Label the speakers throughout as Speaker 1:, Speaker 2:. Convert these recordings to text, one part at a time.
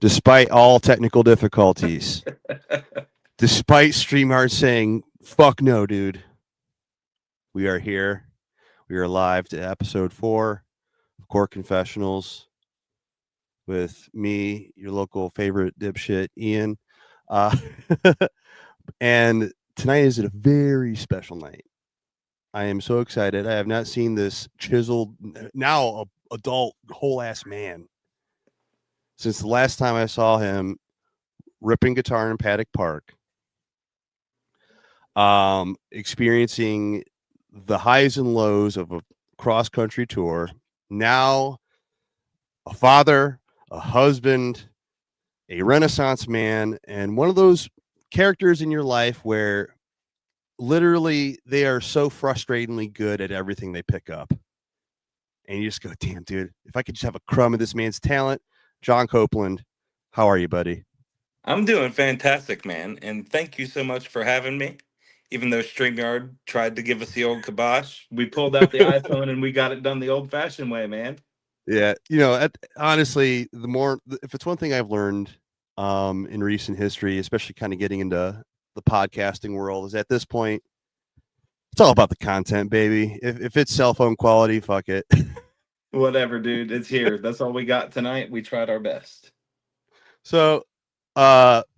Speaker 1: Despite all technical difficulties, despite StreamYard saying, fuck no, dude, we are here. We are live to episode 4 of Core Confessionals with me, your local favorite dipshit, Ian. Uh, and tonight is a very special night. I am so excited. I have not seen this chiseled, now adult, whole ass man since the last time I saw him ripping guitar in Paddock Park, experiencing the highs and lows of a cross country tour. Now, a father, a husband, a Renaissance man, and one of those characters in your life where literally they are so frustratingly good at everything they pick up. And you just go, damn, dude, if I could just have a crumb of this man's talent. John Copeland, how are you, buddy?
Speaker 2: I'm doing fantastic, man. And thank you so much for having me. Even though StreamYard tried to give us the old kibosh, we pulled out the iPhone and we got it done the old fashioned way, man.
Speaker 1: Yeah, honestly, if it's one thing I've learned in recent history, especially kind of getting into the podcasting world, is at this point, it's all about the content, baby. If it's cell phone quality, fuck it.
Speaker 2: Whatever, dude. It's here. That's all we got tonight. We tried our best.
Speaker 1: So,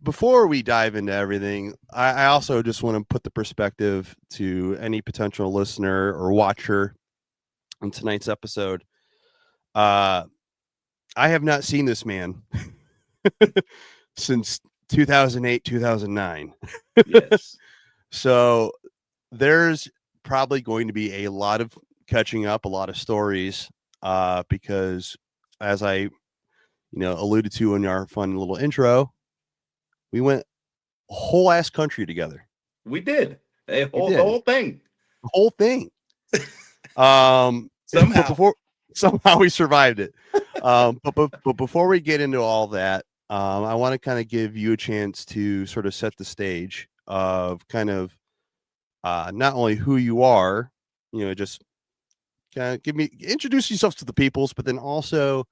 Speaker 1: before we dive into everything, I also just want to put the perspective to any potential listener or watcher on tonight's episode. I have not seen this man since 2008, 2009.
Speaker 2: Yes.
Speaker 1: So there's probably going to be a lot of catching up, a lot of stories, because as I, alluded to in our fun little intro, we went whole ass country together.
Speaker 2: We did. The whole thing.
Speaker 1: The whole thing.
Speaker 2: Somehow.
Speaker 1: But somehow we survived it. But before we get into all that, I want to kind of give you a chance to sort of set the stage of kind of not only who you are, just kind of introduce yourself to the peoples, but then also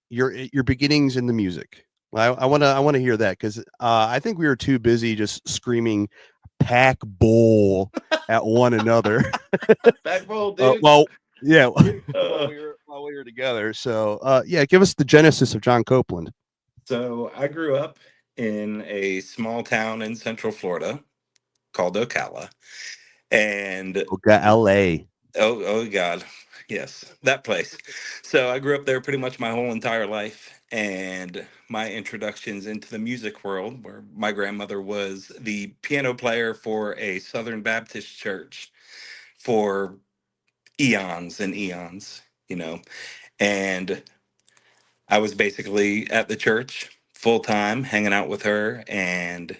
Speaker 1: your beginnings in the music. I want to hear that because I think we were too busy just screaming "pack bowl" at one another.
Speaker 2: Pack bowl, dude.
Speaker 1: Yeah, while we were together. So, give us the genesis of John Copeland.
Speaker 2: So I grew up in a small town in Central Florida called Ocala, and
Speaker 1: LA.
Speaker 2: oh God, yes, that place. So I grew up there pretty much my whole entire life, and my introductions into the music world, where my grandmother was the piano player for a Southern Baptist church for eons and eons, and I was basically at the church full time, hanging out with her, and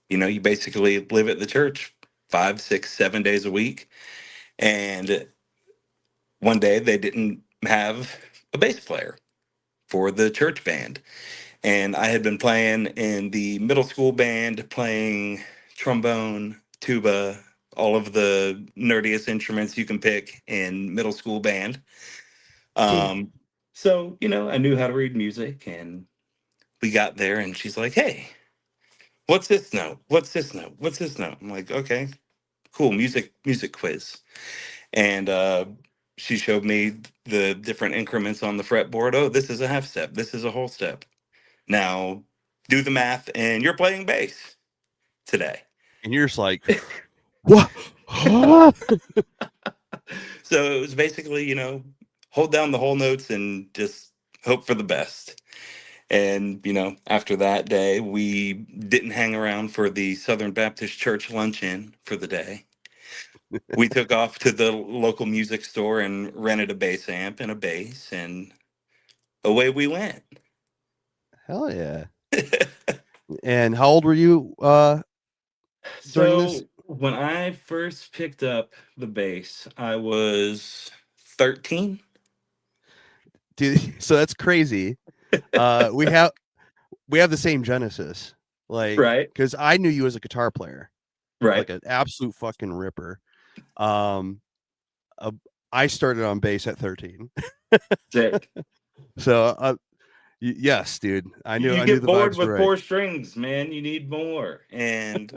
Speaker 2: you basically live at the church 5, 6, 7 days a week, and one day they didn't have a bass player for the church band. And I had been playing in the middle school band, playing trombone, tuba, all of the nerdiest instruments you can pick in middle school band. So, I knew how to read music, and we got there and she's like, "Hey, what's this note? What's this note? What's this note?" I'm like, "Okay, cool, music quiz." And she showed me the different increments on the fretboard. Oh, this is a half step. This is a whole step. Now do the math, and you're playing bass today.
Speaker 1: And you're just like, what?
Speaker 2: So it was basically, hold down the whole notes and just hope for the best. And, after that day, we didn't hang around for the Southern Baptist Church luncheon for the day. We took off to the local music store and rented a bass amp and a bass, and away we went.
Speaker 1: Hell yeah. And how old were you during this?
Speaker 2: When I first picked up the bass, I was 13.
Speaker 1: Dude, so that's crazy. We have the same genesis. Like,
Speaker 2: Right.
Speaker 1: because I knew you as a guitar player.
Speaker 2: Right.
Speaker 1: Like an absolute fucking ripper. I started on bass at 13.
Speaker 2: Sick.
Speaker 1: So Yes, dude.
Speaker 2: You
Speaker 1: I knew
Speaker 2: get
Speaker 1: the
Speaker 2: bored
Speaker 1: vibes were
Speaker 2: with
Speaker 1: right.
Speaker 2: four strings, man. You need more. And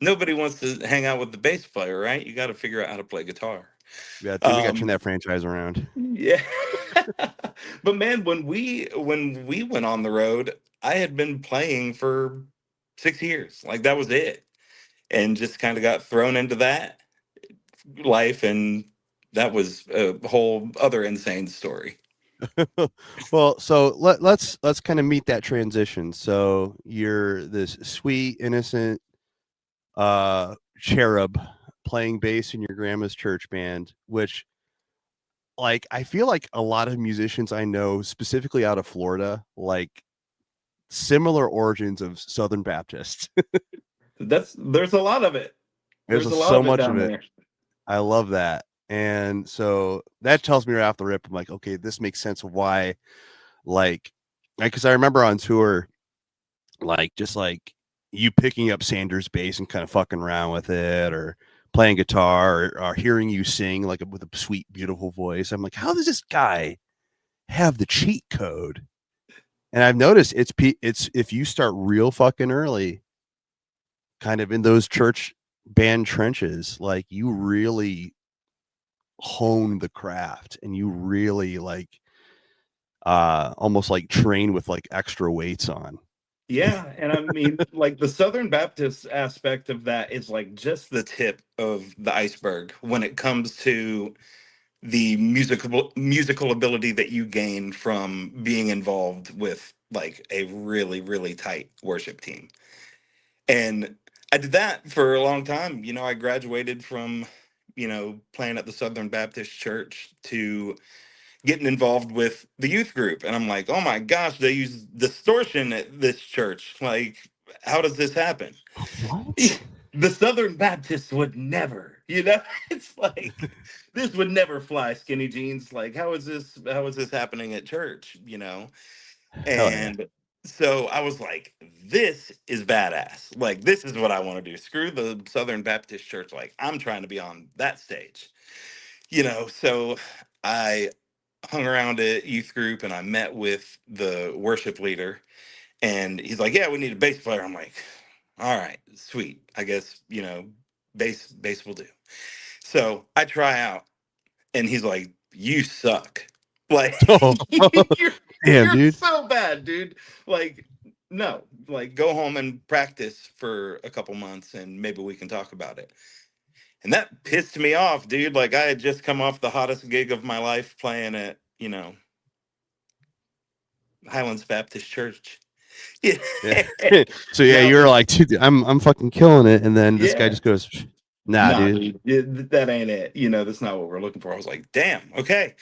Speaker 2: nobody wants to hang out with the bass player, right? You got to figure out how to play guitar.
Speaker 1: Yeah, dude, we got to turn
Speaker 2: Um,
Speaker 1: that franchise around.
Speaker 2: yeah. But man, when we went on the road, I had been playing for 6 years. Like that was it. And just kind of got thrown into that life, and that was a whole other insane story.
Speaker 1: Well, so let's kind of meet that transition. So you're this sweet, innocent cherub playing bass in your grandma's church band, which like I feel like a lot of musicians I know, specifically out of Florida, like similar origins of Southern Baptists.
Speaker 2: There's a lot of it.
Speaker 1: There's
Speaker 2: There's a lot
Speaker 1: so
Speaker 2: of it
Speaker 1: much of
Speaker 2: down
Speaker 1: it.
Speaker 2: there.
Speaker 1: I love that. And so that tells me right off the rip, I'm like, okay, this makes sense of why, like, because I remember on tour, like, just like you picking up Sanders bass and kind of fucking around with it, or playing guitar, or hearing you sing like with a sweet, beautiful voice. I'm like, how does this guy have the cheat code? And I've noticed it's if you start real fucking early, kind of in those church band trenches, like you really hone the craft and you really like almost like train with like extra weights on.
Speaker 2: Yeah, and I mean, like the Southern Baptist aspect of that is like just the tip of the iceberg when it comes to the musical ability that you gain from being involved with like a really really tight worship team. And I did that for a long time. I graduated from playing at the Southern Baptist Church to getting involved with the youth group, and I'm like, oh my gosh, they use distortion at this church. Like, how does this happen?
Speaker 1: What?
Speaker 2: The Southern Baptists would never, it's like this would never fly, skinny jeans. Like, how is this happening at church?
Speaker 1: Hell yeah.
Speaker 2: And so I was like, this is badass. Like, this is what I want to do. Screw the Southern Baptist Church. Like, I'm trying to be on that stage. So I hung around a youth group and I met with the worship leader, and he's like, yeah, we need a bass player. I'm like, all right, sweet. I guess, bass will do. So I try out, and he's like, you suck. Like,
Speaker 1: Oh,
Speaker 2: you're
Speaker 1: damn,
Speaker 2: you're
Speaker 1: dude.
Speaker 2: so bad, dude. Like, no, like go home and practice for a couple months and maybe we can talk about it. And that pissed me off, dude. Like I had just come off the hottest gig of my life playing at, Highlands Baptist Church. Yeah.
Speaker 1: Yeah. So yeah,
Speaker 2: Now
Speaker 1: you're
Speaker 2: this
Speaker 1: like, dude, I'm fucking killing it, and then this guy
Speaker 2: yeah.
Speaker 1: just goes, nah,
Speaker 2: Nah,
Speaker 1: dude.
Speaker 2: dude, that ain't it. That's not what we're looking for. I was like, damn, okay.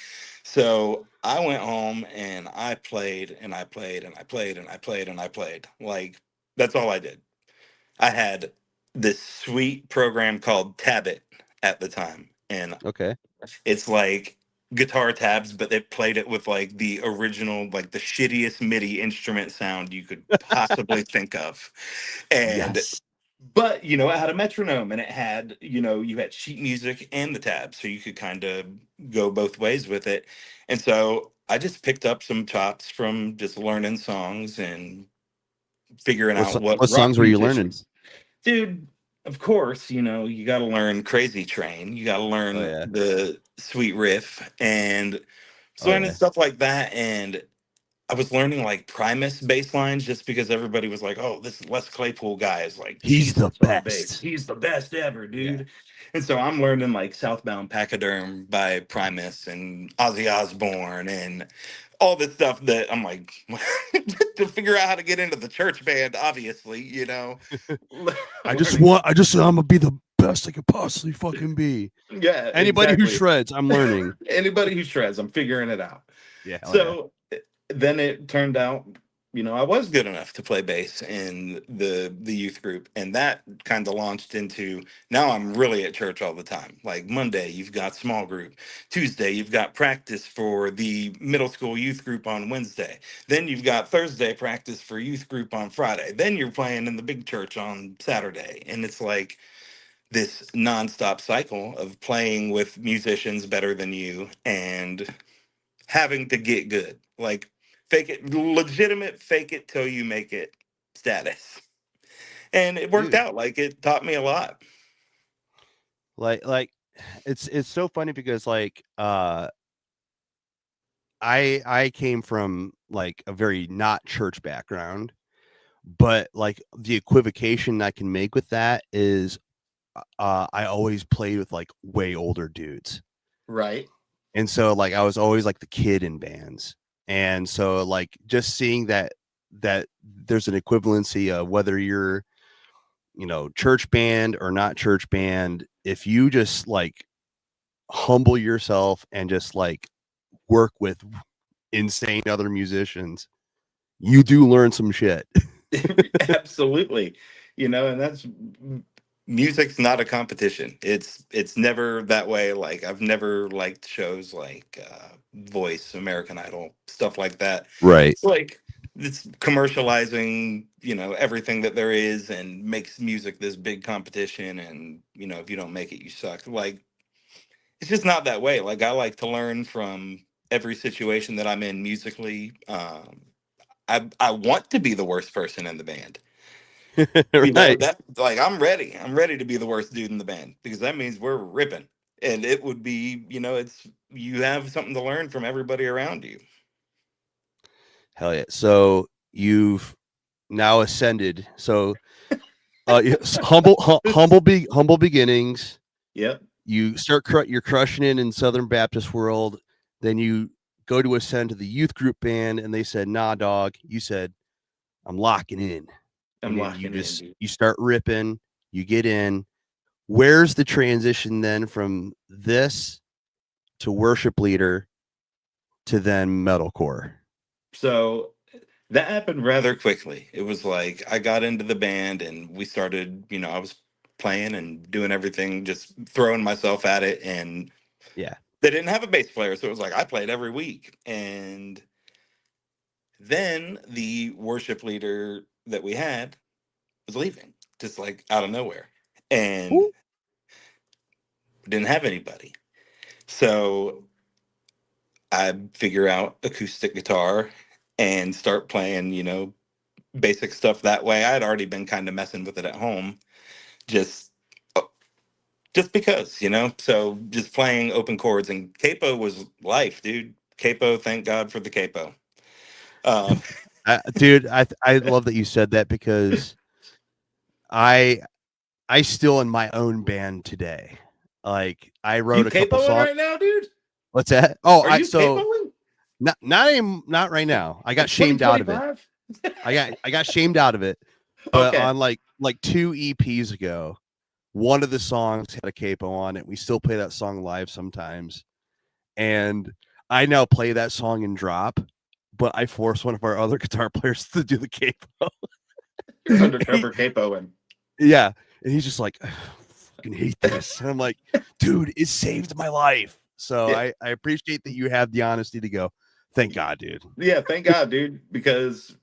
Speaker 2: So I went home and I played and I played and I played and I played and I played. Like, that's all I did. I had this sweet program called Tabit at the time. And
Speaker 1: Okay.
Speaker 2: it's like guitar tabs, but they played it with like the original, like the shittiest MIDI instrument sound you could possibly think of. And
Speaker 1: Yes.
Speaker 2: but it had a metronome, and it had, you had sheet music and the tabs, so you could kind of go both ways with it. And so I just picked up some chops from just learning songs and figuring out what
Speaker 1: What
Speaker 2: rock
Speaker 1: songs were you learning?
Speaker 2: musicians. Dude, of course, you got to learn Crazy Train. You got to
Speaker 1: Oh
Speaker 2: learn
Speaker 1: yeah.
Speaker 2: the Sweet Riff, and so
Speaker 1: Oh
Speaker 2: learning
Speaker 1: yeah.
Speaker 2: stuff like that. And I was learning like Primus bass lines just because everybody was like, "Oh, this Les Claypool guy is like
Speaker 1: He's the
Speaker 2: Jesus on bass.
Speaker 1: best.
Speaker 2: He's the best ever,
Speaker 1: Yeah.
Speaker 2: dude." And so I'm learning like Southbound Pachyderm by Primus and Ozzy Osbourne and all this stuff that I'm like to figure out how to get into the church band, obviously. Learning.
Speaker 1: I just I'm gonna be the best I could possibly fucking be.
Speaker 2: Yeah,
Speaker 1: Anybody who
Speaker 2: exactly.
Speaker 1: shreds, I'm learning.
Speaker 2: Anybody who shreds, I'm figuring it out.
Speaker 1: Yeah, hell yeah.
Speaker 2: So then it turned out, I was good enough to play bass in the youth group, and that kind of launched into now I'm really at church all the time. Like Monday, you've got small group. Tuesday, you've got practice for the middle school youth group on Wednesday. Then you've got Thursday practice for youth group on Friday. Then you're playing in the big church on Saturday, and it's like this nonstop cycle of playing with musicians better than you and having to get good. Like fake it, legitimate fake it till you make it status. And it worked
Speaker 1: Dude,
Speaker 2: out. Like it taught me a lot.
Speaker 1: like it's so funny because like I came from like a very not church background, but like the equivocation I can make with that is I always played with like way older dudes.
Speaker 2: Right.
Speaker 1: And so like I was always like the kid in bands. And so like just seeing that there's an equivalency of whether you're, church band or not church band, if you just like humble yourself and just like work with insane other musicians, you do learn some shit.
Speaker 2: Absolutely. And that's music's not a competition. It's never that way. Like I've never liked shows like Voice, American Idol, stuff like that.
Speaker 1: Right.
Speaker 2: It's like it's commercializing, everything that there is and makes music this big competition and, if you don't make it you suck. Like it's just not that way. Like I like to learn from every situation that I'm in musically. I want to be the worst person in the band.
Speaker 1: Right.
Speaker 2: That like I'm ready to be the worst dude in the band because that means we're ripping. And it would be, it's you have something to learn from everybody around you.
Speaker 1: Hell yeah. So you've now ascended. So humble beginnings.
Speaker 2: Yep.
Speaker 1: You start you're crushing it in Southern Baptist world. Then you go to ascend to the youth group band, and they said, "Nah, dog." You said, "I'm locking in,"
Speaker 2: I'm
Speaker 1: and then you
Speaker 2: locking in,
Speaker 1: just
Speaker 2: dude.
Speaker 1: you start ripping. You get in. Where's the transition then from this to worship leader to then metalcore?
Speaker 2: So that happened rather quickly. It was like I got into the band and we started, I was playing and doing everything, just throwing myself at it. And
Speaker 1: Yeah.
Speaker 2: they didn't have a bass player. So it was like I played every week. And then the worship leader that we had was leaving, just like out of nowhere. And
Speaker 1: Ooh.
Speaker 2: we didn't have anybody. So I figure out acoustic guitar and start playing, basic stuff that way. I had already been kind of messing with it at home, just uh, just because, So just playing open chords and capo was life, dude. Capo, thank God for the capo. Um,
Speaker 1: Dude, I love that you said that because I I still in my own band today. Like I
Speaker 2: you
Speaker 1: wrote a couple
Speaker 2: capoing
Speaker 1: songs.
Speaker 2: right now, dude?
Speaker 1: What's that? Oh,
Speaker 2: Are
Speaker 1: I
Speaker 2: you
Speaker 1: so
Speaker 2: capoing
Speaker 1: not right now. I
Speaker 2: in
Speaker 1: got shamed out of it.
Speaker 2: 2025?
Speaker 1: I got shamed out of it. But
Speaker 2: Okay.
Speaker 1: on like two EPs ago, one of the songs had a capo on it. We still play that song live sometimes. And I now play that song in drop, but I force one of our other guitar players to do the capo.
Speaker 2: You're
Speaker 1: He-
Speaker 2: undercover capoing.
Speaker 1: yeah. And he's just like, I fucking hate this. And I'm like, dude, it saved my life. So
Speaker 2: Yeah.
Speaker 1: I appreciate that you have the honesty to go, thank God, dude.
Speaker 2: Yeah, thank God, dude, because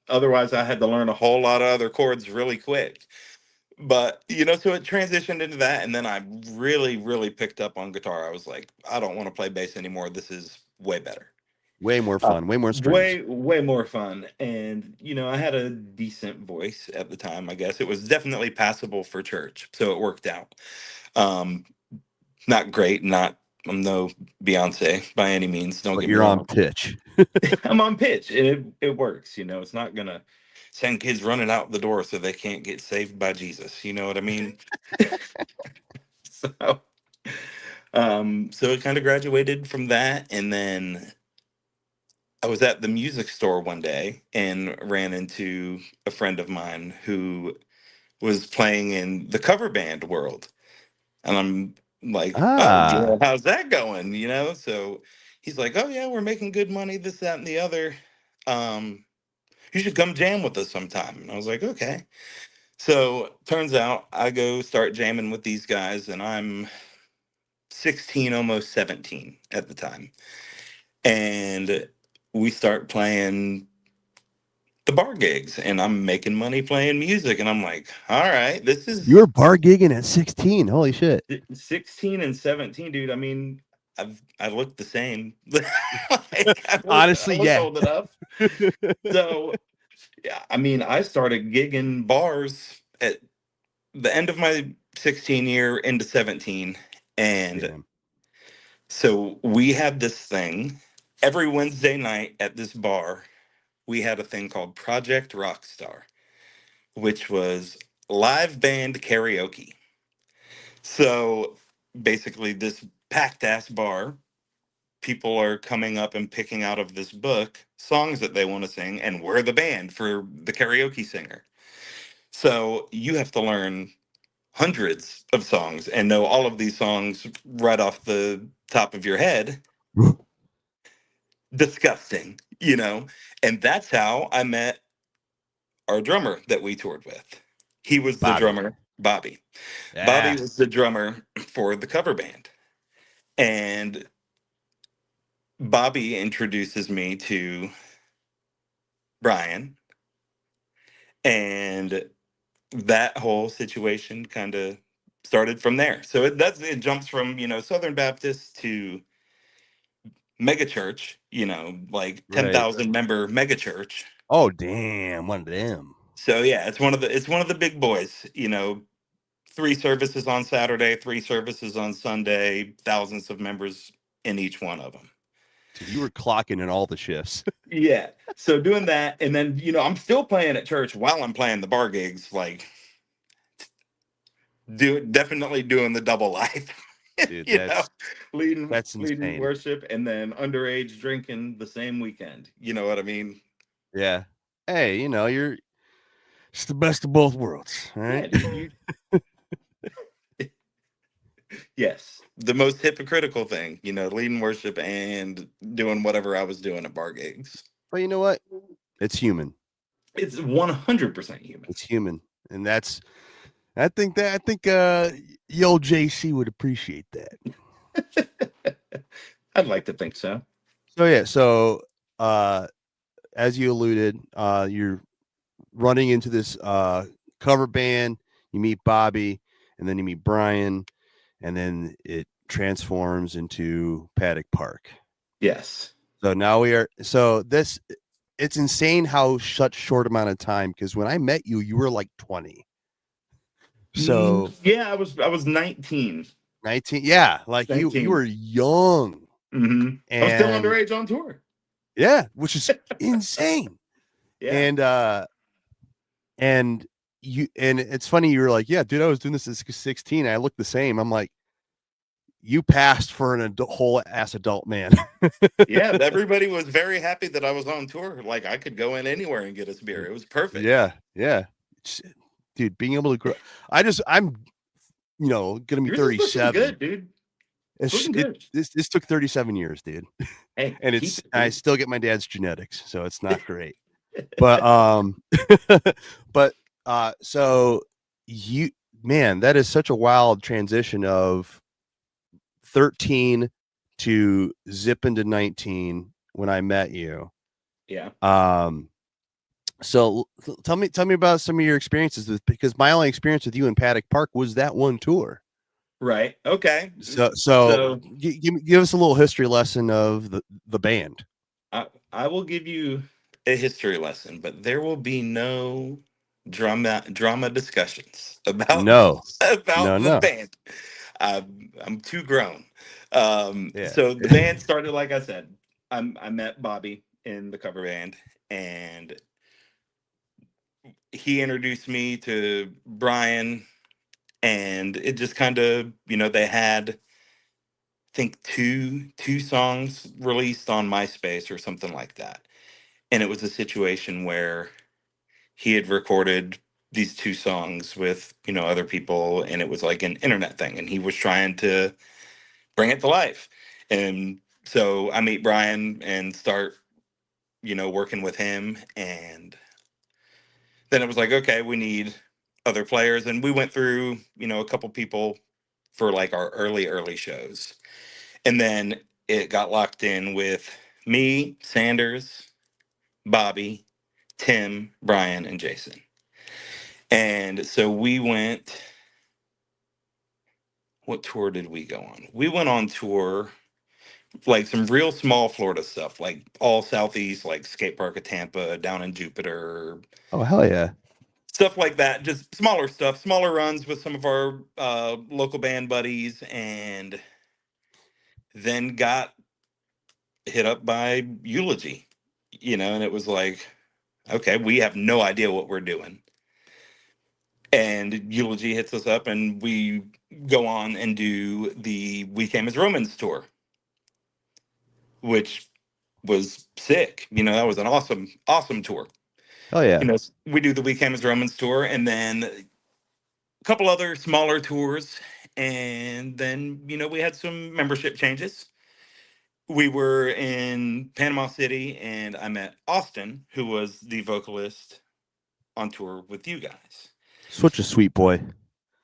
Speaker 2: otherwise I had to learn a whole lot of other chords really quick. But, so it transitioned into that. And then I really, really picked up on guitar. I was like, I don't want to play bass anymore. This is way better.
Speaker 1: Way more
Speaker 2: Uh,
Speaker 1: fun, way more strings.
Speaker 2: way more fun. And, I had a decent voice at the time, I guess. It was definitely passable for church. So it worked out. Um, Not great, I'm no Beyonce by any means. Don't
Speaker 1: But
Speaker 2: get me
Speaker 1: you're on
Speaker 2: wrong.
Speaker 1: pitch.
Speaker 2: I'm on pitch, and it works. It's not gonna send kids running out the door so they can't get saved by Jesus. You know what I mean? So, so it kind of graduated from that, and then I was at the music store one day and ran into a friend of mine who was playing in the cover band world. And I'm like, oh,
Speaker 1: Ah,
Speaker 2: how's that going? So he's like, oh, yeah, we're making good money, this, that, and the other. Um, you should come jam with us sometime. And I was like, okay. So turns out I go start jamming with these guys, and I'm 16, almost 17 at the time. And we start playing the bar gigs, and I'm making money playing music. And I'm like, all right, this
Speaker 1: you were
Speaker 2: is
Speaker 1: bar gigging at 16. Holy shit.
Speaker 2: 16 and 17, dude. I mean, I looked the same. Like, I
Speaker 1: Honestly,
Speaker 2: looked
Speaker 1: yeah.
Speaker 2: old enough. So yeah, I mean, I started gigging bars at the end of my 16 year into 17. And
Speaker 1: Damn.
Speaker 2: so we had this thing every Wednesday night at this bar. We had a thing called Project Rockstar, which was live band karaoke. So basically, this packed ass bar, people are coming up and picking out of this book songs that they want to sing, and we're the band for the karaoke singer. So you have to learn hundreds of songs and know all of these songs right off the top of your head. Disgusting, you know? And that's how I met our drummer that we toured with. He was the
Speaker 1: Bobby.
Speaker 2: drummer, Bobby. Bobby
Speaker 1: Yeah.
Speaker 2: was the drummer for the cover band. And Bobby introduces me to Brian, and that whole situation kind of started from there. So it jumps from, Southern Baptist to mega church, like
Speaker 1: Right.
Speaker 2: 10,000 member mega church.
Speaker 1: Oh, damn. One of them.
Speaker 2: So yeah, it's one of the big boys, three services on Saturday, three services on Sunday, thousands of members in each one of them.
Speaker 1: Dude, you were clocking in all the shifts.
Speaker 2: Yeah. So doing that, and then I'm still playing at church while I'm playing the bar gigs, like definitely doing the double life.
Speaker 1: Dude,
Speaker 2: you know, leading
Speaker 1: that's
Speaker 2: leading
Speaker 1: insane.
Speaker 2: worship and then underage drinking the same weekend. You know what I mean?
Speaker 1: Yeah. Hey, you're it's the best of both worlds. All
Speaker 2: Yeah,
Speaker 1: right.
Speaker 2: dude. Yes, the most hypocritical thing, leading worship and doing whatever I was doing at bar gigs.
Speaker 1: But you know what? It's human.
Speaker 2: It's 100% human.
Speaker 1: It's human. And I think yo JC would appreciate that.
Speaker 2: I'd like to think so.
Speaker 1: So yeah, uh as you alluded, you're running into this cover band, you meet Bobby, and then you meet Brian, and then it transforms into Paddock Park.
Speaker 2: Yes.
Speaker 1: So now it's insane how such short amount of time, because when I met you, you were like 20. So
Speaker 2: Yeah, I was 19.
Speaker 1: 19, yeah, like you
Speaker 2: 19.
Speaker 1: were young.
Speaker 2: I was still
Speaker 1: And
Speaker 2: underage on tour.
Speaker 1: yeah, which is insane.
Speaker 2: Yeah.
Speaker 1: And and it's funny, you were like, yeah, dude, I was doing this at 16. I look the same. I'm like, you passed for an whole ass adult man.
Speaker 2: Yeah, everybody was very happy that I was on tour. Like I could go in anywhere and get us beer. It was perfect.
Speaker 1: Yeah, yeah. Dude, being able to grow, I'm gonna be
Speaker 2: Yours is looking
Speaker 1: 37.
Speaker 2: good, dude. It's looking good.
Speaker 1: This took 37 years, dude.
Speaker 2: Hey,
Speaker 1: And
Speaker 2: keep it,
Speaker 1: I
Speaker 2: dude.
Speaker 1: still get my dad's genetics, so it's not great. But but so you man, that is such a wild transition of 13 to zip into 19 when I met you.
Speaker 2: Yeah.
Speaker 1: So tell me about some of your experiences because my only experience with you in Paddock Park was that one tour.
Speaker 2: Right. Okay.
Speaker 1: So
Speaker 2: So
Speaker 1: give us a little history lesson of the band.
Speaker 2: I will give you a history lesson, but there will be no drama discussions about
Speaker 1: No,
Speaker 2: about the
Speaker 1: no.
Speaker 2: band. I'm too grown.
Speaker 1: Yeah.
Speaker 2: So the band started, like I said. I met Bobby in the cover band, and he introduced me to Brian, and it just kind of, they had, I think, two songs released on MySpace or something like that. And it was a situation where he had recorded these two songs with, other people, and it was like an internet thing, and he was trying to bring it to life. And so I meet Brian and start, working with him, and then it was like, okay, we need other players, and we went through, a couple people for like our early shows, and then it got locked in with me, Sanders, Bobby, Tim, Brian, and Jason. And so we went. What tour did we go on? We went on tour like some real small Florida stuff, like all southeast, like skate park of Tampa, down in Jupiter,
Speaker 1: Oh hell yeah.
Speaker 2: stuff like that. Just smaller stuff, smaller runs with some of our local band buddies, and then got hit up by Eulogy, and it was like, okay, we have no idea what we're doing. And Eulogy hits us up, and we go on and do the We Came as Romans tour, which was sick. That was an awesome, awesome tour.
Speaker 1: Hell yeah.
Speaker 2: We do the We Came as Romans tour, and then a couple other smaller tours. And then, we had some membership changes. We were in Panama City, and I met Austin, who was the vocalist on tour with you guys.
Speaker 1: Such a sweet boy.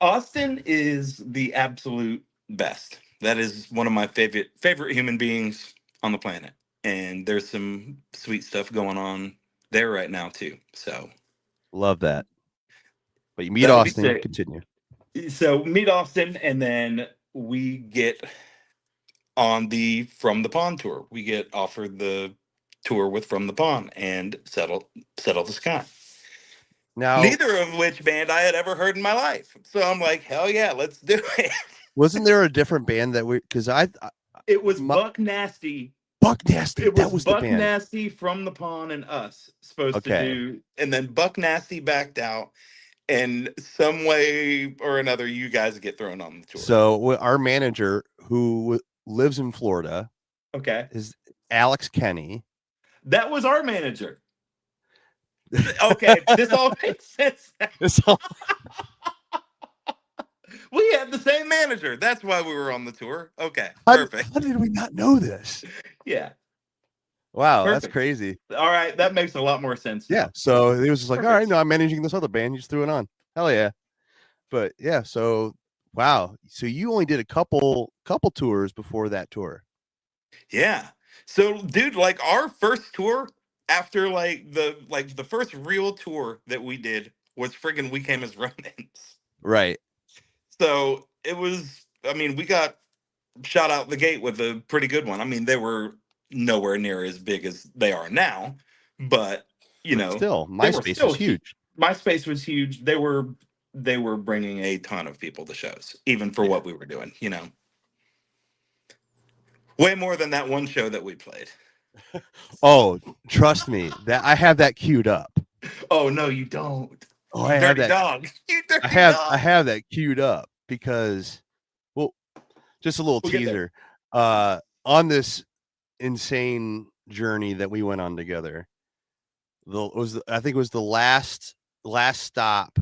Speaker 2: Austin is the absolute best. That is one of my favorite human beings on the planet. And there's some sweet stuff going on there right now too. So
Speaker 1: Love that. But you meet
Speaker 2: that'll be
Speaker 1: Austin.
Speaker 2: sick.
Speaker 1: Continue.
Speaker 2: So meet Austin, and then we get on the From the Pond tour. We get offered the tour with From the Pond and settle the sky.
Speaker 1: Now,
Speaker 2: Neither of which band I had ever heard in my life. So I'm like, hell yeah, let's do it.
Speaker 1: wasn't there a different band that because
Speaker 2: it was Buck Nasty.
Speaker 1: Buck Nasty. That was
Speaker 2: Buck
Speaker 1: the band.
Speaker 2: Nasty, From the Pond, and us supposed to do, and then Buck Nasty backed out, and some way or another, you guys get thrown on the tour.
Speaker 1: So our manager, who lives in Florida, is Alex Kenny.
Speaker 2: That was our manager. Okay, this all makes sense. We had the same manager. That's why we were on the tour. Okay, perfect.
Speaker 1: How did we not know this?
Speaker 2: Yeah.
Speaker 1: Wow, perfect. That's crazy.
Speaker 2: All right, that makes a lot more sense.
Speaker 1: Yeah, so he was just like, all right, no, I'm managing this other band. You just threw it on. Hell yeah. But yeah, so wow. So you only did a couple tours before that tour.
Speaker 2: Yeah. So dude, like our first tour after the first real tour that we did was friggin' We Came as Romans.
Speaker 1: Right.
Speaker 2: So it was, we got shot out the gate with a pretty good one. They were nowhere near as big as they are now, but
Speaker 1: still, MySpace was huge.
Speaker 2: MySpace was huge. They were bringing a ton of people to shows, even for what we were doing. Way more than that one show that we played.
Speaker 1: Oh, trust me, that I have that queued up.
Speaker 2: Oh no, you don't.
Speaker 1: Oh, I have that. Dog. You dirty dog. I have that queued up because, well, just a little teaser. On this insane journey that we went on together, I think it was the last stop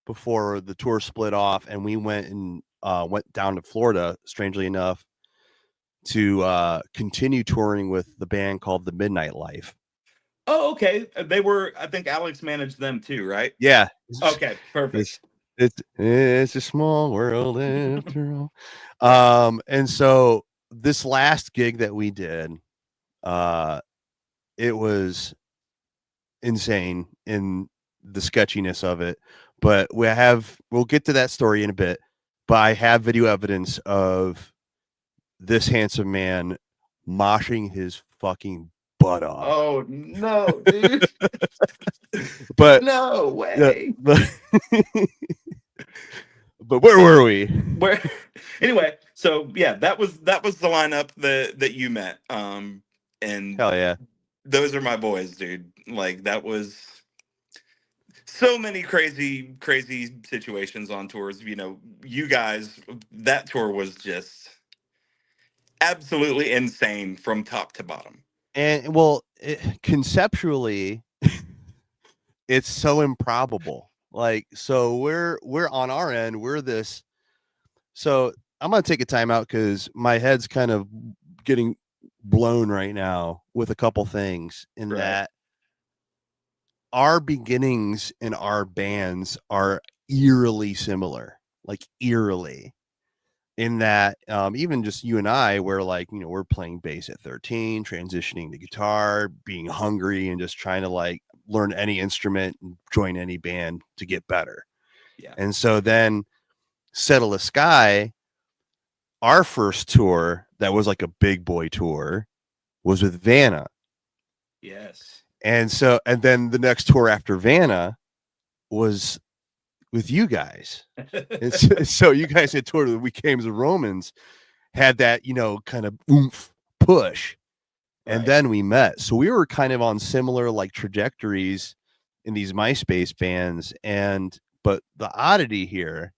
Speaker 1: before the tour split off, and we went down to Florida, strangely enough, to continue touring with the band called The Midnight Life.
Speaker 2: Oh, okay. They were, I think Alex managed them too, right?
Speaker 1: Yeah.
Speaker 2: Okay, perfect.
Speaker 1: It's a small world after all. And so this last gig that we did, it was insane in the sketchiness of it. But we'll get to that story in a bit. But I have video evidence of this handsome man moshing his fucking butt off.
Speaker 2: Oh no, dude.
Speaker 1: But
Speaker 2: no way.
Speaker 1: But where were we?
Speaker 2: Anyway, so yeah, that was the lineup that you met. And
Speaker 1: hell yeah.
Speaker 2: Those are my boys, dude. Like that was so many crazy situations on tours. You guys, that tour was just absolutely insane from top to bottom.
Speaker 1: And well, conceptually, it's so improbable. Like, so we're on our end, we're this. So I'm gonna take a time out because my head's kind of getting blown right now with a couple things in that our beginnings in our bands are eerily similar, like eerily. In that, even just you and I, where we're playing bass at 13, transitioning to guitar, being hungry, and just trying to learn any instrument and join any band to get better.
Speaker 2: Yeah.
Speaker 1: And so then Settle the Sky, our first tour, that was like a big boy tour was with Vanna.
Speaker 2: Yes.
Speaker 1: And then the next tour after Vanna was with you guys. And so you guys had toured with We Came as the Romans, had that, kind of oomph push. And
Speaker 2: Right.
Speaker 1: then we met. So we were kind of on similar like trajectories in these MySpace bands. But the oddity here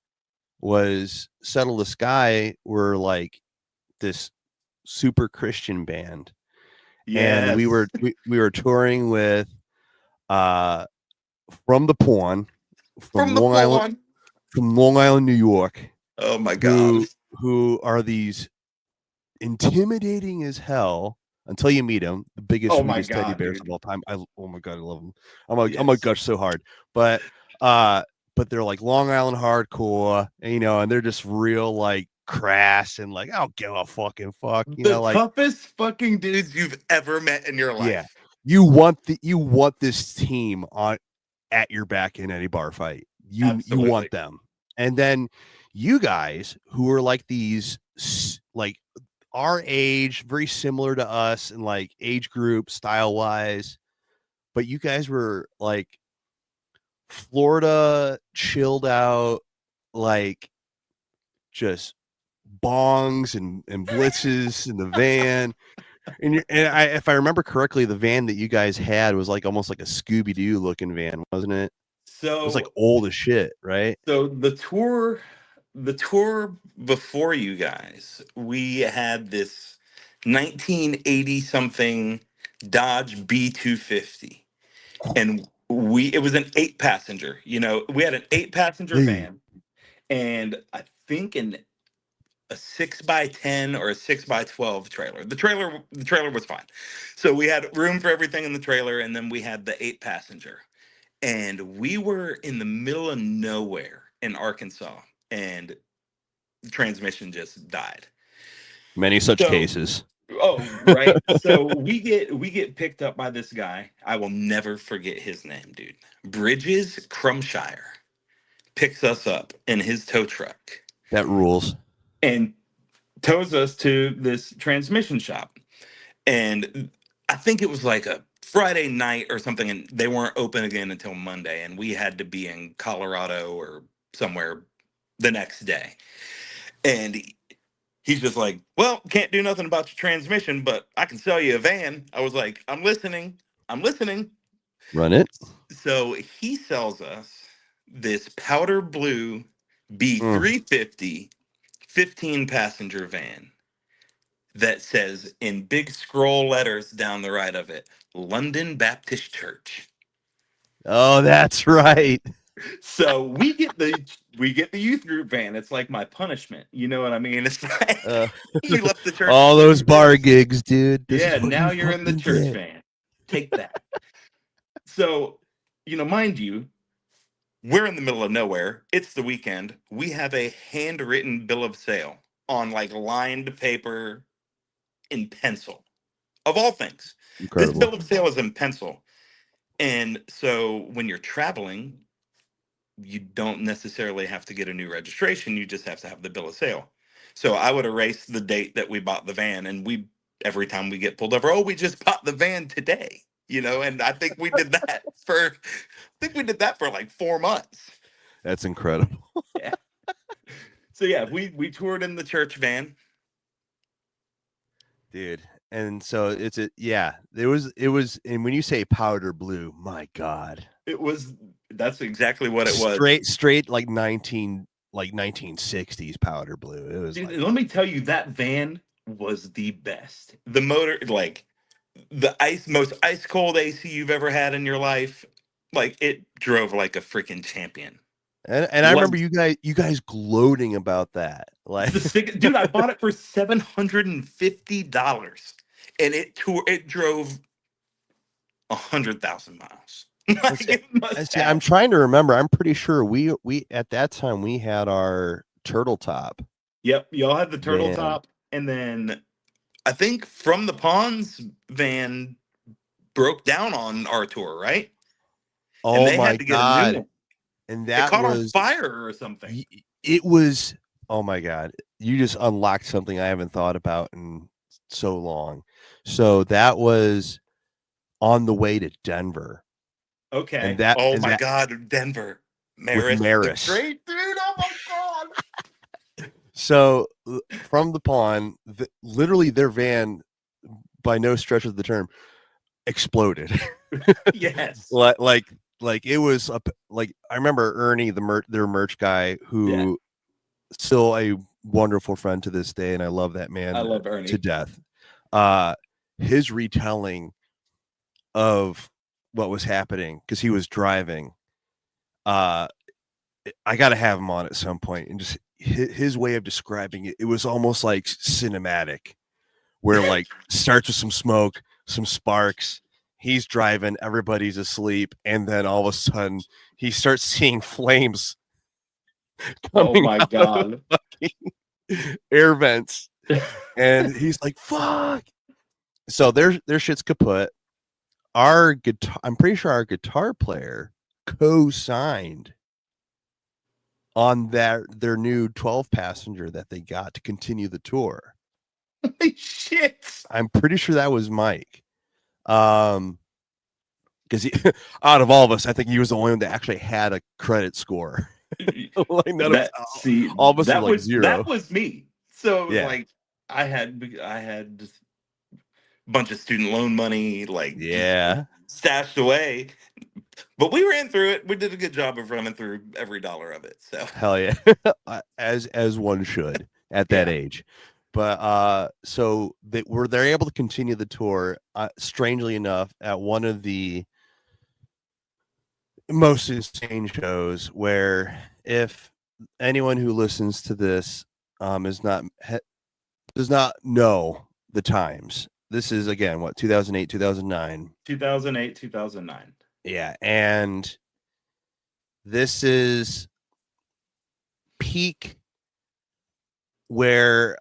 Speaker 1: was Settle the Sky were like this super Christian band. And
Speaker 2: Yes.
Speaker 1: we were touring with From the Pawn
Speaker 2: From the pawn.
Speaker 1: from Long Island, New York,
Speaker 2: Oh my God.
Speaker 1: who are these intimidating as hell until you meet them. The biggest,
Speaker 2: Oh my
Speaker 1: sweetest teddy
Speaker 2: God,
Speaker 1: bears
Speaker 2: dude.
Speaker 1: of all time. Oh my God, I love them. I'm a
Speaker 2: Yes.
Speaker 1: gush so hard, but uh, but they're like Long Island hardcore, and they're just real like crass and like I don't give a fucking fuck,
Speaker 2: The
Speaker 1: like
Speaker 2: toughest fucking dudes you've ever met in your
Speaker 1: yeah,
Speaker 2: life.
Speaker 1: you want this team on at your back in any bar fight. You
Speaker 2: Absolutely.
Speaker 1: want them, and then you guys who are like these like our age, very similar to us and like age group style wise, but you guys were like Florida chilled out, like just bongs and blitzes in the van. If I remember correctly, the van that you guys had was like almost like a Scooby Doo looking van, wasn't it? It was like
Speaker 2: So
Speaker 1: old as shit, right?
Speaker 2: so the tour before you guys, we had this 1980 something Dodge B250. And it was an 8-passenger. We had an 8-passenger
Speaker 1: Hey,
Speaker 2: van, and I think a 6x10 or a 6x12 trailer. The trailer was fine. So we had room for everything in the trailer, and then we had the 8-passenger. And we were in the middle of nowhere in Arkansas, and the transmission just died.
Speaker 1: many such
Speaker 2: So,
Speaker 1: cases.
Speaker 2: oh, right. So we get picked up by this guy. I will never forget his name, dude. Bridges Crumshire picks us up in his tow truck
Speaker 1: That rules.
Speaker 2: and tows us to this transmission shop. And I think it was like a Friday night or something, and they weren't open again until Monday, and we had to be in Colorado or somewhere the next day. And he's just like, "Well, can't do nothing about your transmission, but I can sell you a van." I was like, "I'm listening. I'm listening."
Speaker 1: Run it.
Speaker 2: So he sells us this powder blue
Speaker 1: Mm.
Speaker 2: B350 15-passenger van that says in big scroll letters down the right of it, London Baptist Church.
Speaker 1: Oh, that's right.
Speaker 2: So we get the youth group van. It's like my punishment. You know what I mean? It's like
Speaker 1: Uh,
Speaker 2: we left the church
Speaker 1: all
Speaker 2: for
Speaker 1: those
Speaker 2: 2
Speaker 1: bar
Speaker 2: weeks.
Speaker 1: gigs, dude. This is
Speaker 2: Yeah,
Speaker 1: what you
Speaker 2: now you're in the
Speaker 1: fucking
Speaker 2: church
Speaker 1: get.
Speaker 2: van. Take that. So, mind you, we're in the middle of nowhere. It's the weekend. We have a handwritten bill of sale on like lined paper in pencil. Of all things, this
Speaker 1: Incredible.
Speaker 2: bill of sale is in pencil. And so when you're traveling, you don't necessarily have to get a new registration. You just have to have the bill of sale. So I would erase the date that we bought the van, and every time we get pulled over, oh, we just bought the van today. And I think we did that for like 4 months.
Speaker 1: That's incredible,
Speaker 2: Yeah. So yeah, we toured in the church van.
Speaker 1: dude. And so it was, and when you say powder blue, my God,
Speaker 2: That's exactly what it was.
Speaker 1: straight like 1960s powder blue. It was
Speaker 2: Dude,
Speaker 1: like
Speaker 2: let me tell you, that van was the best. The motor, like the most ice cold AC you've ever had in your life. Like it drove like a freaking champion.
Speaker 1: and I remember
Speaker 2: Was
Speaker 1: you guys gloating about that. Like
Speaker 2: dude, I bought it for $750, and it drove 100,000 miles.
Speaker 1: and
Speaker 2: Like it must
Speaker 1: see, I'm
Speaker 2: have.
Speaker 1: trying to remember. I'm pretty sure we at that time we had our turtle top
Speaker 2: Yep, y'all had the turtle
Speaker 1: van.
Speaker 2: top, and then I think From the Ponds van broke down on our tour, right? And
Speaker 1: Oh
Speaker 2: they
Speaker 1: my
Speaker 2: had to get a new
Speaker 1: God.
Speaker 2: one.
Speaker 1: And
Speaker 2: It
Speaker 1: that
Speaker 2: caught on
Speaker 1: was
Speaker 2: fire or something.
Speaker 1: it was Oh my God. You just unlocked something I haven't thought about in so long. So that was on the way to Denver.
Speaker 2: Okay.
Speaker 1: And
Speaker 2: Oh my
Speaker 1: that
Speaker 2: God, Denver.
Speaker 1: with
Speaker 2: Maris the
Speaker 1: Maris.
Speaker 2: Great, dude. Oh my God.
Speaker 1: So from the pawn, literally their van, by no stretch of the term, exploded.
Speaker 2: Yes.
Speaker 1: like it was like I remember Ernie, their merch guy,
Speaker 2: Yeah.
Speaker 1: who still a wonderful friend to this day, and I love that
Speaker 2: I
Speaker 1: man
Speaker 2: love
Speaker 1: to
Speaker 2: Ernie.
Speaker 1: death. His retelling of what was happening, because he was driving. I got to have him on at some point, and just his way of describing it. It was almost like cinematic, where like starts with some smoke, some sparks. He's driving, everybody's asleep, and then all of a sudden he starts seeing flames
Speaker 2: Oh
Speaker 1: coming
Speaker 2: my
Speaker 1: out of
Speaker 2: God.
Speaker 1: fucking air vents, and he's like, "Fuck!" So their shit's kaput. Our guitar, I'm pretty sure our guitar player co-signed on their new 12 passenger that they got to continue the tour.
Speaker 2: Shit.
Speaker 1: I'm pretty sure that was Mike. Because out of all of us, I think he was the only one that actually had a credit score. Like none of all of us were like
Speaker 2: that
Speaker 1: zero.
Speaker 2: was me. So it was
Speaker 1: Yeah,
Speaker 2: like I had just a bunch of student loan money, like just
Speaker 1: yeah,
Speaker 2: stashed away. But we ran through it. We did a good job of running through every dollar of it. So
Speaker 1: hell yeah, as one should at that
Speaker 2: yeah.
Speaker 1: age. But so they're able to continue the tour. Strangely enough, at one of the most insane shows, where if anyone who listens to this is not does not know the times. This is again what 2008, 2009.
Speaker 2: 2008, 2009.
Speaker 1: Yeah, and this is peak where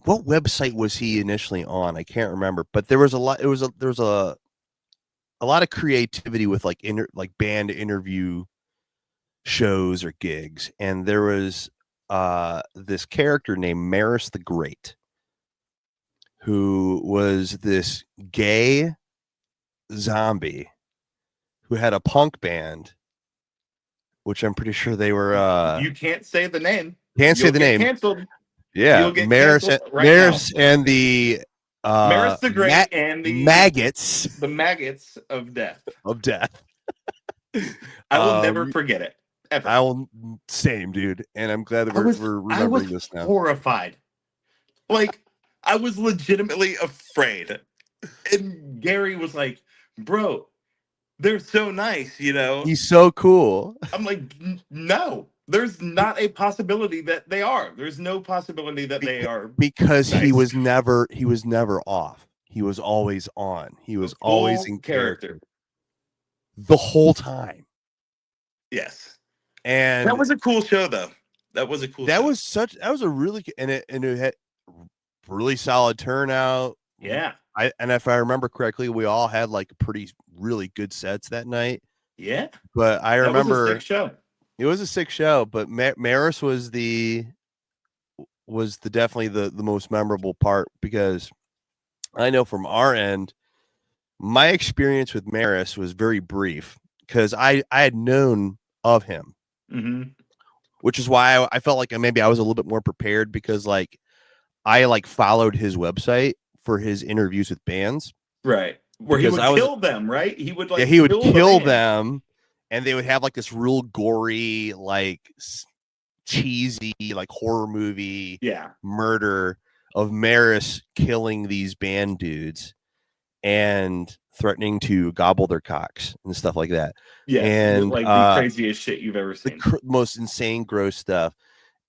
Speaker 1: what website was he initially on? I can't remember, but there was a lot there was a lot of creativity with like like band interview shows or gigs, and there was this character named Maris the Great, who was this gay zombie who had a punk band, which I'm pretty sure they were
Speaker 2: You can't say the name.
Speaker 1: can't say
Speaker 2: You'll
Speaker 1: the
Speaker 2: get
Speaker 1: name.
Speaker 2: canceled.
Speaker 1: Yeah,
Speaker 2: You'll get canceled right now.
Speaker 1: Maris and the
Speaker 2: Maris the Great and
Speaker 1: maggots
Speaker 2: the maggots of death.
Speaker 1: of death.
Speaker 2: I will never forget it. Ever.
Speaker 1: I will, same dude, and I'm glad that we're
Speaker 2: I was
Speaker 1: remembering this now.
Speaker 2: horrified. Like I was legitimately afraid. And Gary was like, "Bro, they're so nice, you know."
Speaker 1: He's so cool.
Speaker 2: I'm like, "No, there's not a possibility that they are. There's no possibility that they are
Speaker 1: because
Speaker 2: nice."
Speaker 1: he was never off. He was always on. He was always in character the whole time.
Speaker 2: Yes.
Speaker 1: And
Speaker 2: That was a cool show though. That was a cool show.
Speaker 1: that was a really and it had really solid turnout.
Speaker 2: Yeah.
Speaker 1: And if I remember correctly, we all had like really good sets that night.
Speaker 2: Yeah.
Speaker 1: But I remember
Speaker 2: that was a sick show.
Speaker 1: It was a sick show, but Maris was definitely the most memorable part, because I know from our end, my experience with Maris was very brief, because I had known of him, which is why I felt like maybe I was a little bit more prepared, because like I like followed his website for his interviews with bands,
Speaker 2: right? Where he would kill them, right? He would like
Speaker 1: he would kill them, and they would have like this real gory, like cheesy, like horror movie murder of Maris killing these band dudes and threatening to gobble their cocks and stuff like that.
Speaker 2: Yeah,
Speaker 1: and
Speaker 2: like the craziest shit you've ever seen.
Speaker 1: The most insane, gross stuff.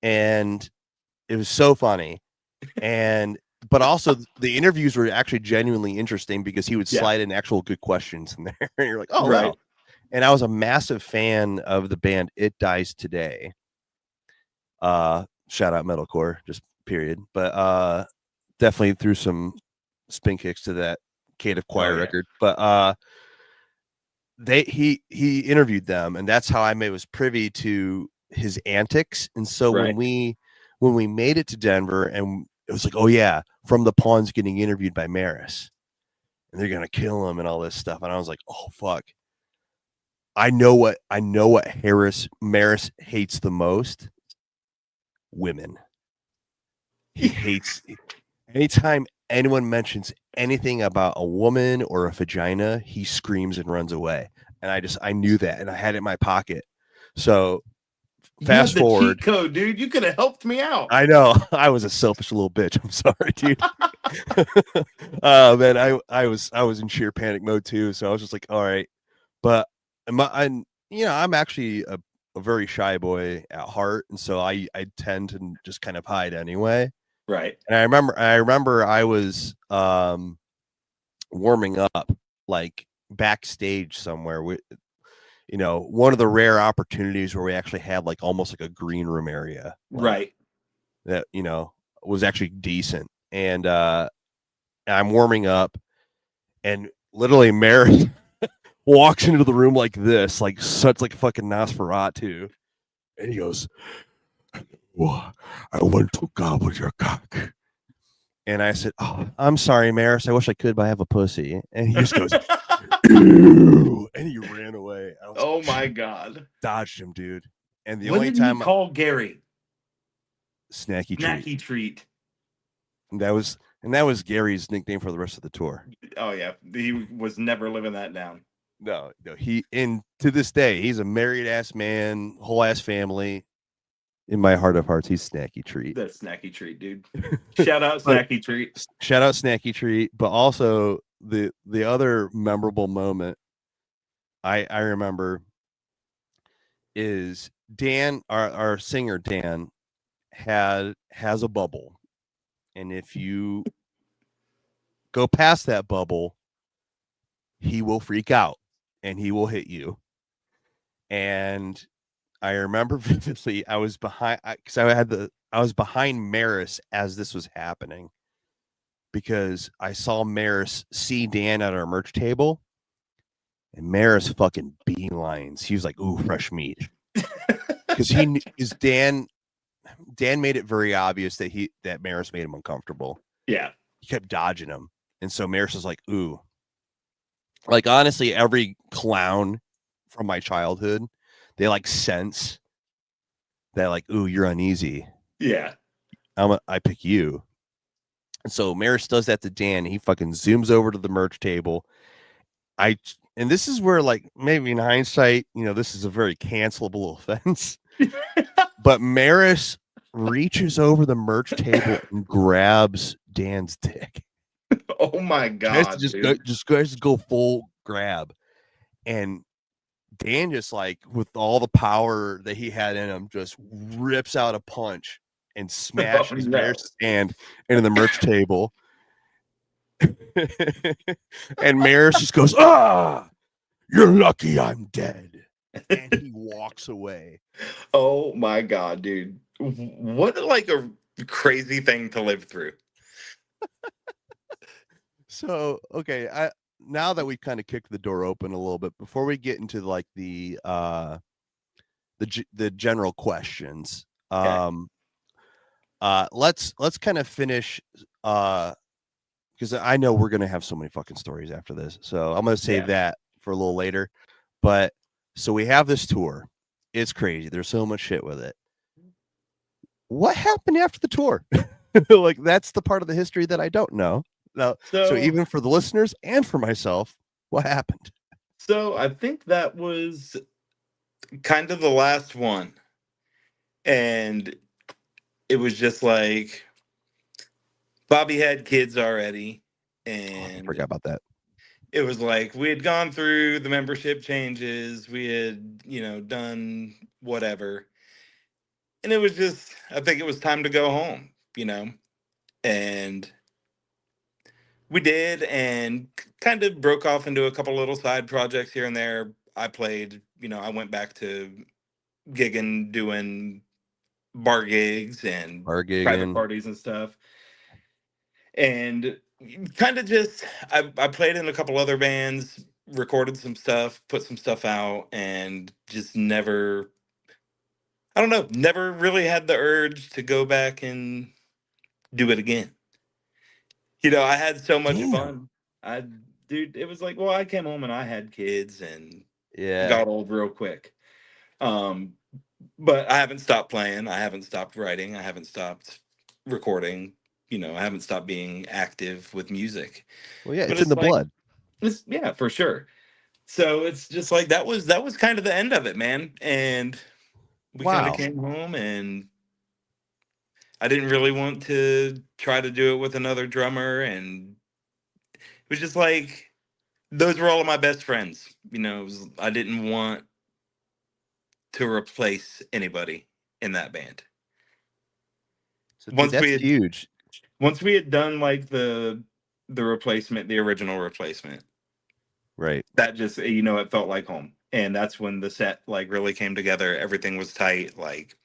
Speaker 1: And it was so funny. But also the interviews were actually genuinely interesting, because he would slide in actual good questions in there. And you're like, oh, right. Wow. And I was a massive fan of the band It Dies Today. Shout out metalcore, just period. But definitely threw some spin kicks to that Cave Choir record. But he interviewed them, and that's how I was privy to his antics. And so
Speaker 2: Right.
Speaker 1: when we made it to Denver, and it was like, oh yeah, From the Pawns getting interviewed by Maris, and they're gonna kill him and all this stuff. And I was like, oh fuck. I know what Maris hates the most. Women. He hates anytime anyone mentions anything about a woman or a vagina, he screams and runs away. And I knew that, and I had it in my pocket. So
Speaker 2: You had
Speaker 1: fast
Speaker 2: the cheat
Speaker 1: forward.
Speaker 2: code, dude. You could have helped me out.
Speaker 1: I know I was a selfish little bitch. I'm sorry, dude. Man, I was in sheer panic mode too. So I was just like, all right, but I'm actually a very shy boy at heart, and so I tend to just kind of hide anyway.
Speaker 2: Right.
Speaker 1: And I remember I was warming up like backstage somewhere with one of the rare opportunities where we actually had like almost like a green room area, like,
Speaker 2: Right.
Speaker 1: that was actually decent. And I'm warming up, and literally Mary walks into the room like this, like such like fucking Nosferatu, and he goes, well, I want to gobble your cock. And I said, oh, I'm sorry, Maris. I wish I could, but I have a pussy. And he just goes, ew, and he ran away. I was
Speaker 2: Oh my God.
Speaker 1: dodged him, dude. And the
Speaker 2: What
Speaker 1: only
Speaker 2: did he
Speaker 1: time
Speaker 2: call Gary?
Speaker 1: snacky treat.
Speaker 2: Snacky treat.
Speaker 1: And that was Gary's nickname for the rest of the tour.
Speaker 2: Oh yeah. He was never living that down.
Speaker 1: No, he, and to this day, he's a married ass man, whole ass family. In my heart of hearts, he's snacky treat.
Speaker 2: That snacky treat, dude. Shout out snacky treat.
Speaker 1: Shout out snacky treat. But also the other memorable moment I remember is Dan, our singer Dan, has a bubble, and if you go past that bubble, he will freak out and he will hit you. And I remember vividly, I was behind because I was behind Maris as this was happening, because I saw Maris see Dan at our merch table, and Maris fucking beelines. He was like, "Ooh, fresh meat," because Dan made it very obvious that Maris made him uncomfortable.
Speaker 2: Yeah.
Speaker 1: He kept dodging him, and so Maris was like, "Ooh." Like, honestly, every clown from my childhood, they like sense that, like, ooh, you're uneasy.
Speaker 2: Yeah.
Speaker 1: I pick you. And so Maris does that to Dan. He fucking zooms over to the merch table. And this is where, like, maybe in hindsight, this is a very cancelable offense. But Maris reaches over the merch table and grabs Dan's dick.
Speaker 2: Oh my God.
Speaker 1: Just go full grab. And Dan just, like, with all the power that he had in him, just rips out a punch and smashes Maris' hand into the merch table. And Maris just goes, "Ah, you're lucky I'm dead." And he walks away.
Speaker 2: Oh my God, dude. What like a crazy thing to live through.
Speaker 1: So, okay, now that we've kind of kicked the door open a little bit, before we get into like the general questions,
Speaker 2: Okay.
Speaker 1: let's kind of finish, because I know we're gonna have so many fucking stories after this, so I'm gonna save that for a little later. But so we have this tour. It's crazy. There's so much shit with it. What happened after the tour? Like, that's the part of the history that I don't know. No, so even for the listeners and for myself, what happened?
Speaker 2: So I think that was kind of the last one. And it was just like Bobby had kids already. And
Speaker 1: I forgot about that.
Speaker 2: it was like we had gone through the membership changes, we had, done whatever. And it was just, I think it was time to go home, and we did, and kind of broke off into a couple little side projects here and there. I played, I went back to gigging, doing bar gigs and private parties and stuff. And kind of just, I played in a couple other bands, recorded some stuff, put some stuff out, and just never, I don't know, never really had the urge to go back and do it again. I had so much
Speaker 1: Damn.
Speaker 2: fun. I Dude, it was like, well, I came home and I had kids and
Speaker 1: Yeah.
Speaker 2: got old real quick. Um, but I haven't stopped playing. I haven't stopped writing. I haven't stopped recording. I haven't stopped being active with music.
Speaker 1: Well, yeah,
Speaker 2: But
Speaker 1: it's in
Speaker 2: it's
Speaker 1: the
Speaker 2: like,
Speaker 1: blood.
Speaker 2: it's yeah, for sure. So it's just like that was kind of the end of it, man. And we kind of
Speaker 1: Wow.
Speaker 2: came home and I didn't really want to try to do it with another drummer, and it was just like those were all of my best friends. I didn't want to replace anybody in that band.
Speaker 1: So, dude,
Speaker 2: Once we
Speaker 1: that's
Speaker 2: had
Speaker 1: huge.
Speaker 2: once we had done like the replacement, the original replacement,
Speaker 1: Right.
Speaker 2: that just it felt like home. And that's when the set like really came together. Everything was tight, like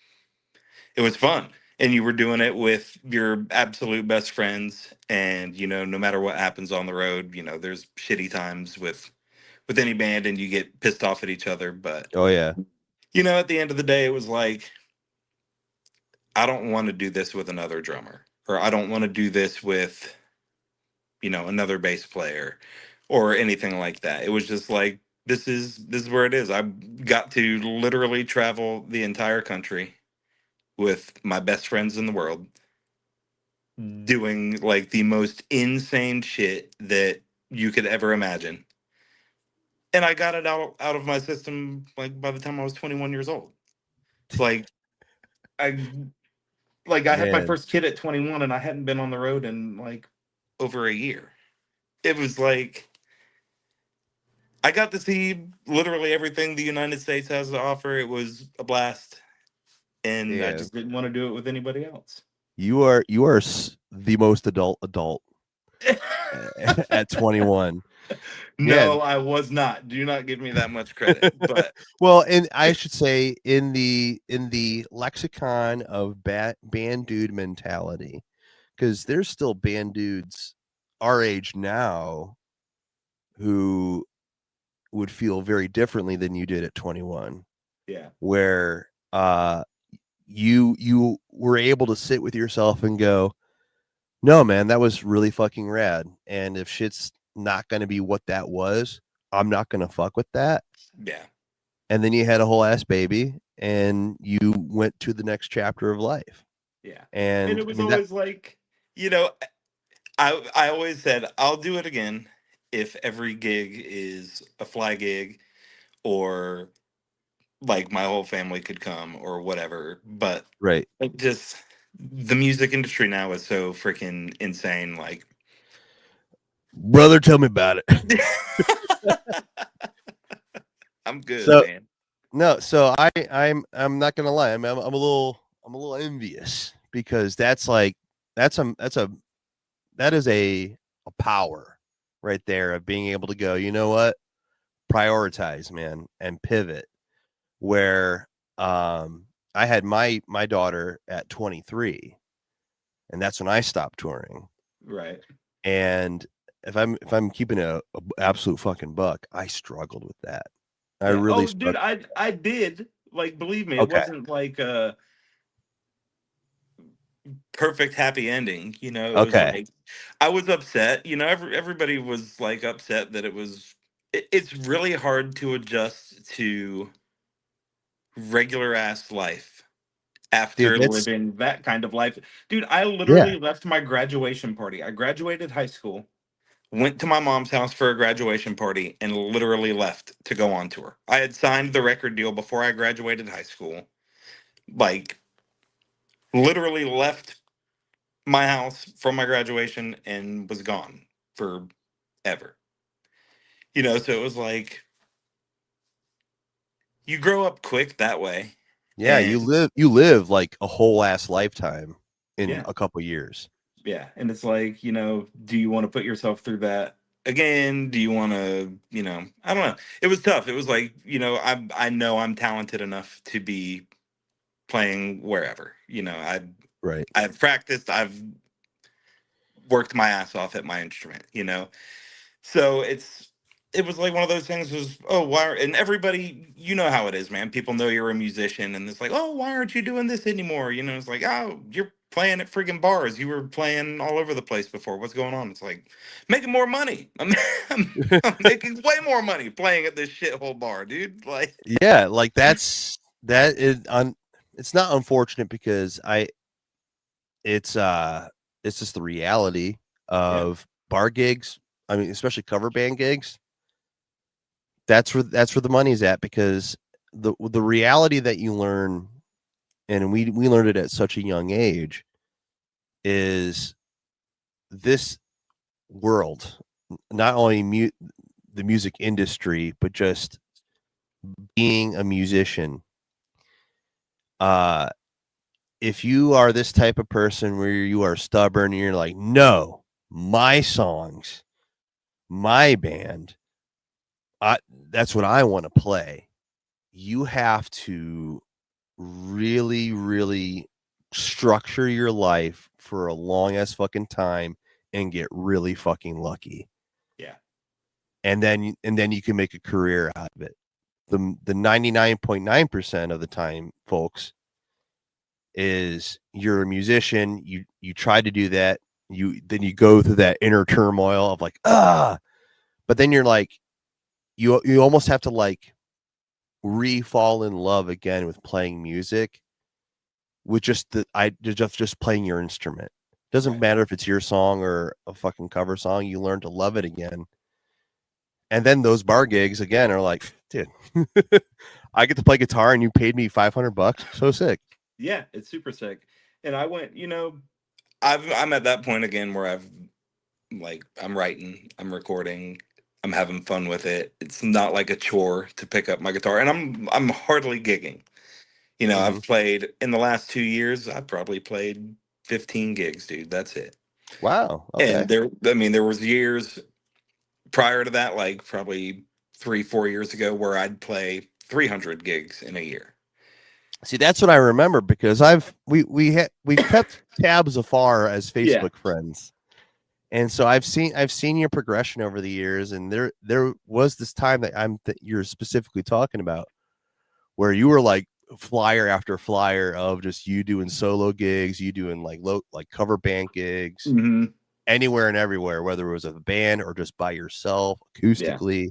Speaker 2: it was fun. And you were doing it with your absolute best friends, and no matter what happens on the road, there's shitty times with any band and you get pissed off at each other, but
Speaker 1: Oh, yeah.
Speaker 2: at the end of the day it was like I don't want to do this with another drummer, or I don't want to do this with another bass player or anything like that. It was just like this is where it is. I got to literally travel the entire country with my best friends in the world, doing like the most insane shit that you could ever imagine. And I got it out of my system like by the time I was 21 years old. Like I I had my
Speaker 1: Man.
Speaker 2: first kid at 21 and I hadn't been on the road in like over a year. It was like I got to see literally everything the United States has to offer. It was a blast, and I
Speaker 1: Yeah.
Speaker 2: just didn't want to do it with anybody else.
Speaker 1: You are the most adult at 21. Yeah.
Speaker 2: No, I was not. Do not give me that much credit. But
Speaker 1: Well, and I should say in the lexicon of band dude mentality, because there's still band dudes our age now who would feel very differently than you did at 21,
Speaker 2: yeah,
Speaker 1: where you were able to sit with yourself and go, no, man, that was really fucking rad. And if shit's not going to be what that was, I'm not going to fuck with that.
Speaker 2: yeah,
Speaker 1: And then you had a whole ass baby and you went to the next chapter of life.
Speaker 2: yeah. And
Speaker 1: And
Speaker 2: it
Speaker 1: I
Speaker 2: was
Speaker 1: mean, that,
Speaker 2: always like, you know, I always said I'll do it again if every gig is a fly gig, or like my whole family could come or whatever. But
Speaker 1: right.
Speaker 2: it just the music industry now is so freaking insane. Like
Speaker 1: Brother, tell me about it.
Speaker 2: I'm good,
Speaker 1: So,
Speaker 2: man.
Speaker 1: no, so I'm not going to lie. I'm a little envious because that's like, that is a power right there of being able to go, you know what? Prioritize, man, and pivot. Where I had my daughter at 23, and that's when I stopped touring.
Speaker 2: Right.
Speaker 1: And if I'm keeping a absolute fucking buck, I struggled with that. I
Speaker 2: Yeah.
Speaker 1: really
Speaker 2: Oh, dude,
Speaker 1: struggled.
Speaker 2: I did. Like, believe me, it
Speaker 1: Okay.
Speaker 2: wasn't like a perfect happy ending. It was
Speaker 1: Okay.
Speaker 2: like I was upset. Everybody was like upset that it was. It's really hard to adjust to regular ass life
Speaker 1: Dude,
Speaker 2: after
Speaker 1: that's
Speaker 2: living that kind of life. Dude, I
Speaker 1: yeah.
Speaker 2: literally left my graduation party. I graduated high school, went to my mom's house for a graduation party, and literally left to go on tour. I had signed the record deal before I graduated high school. Like, literally left my house from my graduation and was gone forever. So it was like you grow up quick that way.
Speaker 1: Yeah, you
Speaker 2: And
Speaker 1: live like a whole ass lifetime in
Speaker 2: yeah,
Speaker 1: a couple years.
Speaker 2: yeah. And it's like, do you want to put yourself through that again? Do you want to, I don't know. It was tough. It was like, I know I'm talented enough to be playing wherever.
Speaker 1: Right.
Speaker 2: I've practiced, I've worked my ass off at my instrument. So it was like one of those things was, oh, why and everybody, you know how it is, man. People know you're a musician and it's like, oh, why aren't you doing this anymore? You know, it's like, oh, you're playing at friggin' bars. You were playing all over the place before. What's going on? It's like making more money. I'm making way more money playing at this shithole bar, dude. Like,
Speaker 1: Yeah, like that is it's not unfortunate because it's uh it's just the reality
Speaker 2: yeah,
Speaker 1: of bar gigs. I mean, especially cover band gigs. That's where the money's at because the reality that you learn, and we learned it at such a young age, is this world, not only the music industry, but just being a musician. Uh, if you are this type of person where you are stubborn and you're like, no, my songs, my band, I, that's what I want to play. You have to really, really structure your life for a long ass fucking time and get really fucking lucky.
Speaker 2: yeah,
Speaker 1: And then you can make a career out of it. The 99.9% of the time, folks, is you're a musician, you try to do that, you go through that inner turmoil of like, but then you're like, you almost have to like re-fall in love again with playing music, with just playing your instrument. Doesn't
Speaker 2: right.
Speaker 1: matter if it's your song or a fucking cover song, you learn to love it again. And then those bar gigs again are like, dude, I get to play guitar and you paid me $500. So sick.
Speaker 2: Yeah, it's super sick. And I went, I'm at that point again where I'm writing, I'm recording, I'm having fun with it. It's not like a chore to pick up my guitar, and I'm hardly gigging.
Speaker 1: Hmm.
Speaker 2: I've played in the last 2 years. I've probably played 15 gigs, dude. That's it.
Speaker 1: Wow.
Speaker 2: And
Speaker 1: Okay.
Speaker 2: there was years prior to that, like probably 3, 4 years ago, where I'd play 300 gigs in a year.
Speaker 1: See, that's what I remember because we've kept tabs afar as
Speaker 2: Yeah.
Speaker 1: Facebook friends. And so I've seen your progression over the years, and there was this time that you're specifically talking about where you were like flyer after flyer of just you doing solo gigs, you doing like cover band gigs
Speaker 2: Hmm.
Speaker 1: anywhere and everywhere, whether it was a band or just by yourself
Speaker 2: Yeah.
Speaker 1: acoustically,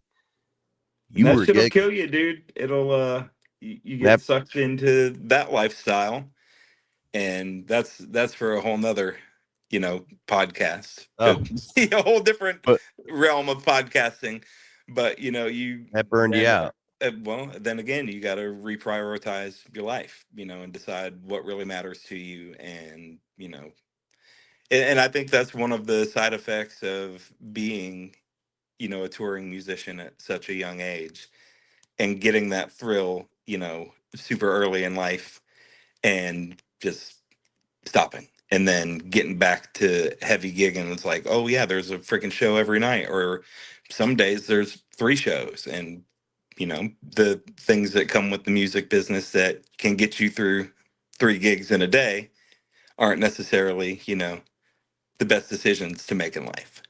Speaker 2: And
Speaker 1: you
Speaker 2: that
Speaker 1: were
Speaker 2: shit'll
Speaker 1: gigging.
Speaker 2: kill you, dude. It'll you get
Speaker 1: That
Speaker 2: sucked into that lifestyle, and that's for a whole nother, podcast.
Speaker 1: oh,
Speaker 2: A whole different
Speaker 1: but
Speaker 2: realm of podcasting. But you
Speaker 1: that burned you
Speaker 2: then
Speaker 1: out,
Speaker 2: well, then again, you got to reprioritize your life, and decide what really matters to you, and and I think that's one of the side effects of being, a touring musician at such a young age and getting that thrill, super early in life, and just stopping and then getting back to heavy gigging. It's like, oh yeah, there's a freaking show every night, or some days there's 3 shows, and the things that come with the music business that can get you through 3 gigs in a day aren't necessarily, the best decisions to make in life.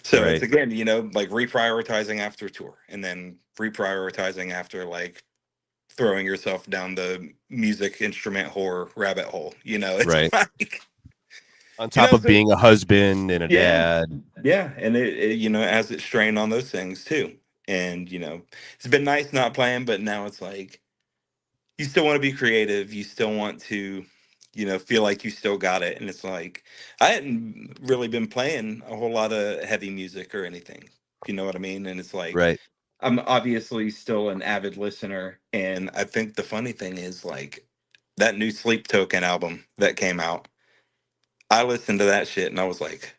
Speaker 2: So it's
Speaker 1: right?
Speaker 2: again, like reprioritizing after tour, and then reprioritizing after like throwing yourself down the music instrument horror rabbit hole. It's
Speaker 1: Right.
Speaker 2: like,
Speaker 1: On top of
Speaker 2: so
Speaker 1: being a husband and a
Speaker 2: yeah,
Speaker 1: dad.
Speaker 2: yeah. And as it strained on those things too. And, it's been nice not playing, but now it's like, you still want to be creative. You still want to, feel like you still got it. And it's like, I hadn't really been playing a whole lot of heavy music or anything. You know what I mean? And it's like,
Speaker 1: Right.
Speaker 2: I'm obviously still an avid listener. And I think the funny thing is, like, that new Sleep Token album that came out, I listened to that shit and I was like,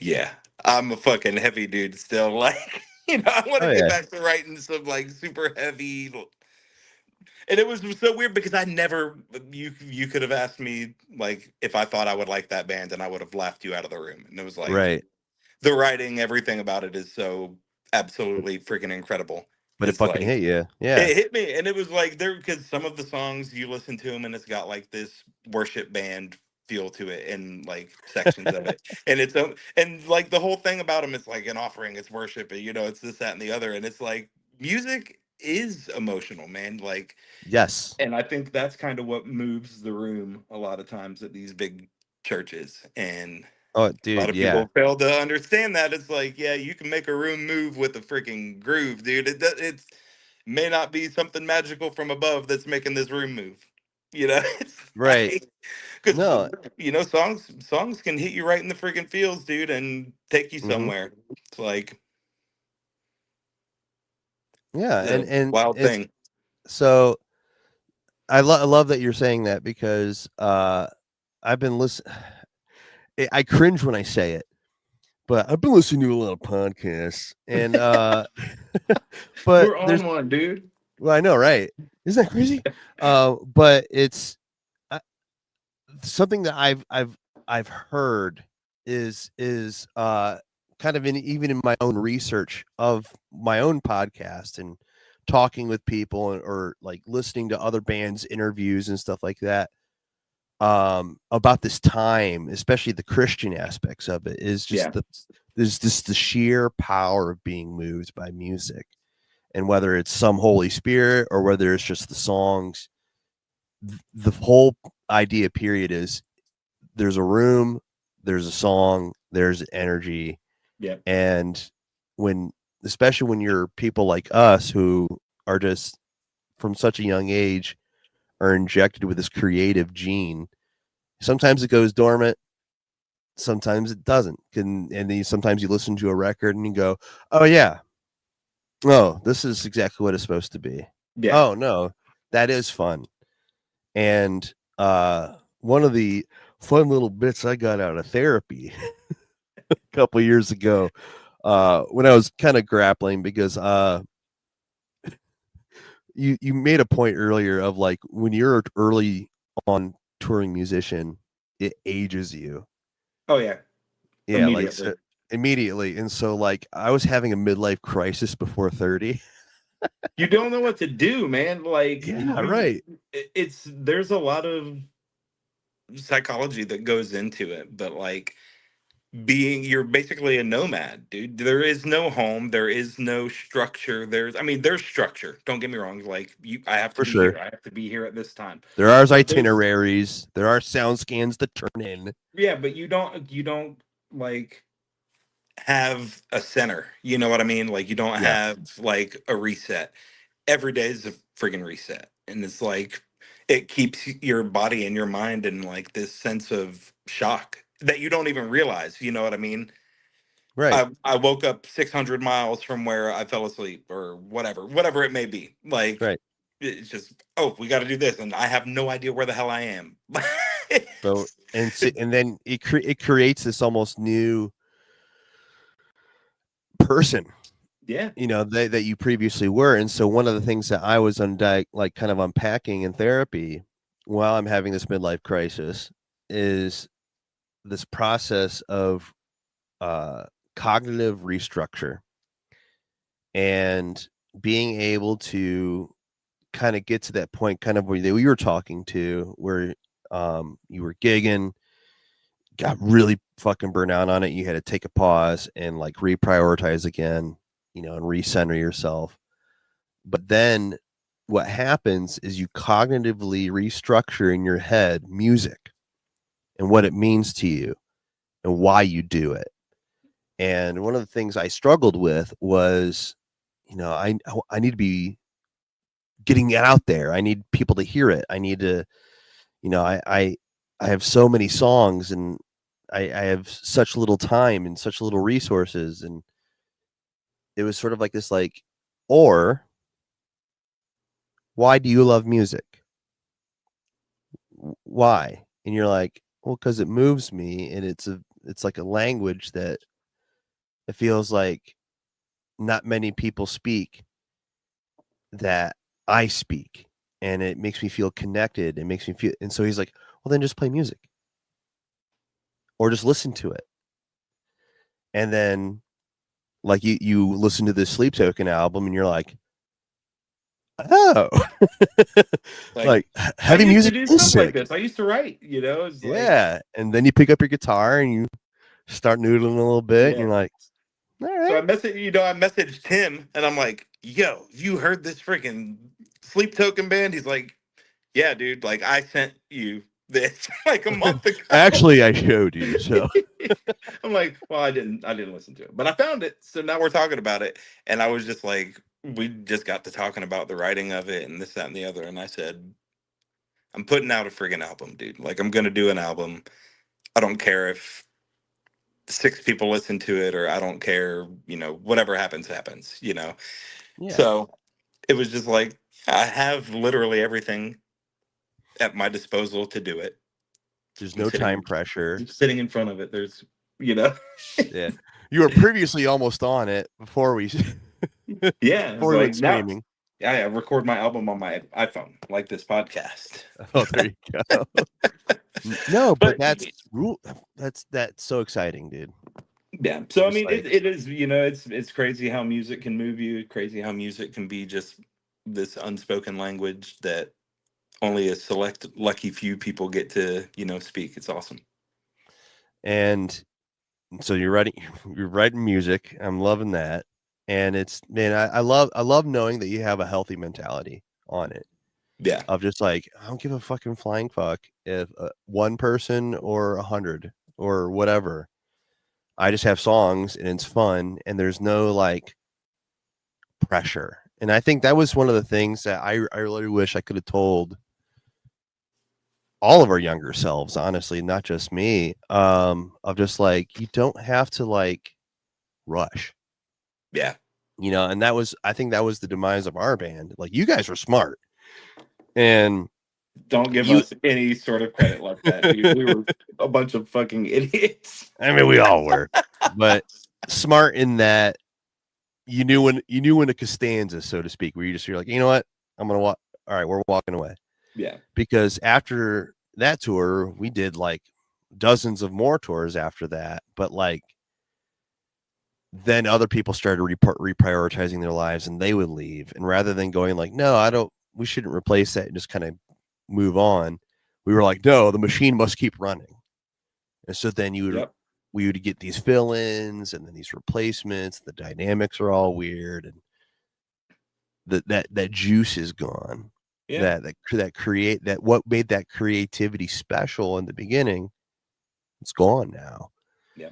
Speaker 2: yeah, I'm a fucking heavy dude still. Like, I want to
Speaker 1: Oh
Speaker 2: get
Speaker 1: yeah.
Speaker 2: back to writing some like super heavy. And it was so weird because I never, you could have asked me like if I thought I would like that band, and I would have laughed you out of the room. And it was like,
Speaker 1: Right.
Speaker 2: the writing, everything about it is so absolutely freaking incredible.
Speaker 1: But it
Speaker 2: It's
Speaker 1: fucking
Speaker 2: like,
Speaker 1: hit you. Yeah.
Speaker 2: it hit me, and it was like, there, because some of the songs you listen to them and it's got like this worship band feel to it in like sections of it. And it's and like the whole thing about them, it's like an offering, it's worship, and it's this, that, and the other. And it's like music is emotional, man. Like,
Speaker 1: Yes.
Speaker 2: and I think that's kind of what moves the room a lot of times at these big churches. And
Speaker 1: Oh,
Speaker 2: a lot
Speaker 1: dude,
Speaker 2: of
Speaker 1: yeah.
Speaker 2: people fail to understand that. It's like, yeah, you can make a room move with a freaking groove, dude. It's may not be something magical from above that's making this room move. It's
Speaker 1: Right.
Speaker 2: like, because
Speaker 1: No.
Speaker 2: songs can hit you right in the freaking feels, dude, and take you
Speaker 1: Hmm.
Speaker 2: somewhere. It's like
Speaker 1: Yeah,
Speaker 2: a
Speaker 1: and
Speaker 2: wild
Speaker 1: it's
Speaker 2: thing.
Speaker 1: so I love that you're saying that because I've been listening. I cringe when I say it, but I've been listening to a lot of podcasts, and but
Speaker 2: We're
Speaker 1: there's
Speaker 2: on one, dude.
Speaker 1: well, I know, right? Isn't that crazy? But it's uh, something that I've heard is kind of even in my own research of my own podcast and talking with people or like listening to other bands interviews and stuff like that about this time, especially the Christian aspects of it, is just
Speaker 2: Yeah.
Speaker 1: there's just the sheer power of being moved by music, and whether it's some Holy Spirit or whether it's just the songs, the whole idea period is there's a room, there's a song, there's energy,
Speaker 2: Yeah.
Speaker 1: and when especially when you're people like us who are just from such a young age are injected with this creative gene. Sometimes it goes dormant, sometimes it doesn't. And then sometimes you listen to a record and you go, "Oh yeah, oh this is exactly what it's supposed to be."
Speaker 2: Yeah.
Speaker 1: Oh no, that is fun. And one of the fun little bits I got out of therapy a couple years ago, when I was kind of grappling because you made a point earlier of like when you're early on touring musician, it ages you.
Speaker 2: Oh yeah.
Speaker 1: Yeah, like so
Speaker 2: Immediately.
Speaker 1: immediately. And so like I was having a midlife crisis before 30.
Speaker 2: You don't know what to do, man. Like
Speaker 1: Yeah, right.
Speaker 2: it's there's a lot of psychology that goes into it, but like you're basically a nomad, dude. There is no home, there is no structure. There's structure, don't get me wrong. Like, I have to
Speaker 1: For
Speaker 2: be here,
Speaker 1: sure.
Speaker 2: I have to be here at this time.
Speaker 1: There are
Speaker 2: But there's
Speaker 1: itineraries, there are sound scans to turn in.
Speaker 2: yeah, but you don't like have a center, you know what I mean? Like, you don't
Speaker 1: Yeah,
Speaker 2: have like a reset. Every day is a friggin' reset, and it's like it keeps your body and your mind in like this sense of shock that you don't even realize, you know what I mean?
Speaker 1: right,
Speaker 2: I woke up 600 miles from where I fell asleep, or whatever it may be. Like,
Speaker 1: right.
Speaker 2: it's just, oh, we got to do this, and I have no idea where the hell I am.
Speaker 1: So and then it creates this almost new person,
Speaker 2: Yeah.
Speaker 1: that you previously were. And so one of the things that I was like kind of unpacking in therapy while I'm having this midlife crisis is this process of uh, cognitive restructure and being able to kind of get to that point, kind of where we were talking to, where you were gigging, got really fucking burnt out on it. You had to take a pause and like reprioritize again, and recenter yourself. But then what happens is you cognitively restructure in your head music and what it means to you and why you do it. And one of the things I struggled with was, I need to be getting it out there. I need people to hear it. I need to, I have so many songs and I have such little time and such little resources. And it was sort of like this, like, or why do you love music? Why? And you're like, well, because it moves me and it's like a language that it feels like not many people speak that I speak, and it makes me feel connected. It makes me feel, and so he's like, well, then just play music or just listen to it. And then like you listen to this Sleep Token album and you're like, Oh,
Speaker 2: Like,
Speaker 1: like
Speaker 2: I
Speaker 1: heavy
Speaker 2: used to
Speaker 1: music
Speaker 2: do
Speaker 1: is
Speaker 2: stuff like
Speaker 1: sick.
Speaker 2: this. I used to write, it's like,
Speaker 1: Yeah, and then you pick up your guitar and you start noodling a little bit, and
Speaker 2: yeah.
Speaker 1: you're like, all
Speaker 2: So
Speaker 1: right.
Speaker 2: I messaged him and I'm like, yo, you heard this freaking Sleep Token band? He's like, yeah, dude, like I sent you this like a month ago.
Speaker 1: Actually, I showed you. So
Speaker 2: I'm like, well, I didn't listen to it, but I found it. So now we're talking about it. And I was just like, we just got to talking about the writing of it and this, that, and the other. And I said, I'm putting out a friggin' album, dude. Like, I'm going to do an album. I don't care if six people listen to it or I don't care, whatever happens, happens.
Speaker 1: yeah,
Speaker 2: So it was just like, I have literally everything at my disposal to do it.
Speaker 1: there's
Speaker 2: I'm
Speaker 1: no time
Speaker 2: sitting,
Speaker 1: pressure.
Speaker 2: I'm sitting in front of it. You know,
Speaker 1: Yeah, you were previously almost on it before we
Speaker 2: yeah, it's
Speaker 1: before we went
Speaker 2: like now,
Speaker 1: streaming.
Speaker 2: yeah, I record my album on my iPhone, like this podcast.
Speaker 1: Oh, there you go. No, but
Speaker 2: But
Speaker 1: that's so exciting, dude.
Speaker 2: yeah,
Speaker 1: I'm
Speaker 2: so I
Speaker 1: just
Speaker 2: mean,
Speaker 1: like,
Speaker 2: it is, it's crazy how music can move you. Crazy how music can be just this unspoken language that only a select lucky few people get to speak. It's awesome.
Speaker 1: and so you're writing music. I'm loving that, and it's man, I love knowing that you have a healthy mentality on it.
Speaker 2: Yeah.
Speaker 1: Of just like, I don't give a fucking flying fuck if one person or 100 or whatever. I just have songs and it's fun, and there's no like pressure. And I think that was one of the things that I really wish I could have told all of our younger selves, honestly, not just me. Of just like, you don't have to like rush,
Speaker 2: Yeah.
Speaker 1: and I think that was the demise of our band. Like, you guys were smart, and
Speaker 2: Don't give
Speaker 1: you
Speaker 2: us any sort of credit like that, dude. We were a bunch of fucking idiots.
Speaker 1: I mean, we all were, but smart in that you knew when to Costanza, so to speak, where you're like, you know what, I'm gonna walk. All right, we're walking away,
Speaker 2: Yeah.
Speaker 1: because after that tour, we did like dozens of more tours after that. But like, then other people started reprioritizing their lives, and they would leave. And rather than going like, no, I don't, we shouldn't replace that and just kind of move on, we were like, no, the machine must keep running. And so then
Speaker 2: Yep.
Speaker 1: we would get these fill-ins and then these replacements. The dynamics are all weird, and that juice is gone.
Speaker 2: Yeah.
Speaker 1: That what made that creativity special in the beginning, it's gone now.
Speaker 2: Yeah.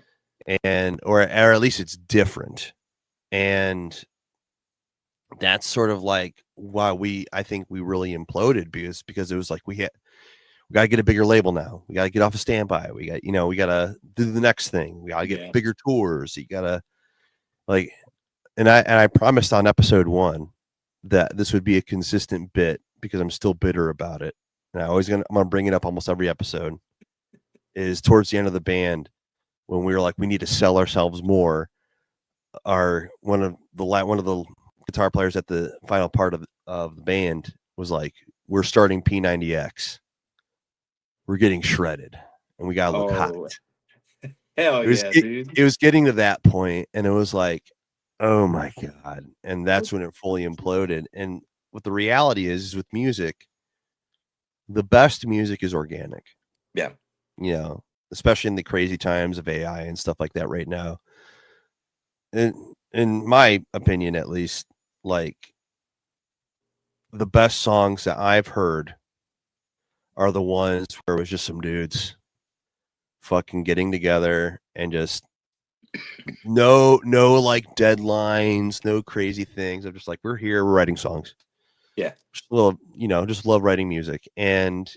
Speaker 1: And or at least it's different. And that's sort of like why I think we really imploded, because it was like, we got to get a bigger label now. We got to get off of standby. We got to do the next thing. We got to get
Speaker 2: Yeah.
Speaker 1: bigger tours. You got to like, and I promised on episode 1 that this would be a consistent bit, because I'm still bitter about it. And I'm going to bring it up almost every episode, is towards the end of the band, when we were like, we need to sell ourselves more. One of the guitar players at the final part of the band was like, we're starting P90X. We're getting shredded, and we got to look hot.
Speaker 2: Oh, hell yeah, dude.
Speaker 1: It was getting to that point, and it was like, oh my God. And that's when it fully imploded. And what the reality is with music, the best music is organic,
Speaker 2: Yeah.
Speaker 1: especially in the crazy times of AI and stuff like that right now. In my opinion, at least, like, the best songs that I've heard are the ones where it was just some dudes fucking getting together, and just no like deadlines, no crazy things. I'm just like, we're here, we're writing songs.
Speaker 2: Yeah.
Speaker 1: Just love writing music. And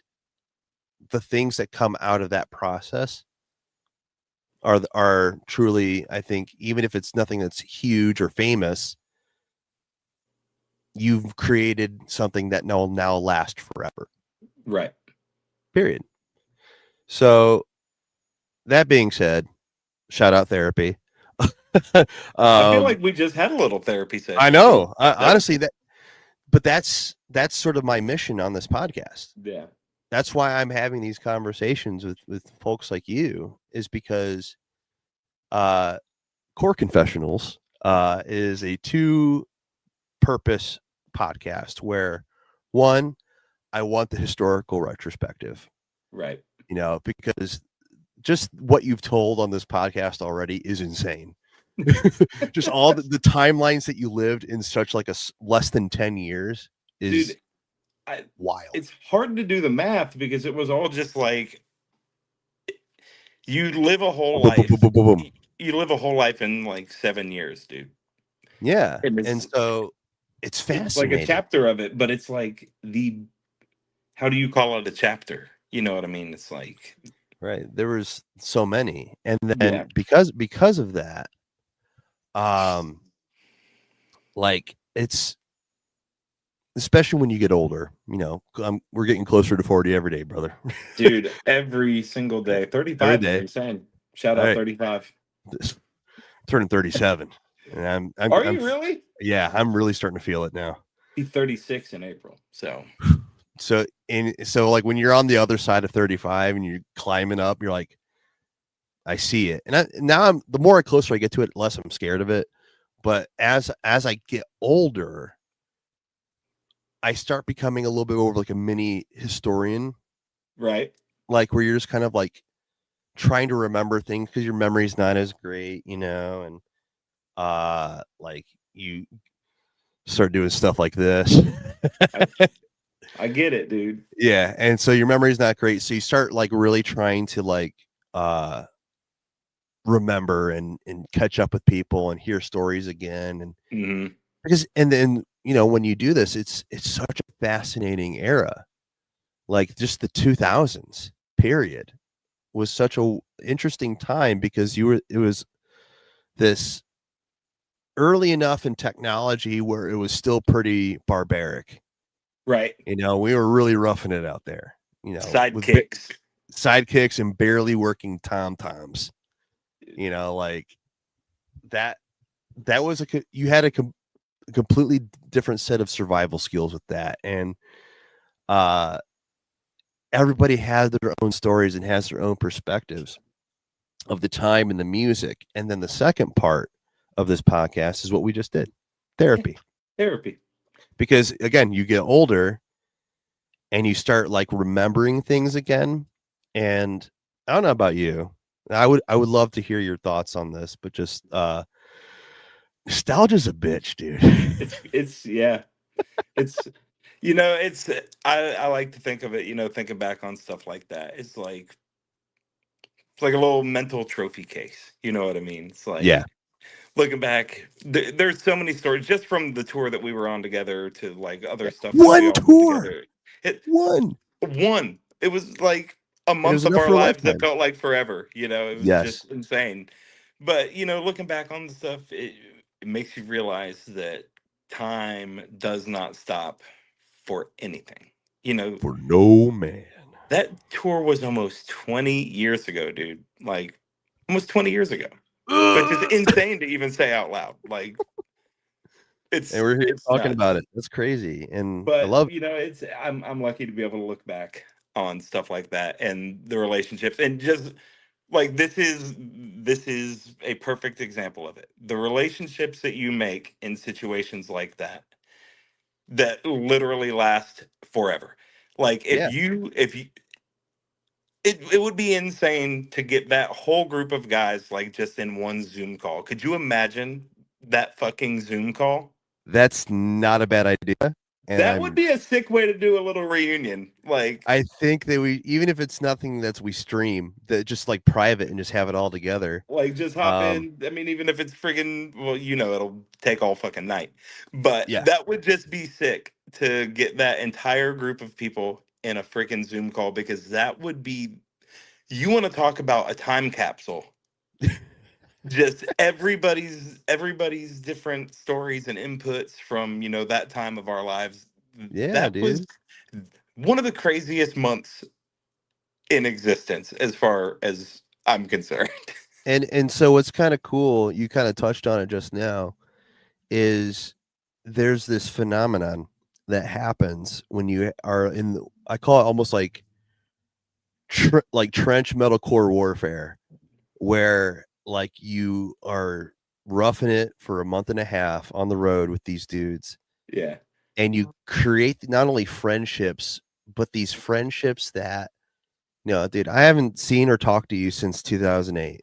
Speaker 1: the things that come out of that process are truly, I think, even if it's nothing that's huge or famous, you've created something that will now last forever.
Speaker 2: Right.
Speaker 1: Period. So that being said, shout out therapy.
Speaker 2: I feel like we just had a little therapy session.
Speaker 1: I know.
Speaker 2: That was,
Speaker 1: Honestly, but that's sort of my mission on this podcast.
Speaker 2: yeah.
Speaker 1: That's why I'm having these conversations with folks like you, is because Core Confessionals is a 2-purpose podcast where one, I want the historical retrospective,
Speaker 2: Right.
Speaker 1: Because just what you've told on this podcast already is insane. Just all the timelines that you lived in such like less than 10 years is
Speaker 2: Dude,
Speaker 1: wild.
Speaker 2: it's hard to do the math because it was all just like you live a whole
Speaker 1: Boom, boom, boom,
Speaker 2: life.
Speaker 1: boom, boom, boom.
Speaker 2: You live a whole life in like 7 years, dude.
Speaker 1: Yeah.
Speaker 2: And
Speaker 1: And so it's
Speaker 2: it's like a
Speaker 1: fascinating.
Speaker 2: chapter of it, but it's like how do you call it a chapter? You know what I mean? It's like
Speaker 1: Right. There was so many. And
Speaker 2: yeah.
Speaker 1: then because of that, like it's especially when you get older, we're getting closer to 40 every day, brother.
Speaker 2: Dude, every single day. 35
Speaker 1: Every
Speaker 2: is
Speaker 1: day.
Speaker 2: insane. Shout
Speaker 1: All
Speaker 2: out
Speaker 1: right.
Speaker 2: 35.
Speaker 1: Turning 37. And
Speaker 2: Are you really?
Speaker 1: Yeah, I'm really starting to feel it now.
Speaker 2: He's 36 in April. So
Speaker 1: like when you're on the other side of 35 and you're climbing up, you're like, I see it. And now the more closer I get to it, less I'm scared of it. But as I get older, I start becoming a little bit more like a mini historian.
Speaker 2: Right.
Speaker 1: Like where you're just kind of like trying to remember things because your memory's not as great, and like you start doing stuff like this.
Speaker 2: I get it, dude.
Speaker 1: Yeah, and so your memory's not great, so you start like really trying to like remember and catch up with people and hear stories again, and because and then when you do this, it's such a fascinating era. Like just the 2000s period was such a interesting time because it was this early enough in technology where it was still pretty barbaric.
Speaker 2: Right.
Speaker 1: We were really roughing it out there,
Speaker 2: Sidekicks.
Speaker 1: Sidekicks and barely working tom-toms, like that was you had a completely different set of survival skills with that. And everybody has their own stories and has their own perspectives of the time and the music. And then the second part of this podcast is what we just did. Therapy. Because again, you get older and you start like remembering things again. And I don't know about you. I would love to hear your thoughts on this, but just nostalgia's a bitch, dude.
Speaker 2: It's yeah. It's it's I like to think of it, thinking back on stuff like that. It's like a little mental trophy case. You know what I mean? It's like
Speaker 1: Yeah.
Speaker 2: looking back, there's so many stories just from the tour that we were on together to like other stuff that we
Speaker 1: One
Speaker 2: all did
Speaker 1: tour.
Speaker 2: together. It was like a month of our lives that felt like forever. It was just insane. But looking back on the stuff, it makes you realize that time does not stop for anything.
Speaker 1: For no man.
Speaker 2: That tour was almost 20 years ago, dude. Like almost 20 years ago. Which is insane to even say out loud. Like
Speaker 1: and we're here talking about it. That's crazy. And I love
Speaker 2: it's I'm lucky to be able to look back on stuff like that and the relationships and just like this is a perfect example of it. The relationships that you make in situations like that literally last forever. Like if you it would be insane to get that whole group of guys like just in one Zoom call. Could you imagine that fucking Zoom call?
Speaker 1: That's not a bad idea.
Speaker 2: And that would be a sick way to do a little reunion. Like
Speaker 1: I think that even if it's nothing we stream, that just like private and just have it all together.
Speaker 2: Like just hop in. I mean, even if it's friggin' it'll take all fucking night. But that would just be sick to get that entire group of people in a freaking Zoom call because that would be you want to talk about a time capsule. Just everybody's different stories and inputs from that time of our lives. That was one of the craziest months in existence as far as I'm concerned.
Speaker 1: And so what's kind of cool, you kind of touched on it just now, is there's this phenomenon that happens when you are I call it almost like trench metalcore warfare, where like you are roughing it for a month and a half on the road with these dudes.
Speaker 2: Yeah.
Speaker 1: and you create not only friendships, but these friendships that, dude, I haven't seen or talked to you since 2008,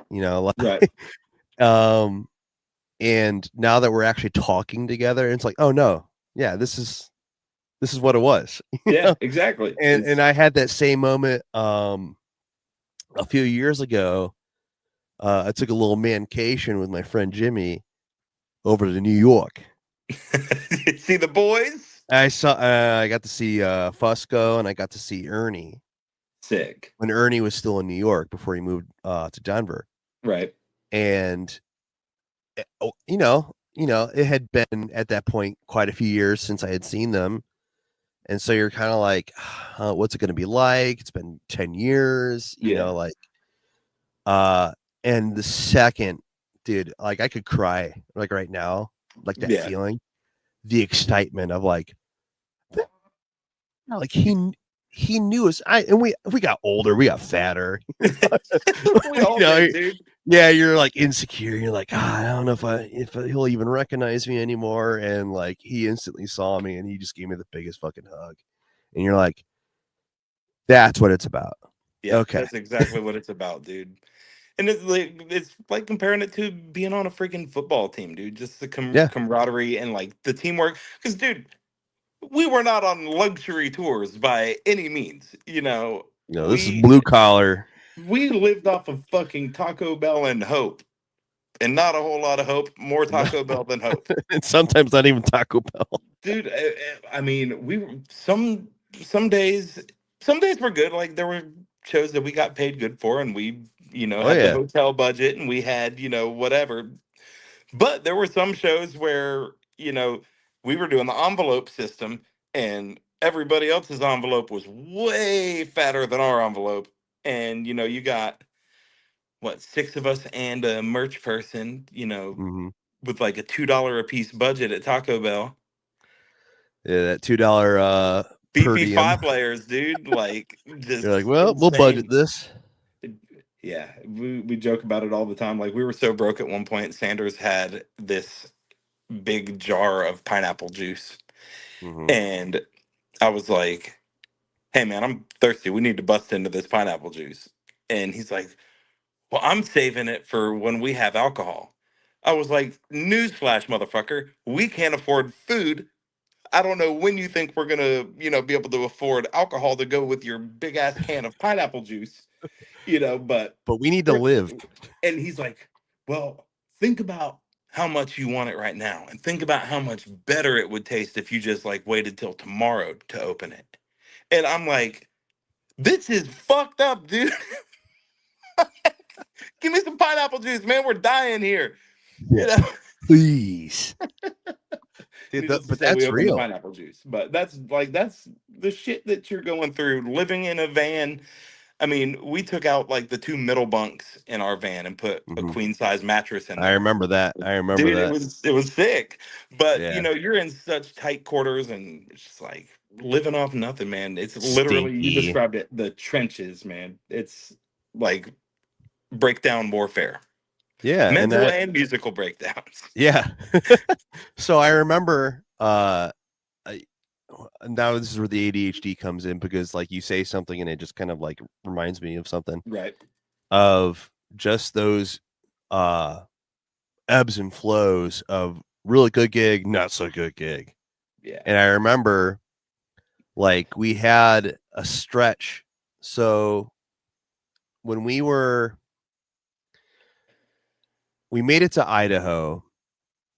Speaker 2: Right.
Speaker 1: um, and now that we're actually talking together, it's like, oh no, yeah, this is what it was,
Speaker 2: Yeah, exactly.
Speaker 1: and
Speaker 2: It's
Speaker 1: I had that same moment, a few years ago. I took a little mancation with my friend Jimmy over to New York.
Speaker 2: see the boys.
Speaker 1: I got to see Fusco, and I got to see Ernie
Speaker 2: Sick.
Speaker 1: when Ernie was still in New York before he moved to Denver.
Speaker 2: Right.
Speaker 1: And it had been at that point quite a few years since I had seen them, and so you're kind of like, what's it going to be like? It's been 10 years,
Speaker 2: Yeah.
Speaker 1: like, uh, and the second, dude, like I could cry like right now, like that
Speaker 2: Yeah.
Speaker 1: feeling, the excitement of like he knew us. And we got older, we got fatter.
Speaker 2: We all did, dude.
Speaker 1: Yeah, you're like insecure. You're like, I don't know if he'll even recognize me anymore. And like he instantly saw me, and he just gave me the biggest fucking hug. And you're like, that's what it's about.
Speaker 2: Yeah,
Speaker 1: Okay.
Speaker 2: that's exactly what it's about, dude. And it's like comparing it to being on a freaking football team, dude. Just the
Speaker 1: Yeah.
Speaker 2: camaraderie and like the teamwork. Because, dude, we were not on luxury tours by any means.
Speaker 1: This is
Speaker 2: We
Speaker 1: blue collar.
Speaker 2: we lived off of fucking Taco Bell and hope, and not a whole lot of hope. More Taco Bell than hope,
Speaker 1: And sometimes not even Taco Bell.
Speaker 2: dude. I mean, we were some days. Some days were good. Like there were shows that we got paid good for, and we
Speaker 1: Oh
Speaker 2: had the
Speaker 1: yeah.
Speaker 2: hotel budget, and we had whatever. But there were some shows where, we were doing the envelope system and everybody else's envelope was way fatter than our envelope. And, you got what, six of us and a merch person,
Speaker 1: Hmm.
Speaker 2: with like a $2 a piece budget at Taco Bell.
Speaker 1: Yeah, that $2 per
Speaker 2: Beefy
Speaker 1: diem.
Speaker 2: five layers, dude. Like
Speaker 1: You're like,
Speaker 2: just
Speaker 1: well, we'll budget
Speaker 2: insane.
Speaker 1: this.
Speaker 2: Yeah, we joke about it all the time. Like we were so broke at one point, Sanders had this big jar of pineapple juice.
Speaker 1: Hmm.
Speaker 2: And I was like, hey man, I'm thirsty. We need to bust into this pineapple juice. And he's like, well, I'm saving it for when we have alcohol. I was like, newsflash, motherfucker. We can't afford food. I don't know when you think we're gonna, be able to afford alcohol to go with your big ass can of pineapple juice, but
Speaker 1: But we need to live.
Speaker 2: and he's like, well, think about how much you want it right now and think about how much better it would taste if you just like waited till tomorrow to open it. And I'm like, this is fucked up, dude. Give me some pineapple juice, man. We're dying here.
Speaker 1: Yeah.
Speaker 2: You know.
Speaker 1: Please. Dude,
Speaker 2: Needless to
Speaker 1: but
Speaker 2: say, we
Speaker 1: that's
Speaker 2: opened the
Speaker 1: real.
Speaker 2: pineapple juice. But that's the shit that you're going through living in a van. I mean, we took out like the two middle bunks in our van and put a
Speaker 1: Hmm.
Speaker 2: queen size mattress in
Speaker 1: I
Speaker 2: there.
Speaker 1: remember that. I remember
Speaker 2: Dude, it
Speaker 1: that.
Speaker 2: was sick. But
Speaker 1: Yeah.
Speaker 2: you're in such tight quarters and it's just like living off nothing, man. It's literally, you
Speaker 1: Stinky.
Speaker 2: described it, the trenches, man. It's like breakdown warfare.
Speaker 1: Yeah.
Speaker 2: Mental and musical breakdowns.
Speaker 1: Yeah. So I remember, I, now this is where the ADHD comes in, because like you say something and it just kind of like reminds me of something,
Speaker 2: Right.
Speaker 1: of just those uh ebbs and flows of really good gig, not so good gig.
Speaker 2: Yeah.
Speaker 1: And I remember like we had a stretch. So when we made it to Idaho,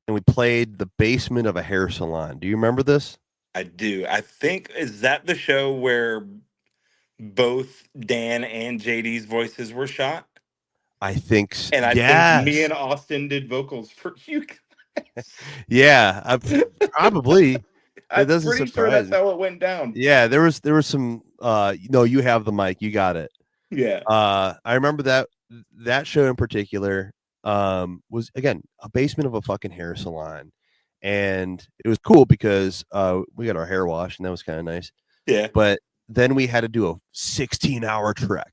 Speaker 1: and we played the basement of a hair salon. Do you remember this?
Speaker 2: I do. I think, is that the show where both Dan and JD's voices were shot?
Speaker 1: I think
Speaker 2: And I think me
Speaker 1: yes.
Speaker 2: and Austin did vocals for you guys.
Speaker 1: Yeah, probably. That
Speaker 2: I'm
Speaker 1: doesn't
Speaker 2: pretty sure
Speaker 1: surprise
Speaker 2: that's
Speaker 1: me.
Speaker 2: how it went down.
Speaker 1: Yeah, there was some no, you have the mic, you got it.
Speaker 2: Yeah.
Speaker 1: I remember that show in particular was, again, a basement of a fucking hair salon. And it was cool because we got our hair washed, and that was kind of nice.
Speaker 2: Yeah.
Speaker 1: But then we had to do a 16-hour trek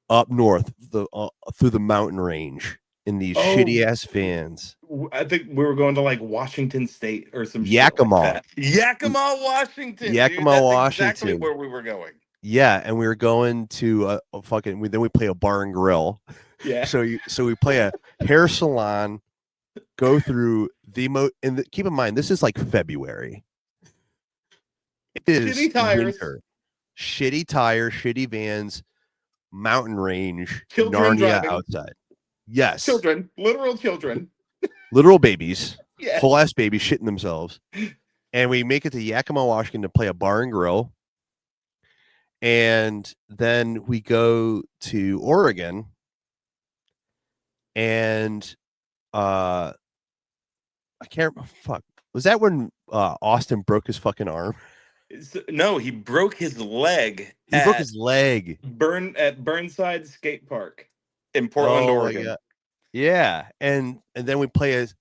Speaker 1: up north through the mountain range in these shitty ass vans.
Speaker 2: I think we were going to like Washington State or some shit like
Speaker 1: Yakima.
Speaker 2: that. Yakima, Washington, dude.
Speaker 1: Yakima,
Speaker 2: That's exactly
Speaker 1: Washington.
Speaker 2: where we were going.
Speaker 1: Yeah, and we were going to a fucking. Then we play a bar and grill.
Speaker 2: Yeah.
Speaker 1: So we play a hair salon. Go through keep in mind this is like February. It is
Speaker 2: Shitty tires.
Speaker 1: winter. Shitty tires, shitty vans, mountain range,
Speaker 2: Children
Speaker 1: Narnia
Speaker 2: driving.
Speaker 1: outside. Yes,
Speaker 2: Children, literal children,
Speaker 1: literal babies,
Speaker 2: yeah.
Speaker 1: whole ass babies shitting themselves. And we make it to Yakima, Washington to play a bar and grill. And then we go to Oregon. And I can't fuck. Was that when Austin broke his fucking arm?
Speaker 2: No, he broke his leg.
Speaker 1: He broke his leg.
Speaker 2: Burnside Skate Park in Portland, Oregon.
Speaker 1: Yeah, and then we played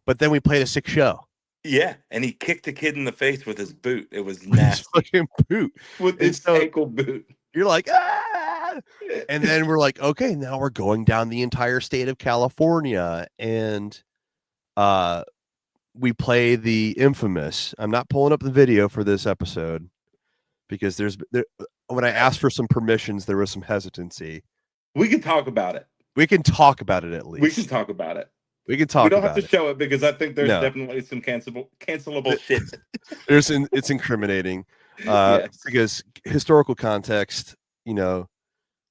Speaker 1: a sick show.
Speaker 2: Yeah, and he kicked a kid in the face with his boot. It was nasty.
Speaker 1: His fucking boot.
Speaker 2: With his ankle boot.
Speaker 1: You're like, ah! And then we're like, okay, now we're going down the entire state of California, and we play the infamous. I'm not pulling up the video for this episode because when I asked for some permissions, there was some hesitancy.
Speaker 2: We can talk about it.
Speaker 1: We can talk about it at least.
Speaker 2: We can talk about it.
Speaker 1: We can talk.
Speaker 2: We don't have to show it because I think there's definitely some cancelable shit.
Speaker 1: It's incriminating because historical context. You know,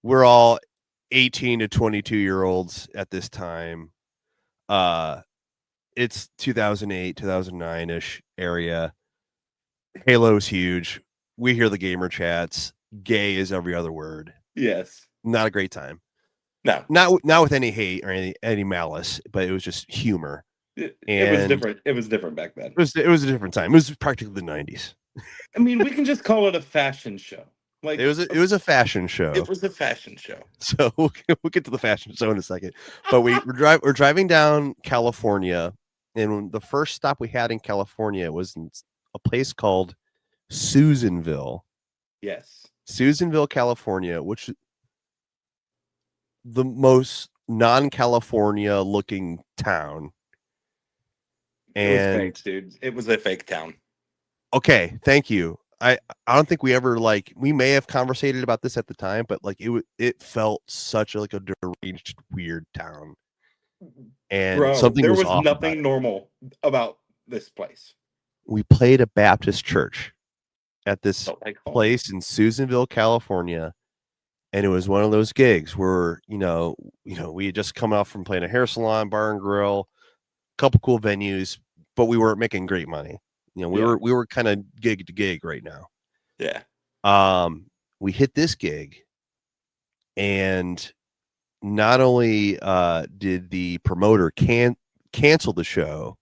Speaker 1: we're all 18 to 22-year-olds at this time. It's 2008, 2009-ish area. Halo's huge. We hear the gamer chats. Gay is every other word.
Speaker 2: Yes.
Speaker 1: Not a great time.
Speaker 2: No.
Speaker 1: Not with any hate or any malice, but it was just humor.
Speaker 2: It was different. It was different back then.
Speaker 1: It was a different time. It was practically the 90s.
Speaker 2: I mean, we can just call it a fashion show. Like
Speaker 1: it was a fashion show.
Speaker 2: It was a fashion show.
Speaker 1: So we'll get to the fashion show in a second. But we're driving down California, and the first stop we had in California was in a place called Susanville.
Speaker 2: Yes.
Speaker 1: Susanville, California, which the most non-California looking town. And
Speaker 2: it was fake, dude. It was a fake town.
Speaker 1: Okay, thank you. I don't think we ever we may have conversated about this at the time, but it felt such a deranged, weird town. And
Speaker 2: bro,
Speaker 1: something
Speaker 2: there was
Speaker 1: off
Speaker 2: nothing normal about this place.
Speaker 1: We played a Baptist church at this place in Susanville, California. And it was one of those gigs where, we had just come off from playing a hair salon, bar and grill, a couple cool venues, but we weren't making great money. We were kind of gig to gig right now.
Speaker 2: Yeah.
Speaker 1: We hit this gig, and not only did the promoter cancel the show,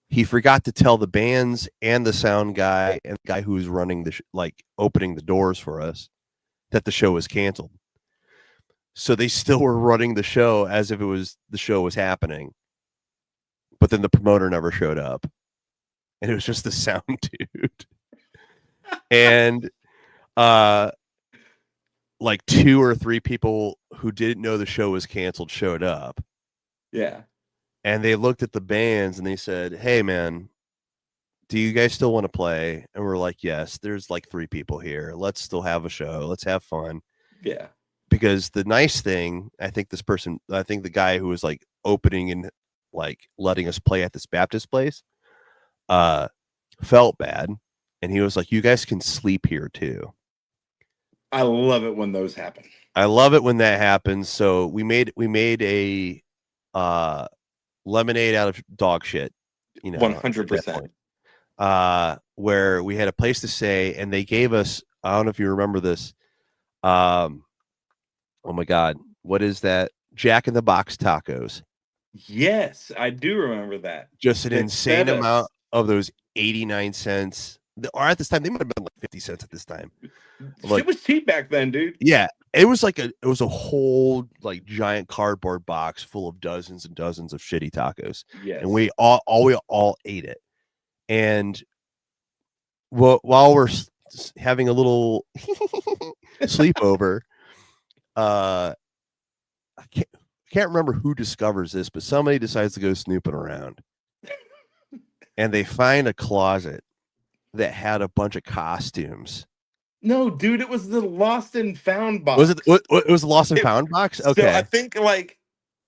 Speaker 1: he forgot to tell the bands and the sound guy and the guy who was running opening the doors for us that the show was canceled. So they still were running the show as if the show was happening. But then the promoter never showed up. And it was just the sound dude. And 2 or 3 people who didn't know the show was canceled showed up.
Speaker 2: Yeah.
Speaker 1: And they looked at the bands and they said, "Hey man, do you guys still want to play?" And we're like, "Yes, there's 3 people here. Let's still have a show. Let's have fun."
Speaker 2: Yeah.
Speaker 1: Because the nice thing, I think the guy who was opening and letting us play at this Baptist place felt bad, and he was like, "You guys can sleep here too."
Speaker 2: I love it when those happen.
Speaker 1: I love it when that happens. So we made a lemonade out of dog shit,
Speaker 2: 100%.
Speaker 1: Where we had a place to stay, and they gave us, I don't know if you remember this, oh my god, what is that? Jack in the Box tacos.
Speaker 2: Yes, I do remember that.
Speaker 1: Just an insane amount of those 89 cents, or at this time they might have been 50 cents at this time.
Speaker 2: It was cheap back then, dude.
Speaker 1: Yeah, it was a whole giant cardboard box full of dozens and dozens of shitty tacos.
Speaker 2: Yes.
Speaker 1: And we all ate it. And while we're having a little sleepover, I can't remember who discovers this, but somebody decides to go snooping around, and they find a closet that had a bunch of costumes.
Speaker 2: No, dude, it was the lost and found box.
Speaker 1: Was it? It was the lost and found box? Okay.
Speaker 2: So I think like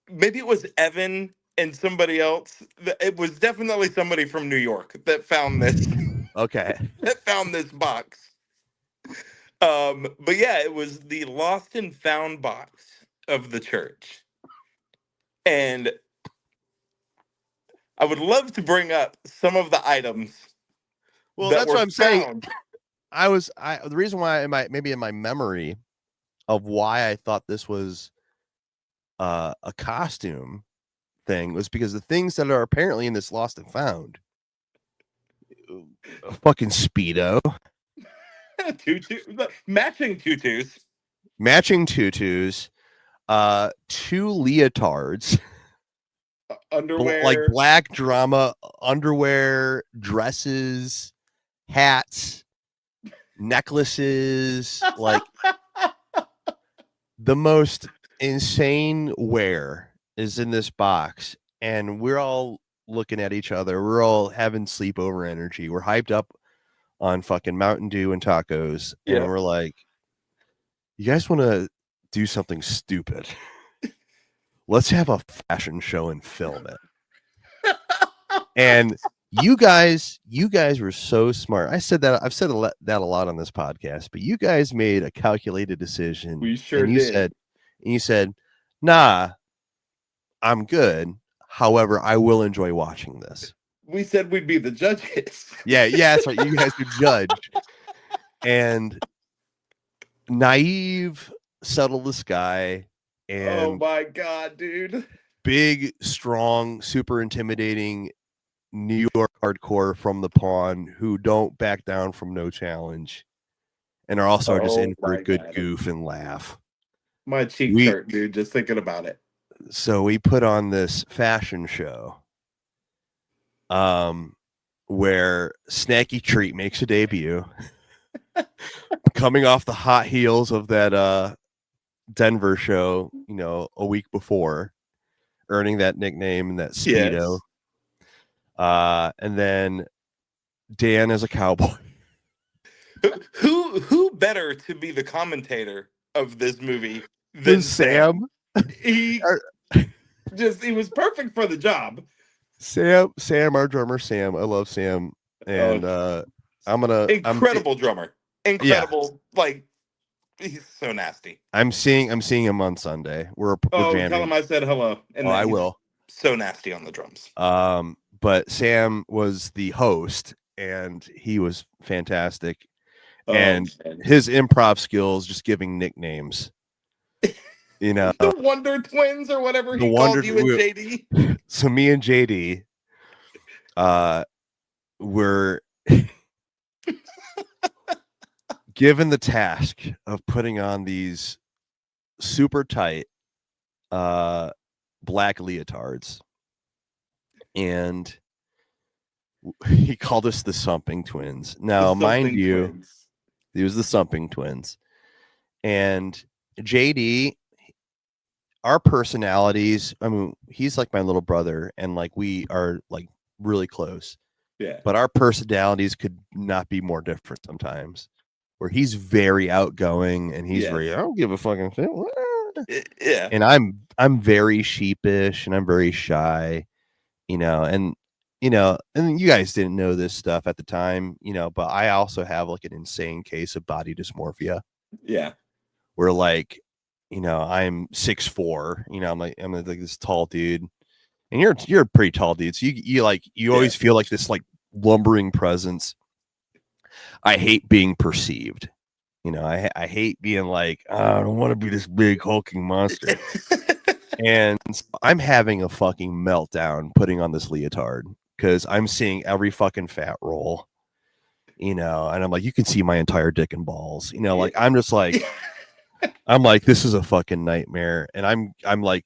Speaker 2: maybe it was Evan and somebody else. It was definitely somebody from New York that found this.
Speaker 1: Okay.
Speaker 2: That found this box. But yeah, it was the lost and found box of the church. And I would love to bring up some of the items.
Speaker 1: Well,
Speaker 2: that
Speaker 1: that's
Speaker 2: were
Speaker 1: what I'm saying.
Speaker 2: found.
Speaker 1: The reason why maybe in my memory of why I thought this was a costume thing was because the things that are apparently in this lost and found, a fucking Speedo,
Speaker 2: Matching tutus,
Speaker 1: matching tutus, 2 leotards,
Speaker 2: underwear,
Speaker 1: like black drama underwear, dresses, hats, necklaces, like the most insane wear is in this box, and we're all looking at each other. We're all having sleepover energy. We're hyped up on fucking Mountain Dew and tacos, and we're like, you guys want to do something stupid? Let's have a fashion show and film it. And you guys were so smart. I've said that a lot on this podcast, but you guys made a calculated decision.
Speaker 2: We sure
Speaker 1: and you said, nah, I'm good. However, I will enjoy watching this.
Speaker 2: We said we'd be the judges.
Speaker 1: Yeah, that's right. You guys would judge. And naive, subtle the sky, and
Speaker 2: oh my god, dude.
Speaker 1: Big, strong, super intimidating New York hardcore from the pawn who don't back down from no challenge and are also just in for a good goof and laugh.
Speaker 2: My cheeks hurt, dude, just thinking about it.
Speaker 1: So we put on this fashion show where Snacky Treat makes a debut coming off the hot heels of that Denver show, a week before, earning that nickname and that Speedo. Yes. And then Dan as a cowboy.
Speaker 2: Who better to be the commentator of this movie than
Speaker 1: Sam?
Speaker 2: He was perfect for the job.
Speaker 1: Sam, our drummer, Sam. I love Sam, and
Speaker 2: drummer, incredible. Yeah. Like he's so nasty.
Speaker 1: I'm seeing him on Sunday. We're jamming.
Speaker 2: Tell him I said hello.
Speaker 1: And I will.
Speaker 2: So nasty on the drums.
Speaker 1: But Sam was the host, and he was fantastic. And his improv skills, just giving nicknames.
Speaker 2: The Wonder Twins or whatever he called you and JD.
Speaker 1: So me and JD were given the task of putting on these super tight black leotards, and he called us the Sumping Twins. Now, mind you, he was the Sumping Twins, and JD, our personalities, I mean, he's like my little brother, and like we are like really close.
Speaker 2: Yeah.
Speaker 1: But our personalities could not be more different sometimes. Where he's very outgoing and he's very, I don't give a fucking shit.
Speaker 2: Yeah.
Speaker 1: And I'm very sheepish and I'm very shy, and you guys didn't know this stuff at the time, but I also have like an insane case of body dysmorphia.
Speaker 2: Yeah.
Speaker 1: Where like, I'm 6'4", I'm like this tall dude, and you're a pretty tall dude. So you always feel like this like lumbering presence. I hate being perceived. I hate being like, I don't want to be this big hulking monster. And I'm having a fucking meltdown putting on this leotard because I'm seeing every fucking fat roll, and I'm like, you can see my entire dick and balls, like I'm just like, I'm like, this is a fucking nightmare. And I'm like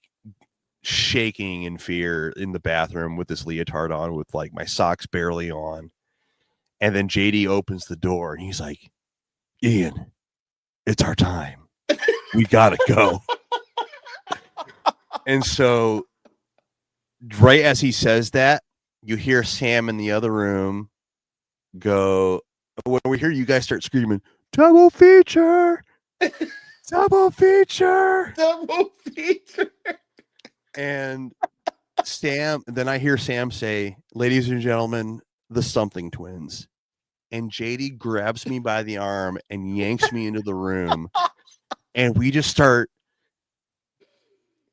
Speaker 1: shaking in fear in the bathroom with this leotard on with like my socks barely on. And then JD opens the door and he's like, Ian, it's our time. We gotta go. And so right as he says that, you hear Sam in the other room go, when we hear you guys start screaming, double feature, double feature.
Speaker 2: Double feature.
Speaker 1: And then I hear Sam say, ladies and gentlemen, the something twins. And JD grabs me by the arm and yanks me into the room. And we just start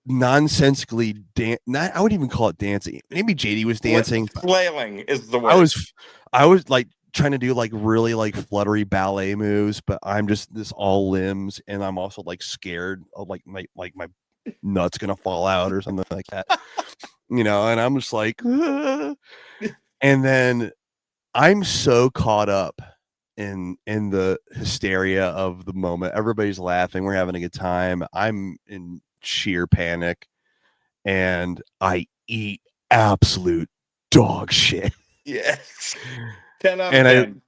Speaker 1: nonsensically I wouldn't even call it dancing. Maybe JD was dancing.
Speaker 2: Flailing is the word.
Speaker 1: I was like trying to do like really like fluttery ballet moves, but I'm just this all limbs, and I'm also like scared of like my nuts gonna fall out or something like that. And I'm just like, ah. And then I'm so caught up in the hysteria of the moment. Everybody's laughing, we're having a good time. I'm in sheer panic, and I eat absolute dog shit.
Speaker 2: Yes. 10 out of
Speaker 1: and
Speaker 2: 10.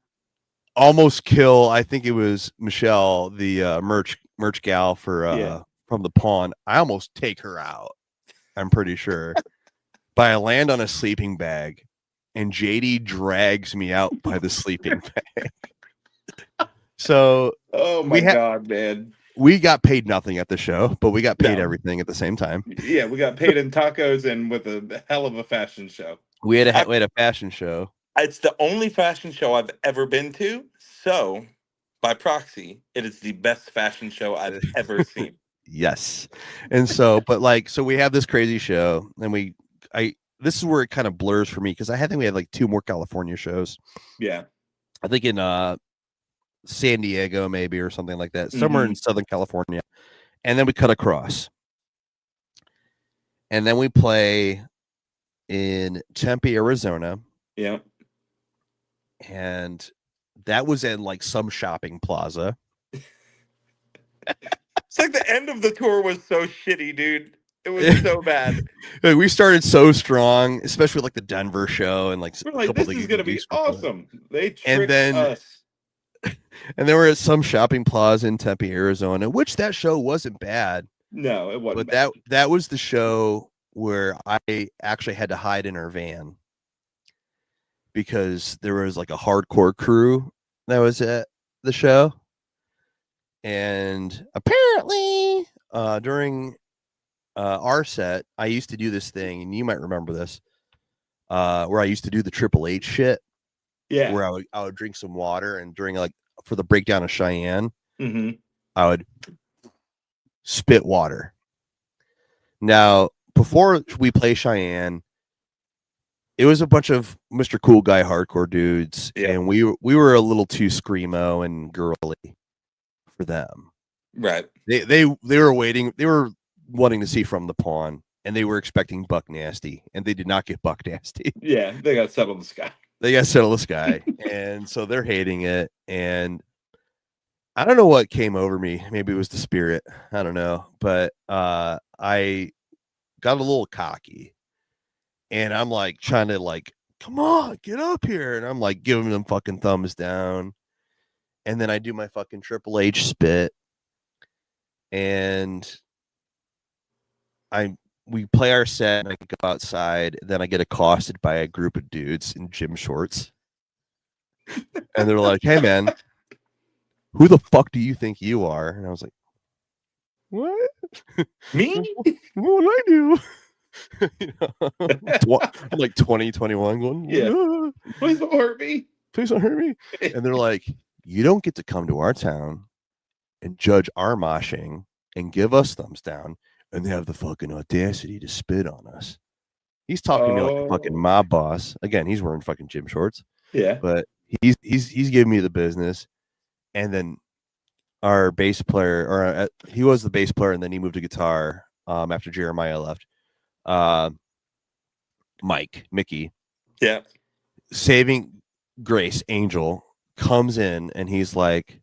Speaker 1: I almost kill, I think it was Michelle, the merch gal for from the pawn. I almost take her out, I'm pretty sure. But I land on a sleeping bag, and JD drags me out by the sleeping bag. So
Speaker 2: oh my god, man.
Speaker 1: We got paid nothing at the show, but we got paid everything at the same time.
Speaker 2: Yeah, we got paid in tacos and with a hell of a fashion show.
Speaker 1: We had a fashion show.
Speaker 2: It's the only fashion show I've ever been to. So, by proxy, it is the best fashion show I've ever seen.
Speaker 1: Yes. And so, so we have this crazy show, and this is where it kind of blurs for me, because I think we had like 2 more California shows.
Speaker 2: Yeah.
Speaker 1: I think in San Diego maybe, or something like that, somewhere in Southern California. And then we cut across. And then we play in Tempe, Arizona.
Speaker 2: Yeah.
Speaker 1: And that was in like some shopping plaza.
Speaker 2: It's like the end of the tour was so shitty, dude. It was so bad.
Speaker 1: We started so strong, especially like the Denver show, and like
Speaker 2: we're like, this is gonna be awesome. They tricked us.
Speaker 1: And then we're at some shopping plaza in Tempe, Arizona, which that show wasn't bad.
Speaker 2: No, it wasn't.
Speaker 1: But that was the show where I actually had to hide in our van, because there was like a hardcore crew that was at the show. And apparently during our set, I used to do this thing, and you might remember this, where I used to do the Triple H shit.
Speaker 2: Yeah.
Speaker 1: Where I would drink some water, and during like for the breakdown of Cheyenne,
Speaker 2: I
Speaker 1: would spit water. Now, before we play Cheyenne, it was a bunch of Mr. Cool Guy hardcore dudes, and we were a little too screamo and girly for them.
Speaker 2: Right.
Speaker 1: They were waiting. They were wanting to see From the Pawn, and they were expecting Buck Nasty, and they did not get Buck Nasty.
Speaker 2: Yeah, they got Settle the Sky.
Speaker 1: They got Settle the Sky, and so they're hating it. And I don't know what came over me. Maybe it was the spirit. I don't know, but I got a little cocky, and I'm like trying to like, come on, get up here, and I'm like giving them fucking thumbs down. And then I do my fucking Triple H spit, and we play our set, and I go outside. Then I get accosted by a group of dudes in gym shorts, and they're like, "Hey, man, who the fuck do you think you are?" And I was like, "What?
Speaker 2: Me?
Speaker 1: What would I do?" I'm like 20, 21 going,
Speaker 2: yeah. Please don't hurt me.
Speaker 1: Please don't hurt me. And they're like, you don't get to come to our town and judge our moshing and give us thumbs down, and they have the fucking audacity to spit on us. He's talking to me like a fucking mob boss. Again, he's wearing fucking gym shorts.
Speaker 2: Yeah.
Speaker 1: But he's giving me the business. And then our bass player, or he was the bass player, and then he moved to guitar after Jeremiah left. Mickey.
Speaker 2: Yeah.
Speaker 1: Saving grace, Angel comes in, and he's like,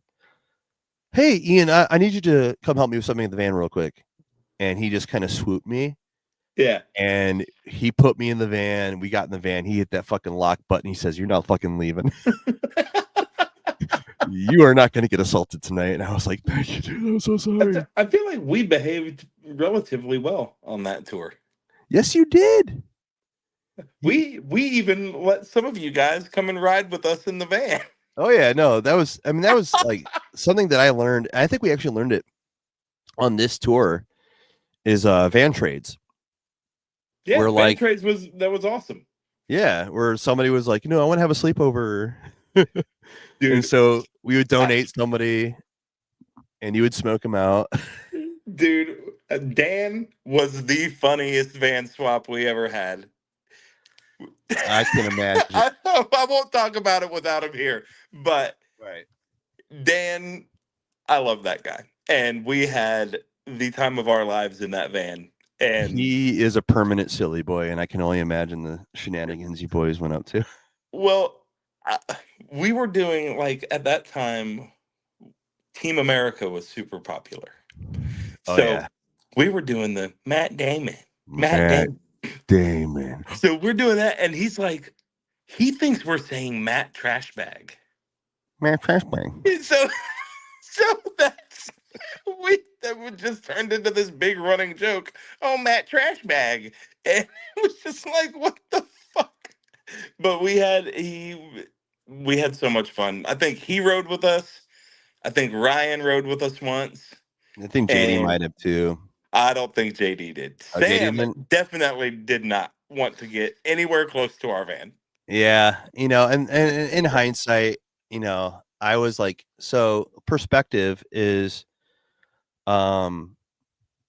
Speaker 1: "Hey, Ian, I need you to come help me with something in the van real quick." And he just kind of swooped me.
Speaker 2: Yeah.
Speaker 1: And he put me in the van. We got in the van. He hit that fucking lock button. He says, "You're not fucking leaving. You are not going to get assaulted tonight." And I was like, "Thank you, dude. I'm so sorry."
Speaker 2: I feel like we behaved relatively well on that tour.
Speaker 1: Yes, you did.
Speaker 2: We even let some of you guys come and ride with us in the van.
Speaker 1: Oh yeah, no, that was. I mean, that was like something that I learned. I think we actually learned it on this tour. Is van trades.
Speaker 2: Yeah,
Speaker 1: Where
Speaker 2: van
Speaker 1: like,
Speaker 2: trades was awesome,
Speaker 1: yeah, where somebody was like, I want to have a sleepover, and
Speaker 2: dude.
Speaker 1: so we would
Speaker 2: I,
Speaker 1: donate somebody, and you would smoke them out.
Speaker 2: dude, Dan was the funniest van swap we ever had.
Speaker 1: I can imagine.
Speaker 2: I won't talk about it without him here, but
Speaker 1: Right.
Speaker 2: Dan, I love that guy. And we had the time of our lives in that van. And
Speaker 1: He is a permanent silly boy, and I can only imagine the shenanigans you boys went up to.
Speaker 2: well, I, we were doing like at that time, Team America was super popular.
Speaker 1: Oh yeah,
Speaker 2: So we were doing the Matt Damon. Matt
Speaker 1: Matt
Speaker 2: Damon.
Speaker 1: Damon.
Speaker 2: So we're doing that, and he's like, he thinks we're saying Matt Trash Bag.
Speaker 1: Matt Trashbang.
Speaker 2: So so that's that would just turned into this big running joke. Oh, Matt Trash Bag. And it was just like, what the fuck? But we had so much fun. I think he rode with us. I think Ryan rode with us once.
Speaker 1: I think JD
Speaker 2: And
Speaker 1: might have too.
Speaker 2: I don't think JD did.
Speaker 1: Oh, JD
Speaker 2: Sam
Speaker 1: didn't.
Speaker 2: definitely did not want to get anywhere close to our van.
Speaker 1: Yeah, and in hindsight, I was like, so perspective is,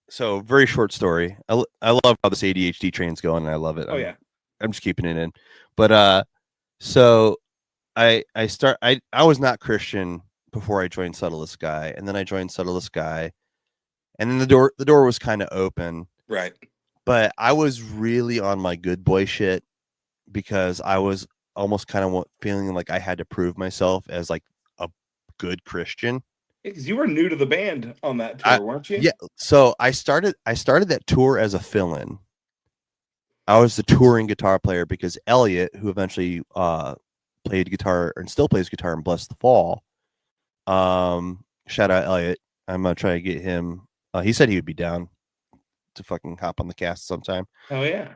Speaker 1: so very short story. I love how this ADHD train's going, and I love it.
Speaker 2: Oh yeah.
Speaker 1: I'm just keeping it in, but so I was not Christian before I joined Subtlest Guy, and then I joined Subtlest Guy, and then the door was kind of open,
Speaker 2: Right.
Speaker 1: but I was really on my good boy shit because I was almost kind of feeling like I had to prove myself as like a good Christian.
Speaker 2: Because you were new to the band on that
Speaker 1: I
Speaker 2: tour, weren't you?
Speaker 1: Yeah, so I started that tour as a fill-in. I was the touring guitar player because Elliot, who eventually played guitar and still plays guitar in Bless the Fall. Shout out Elliot. I'm gonna try to get him. He said he would be down to fucking hop on the cast sometime.
Speaker 2: Oh yeah.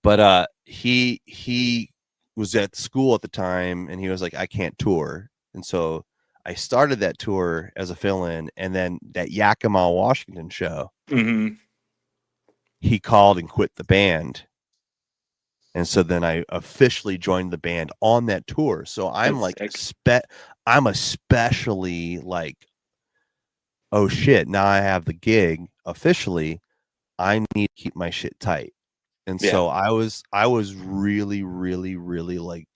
Speaker 1: But he was at school at the time, and he was like, I can't tour, and so I started that tour as a fill-in, and then that Yakima, Washington show,
Speaker 2: Mm-hmm.
Speaker 1: he called and quit the band. And so then I officially joined the band on that tour. So I'm
Speaker 2: That's
Speaker 1: like,
Speaker 2: sick.
Speaker 1: I'm especially like, oh shit, now I have the gig officially. I need to keep my shit tight. And
Speaker 2: Yeah.
Speaker 1: so I was really, really, really like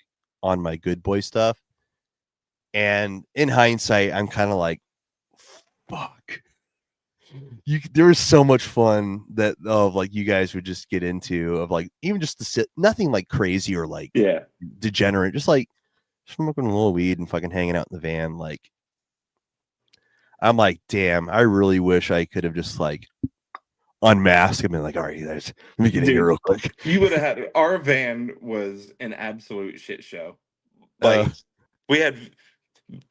Speaker 1: on my good boy stuff. And in hindsight, I'm kind of like, fuck. There was so much fun that of like you guys would just get into of like even just to sit, nothing like crazy or like
Speaker 2: Yeah.
Speaker 1: degenerate, just like smoking a little weed and fucking hanging out in the van. Like I'm like, damn, I really wish I could have just like unmasked and been like, all right, you guys, let me get in here
Speaker 2: Dude,
Speaker 1: real quick.
Speaker 2: you would have had our van was an absolute shit show.
Speaker 1: Uh,
Speaker 2: Like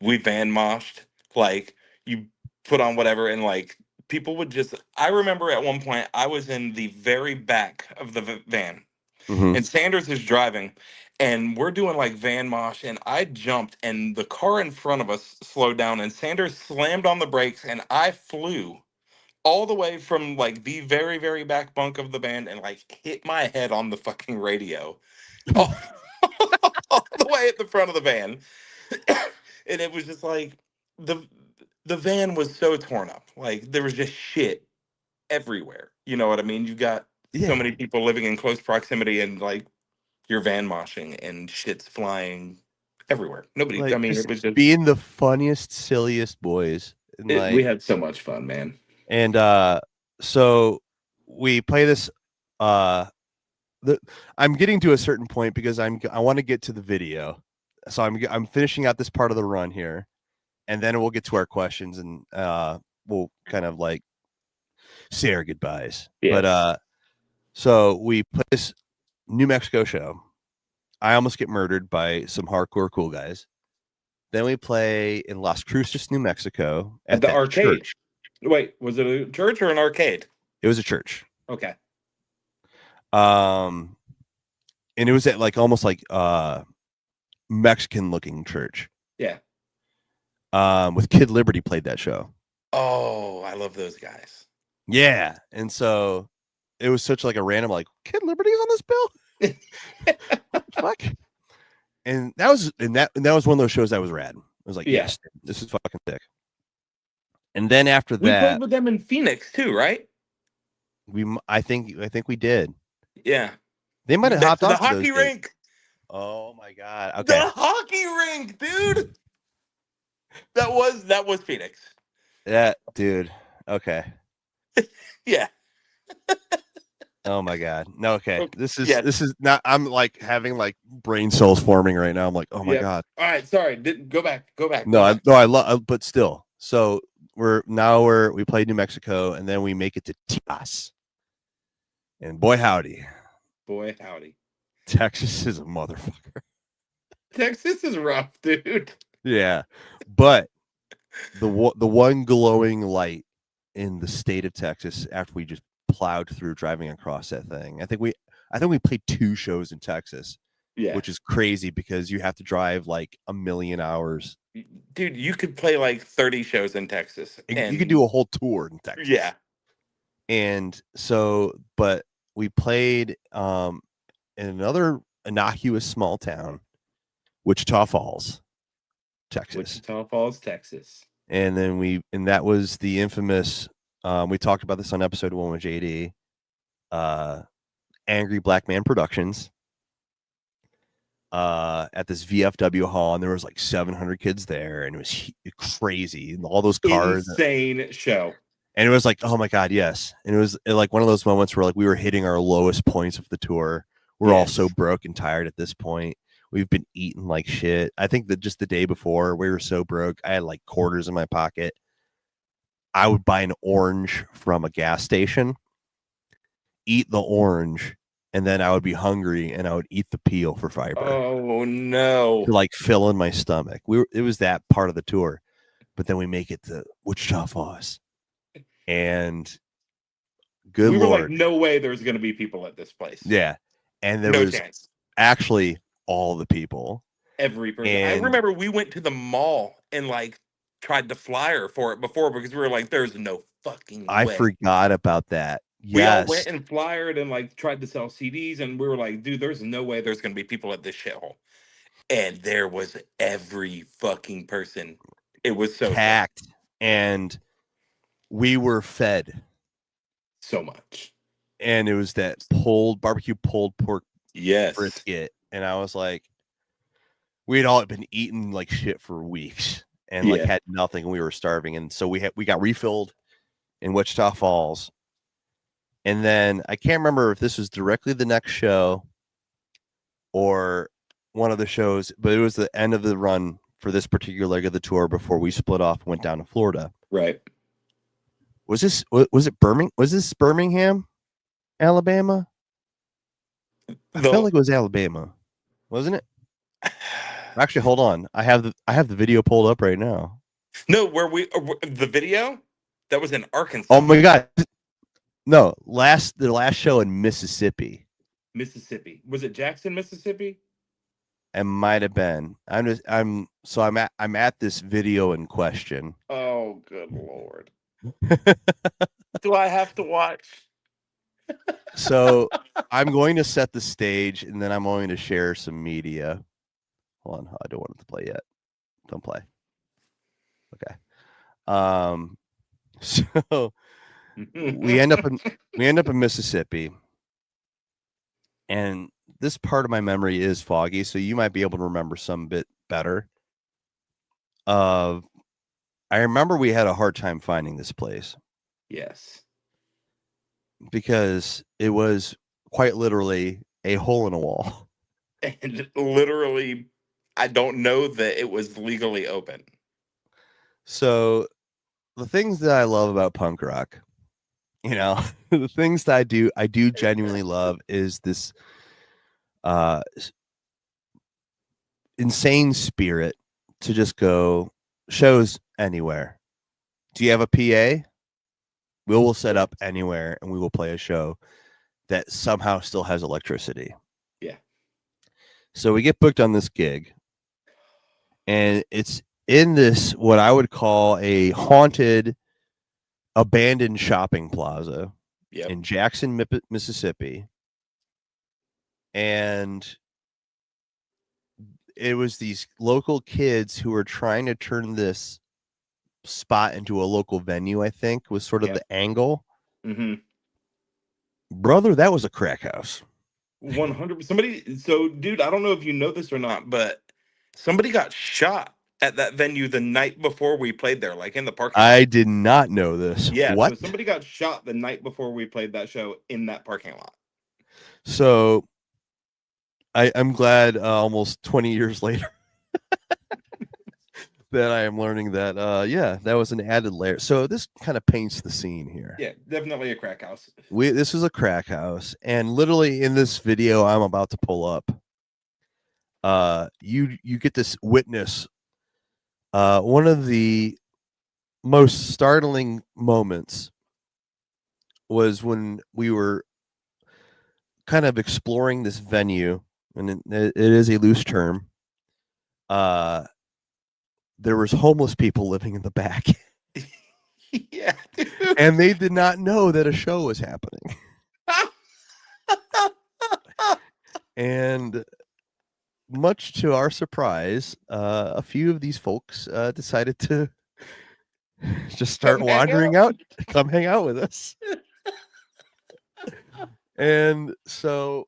Speaker 2: we van moshed, like you put on whatever and like people would just I remember at one point I was in the very back of the van
Speaker 1: mhm.
Speaker 2: and Sanders is driving and we're doing like van mosh and I jumped and the car in front of us slowed down and Sanders slammed on the brakes and I flew all the way from like the very very back bunk of the band and like hit my head on the fucking radio all, all the way at the front of the van. And it was just like the the van was so torn up. Like there was just shit everywhere. You know what I mean? You got so
Speaker 1: Yeah,
Speaker 2: many people living in close proximity and like you're van moshing and shit's flying everywhere. Nobody I
Speaker 1: like
Speaker 2: mean
Speaker 1: just
Speaker 2: it was just
Speaker 1: being the funniest, silliest boys, and
Speaker 2: we
Speaker 1: like,
Speaker 2: had so much fun, man.
Speaker 1: and so we play this. Uh, I'm getting to a certain point because I want to get to the video, so I'm finishing out this part of the run here, and then we'll get to our questions, and we'll kind of like say our goodbyes. But
Speaker 2: Yes.
Speaker 1: so we play this New Mexico show. I almost get murdered by some hardcore cool guys. Then we play in Las Cruces, New Mexico,
Speaker 2: At
Speaker 1: at
Speaker 2: the
Speaker 1: that
Speaker 2: arcade.
Speaker 1: church.
Speaker 2: Wait, was it a church or an arcade?
Speaker 1: It was a church.
Speaker 2: Okay.
Speaker 1: And it was at like almost like Mexican looking church.
Speaker 2: Yeah.
Speaker 1: With Kid Liberty played that show.
Speaker 2: Oh, I love those guys.
Speaker 1: Yeah, and so it was such like a random like Kid Liberty's on this bill. What the fuck? And that was one of those shows that was rad. I was like,
Speaker 2: Yeah.
Speaker 1: yes, this is fucking sick. And then after
Speaker 2: We
Speaker 1: that,
Speaker 2: played with them in Phoenix too, right?
Speaker 1: I think we did.
Speaker 2: Yeah.
Speaker 1: They might have hopped
Speaker 2: the
Speaker 1: off
Speaker 2: hockey rink.
Speaker 1: Oh my god!
Speaker 2: The
Speaker 1: Okay,
Speaker 2: hockey rink, dude. That was Phoenix.
Speaker 1: yeah, dude. Okay.
Speaker 2: Yeah.
Speaker 1: Oh my god. No. Okay.
Speaker 2: Okay.
Speaker 1: This is
Speaker 2: Yeah.
Speaker 1: this is not. I'm like having like brain cells forming right now. I'm like, oh my
Speaker 2: Yep.
Speaker 1: god.
Speaker 2: All right, sorry. Go back.
Speaker 1: No, I love, but still. So we played New Mexico, and then we make it to Tias, and boy howdy, Texas is a motherfucker.
Speaker 2: Texas is rough, dude.
Speaker 1: Yeah, but the one glowing light in the state of Texas after we just plowed through driving across that thing. I think we played 2 shows in Texas.
Speaker 2: Yeah.
Speaker 1: Which is crazy because you have to drive like a million hours.
Speaker 2: Dude, you could play like 30 shows in Texas. And
Speaker 1: you could do a whole tour in Texas.
Speaker 2: Yeah.
Speaker 1: And so, but we played in another innocuous small town, Wichita Falls, Texas.
Speaker 2: Wichita Falls, Texas.
Speaker 1: And then that was the infamous, we talked about this on episode 1 with JD, Angry Black Man Productions. At this VFW hall, and there was like 700 kids there, and it was crazy, and all those cars,
Speaker 2: insane show.
Speaker 1: And it was like, oh my god, yes. And it was like one of those moments where like we were hitting our lowest points of the tour. We're all so broke and tired at this point. We've been eating like shit. I think that just the day before we were so broke, I had like quarters in my pocket. I would buy an orange from a gas station, eat the orange, and then I would be hungry and I would eat the peel for fiber.
Speaker 2: Oh no.
Speaker 1: To like fill in my stomach. It was that part of the tour. But then we make it to Wichita Falls. And good
Speaker 2: we were
Speaker 1: Lord.
Speaker 2: Like, no way there's gonna be people at this place.
Speaker 1: Yeah. And there was chance. Actually all the people.
Speaker 2: Every person. I remember we went to the mall and like tried to flyer for it before because we were like, there's no fucking way.
Speaker 1: I forgot about that. Yes.
Speaker 2: We all went and flyered and like tried to sell CDs, and we were like, dude, there's no way there's gonna be people at this shithole. And there was every fucking person. It was so
Speaker 1: packed. Sick. And we were fed
Speaker 2: so much.
Speaker 1: And it was that barbecue pulled pork brisket. And I was like, we had all been eating like shit for weeks and like had nothing, and we were starving. And so we got refilled in Wichita Falls. And then I can't remember if this was directly the next show or one of the shows, but it was the end of the run for this particular leg of the tour before we split off and went down to Florida.
Speaker 2: Right.
Speaker 1: Was it Birmingham? Was this Birmingham, Alabama? I felt like it was Alabama, wasn't it? Actually, hold on. I have the video pulled up right now.
Speaker 2: No, the video that was in Arkansas.
Speaker 1: Oh my god. No, the last show in Mississippi.
Speaker 2: Was it Jackson, Mississippi?
Speaker 1: It might have been. I'm at this video in question.
Speaker 2: Oh, good Lord. Do I have to watch?
Speaker 1: So I'm going to set the stage, and then I'm going to share some media. Hold on, I don't want it to play yet. Don't play. Okay. So we end up in Mississippi, and this part of my memory is foggy, so you might be able to remember some bit better. I remember we had a hard time finding this place.
Speaker 2: Yes.
Speaker 1: Because it was quite literally a hole in a wall.
Speaker 2: And literally, I don't know that it was legally open.
Speaker 1: So the things that I love about punk rock, the things that I do genuinely love is this insane spirit to just go shows anywhere. Do you have a PA? We will set up anywhere and we will play a show that somehow still has electricity.
Speaker 2: Yeah.
Speaker 1: So we get booked on this gig, and it's in this what I would call a haunted, abandoned shopping plaza in Jackson, Mississippi. And it was these local kids who were trying to turn this spot into a local venue, I think, was sort of the angle.
Speaker 2: Mm-hmm.
Speaker 1: Brother, that was a crack house.
Speaker 2: 100. Somebody. So, dude, I don't know if you know this or not, but somebody got shot at that venue the night before we played there, like in the parking lot.
Speaker 1: I did not know this.
Speaker 2: Yeah.
Speaker 1: What?
Speaker 2: So somebody got shot the night before we played that show in that parking lot.
Speaker 1: So I'm glad almost 20 years later that I am learning that, that was an added layer. So this kind of paints the scene here.
Speaker 2: Yeah, definitely a crack house.
Speaker 1: This is a crack house, and literally in this video I'm about to pull up, you get to witness one of the most startling moments was when we were kind of exploring this venue, and it is a loose term. There was homeless people living in the back.
Speaker 2: Yeah, dude.
Speaker 1: And they did not know that a show was happening. And much to our surprise, a few of these folks decided to just start wandering out, come hang out with us. And so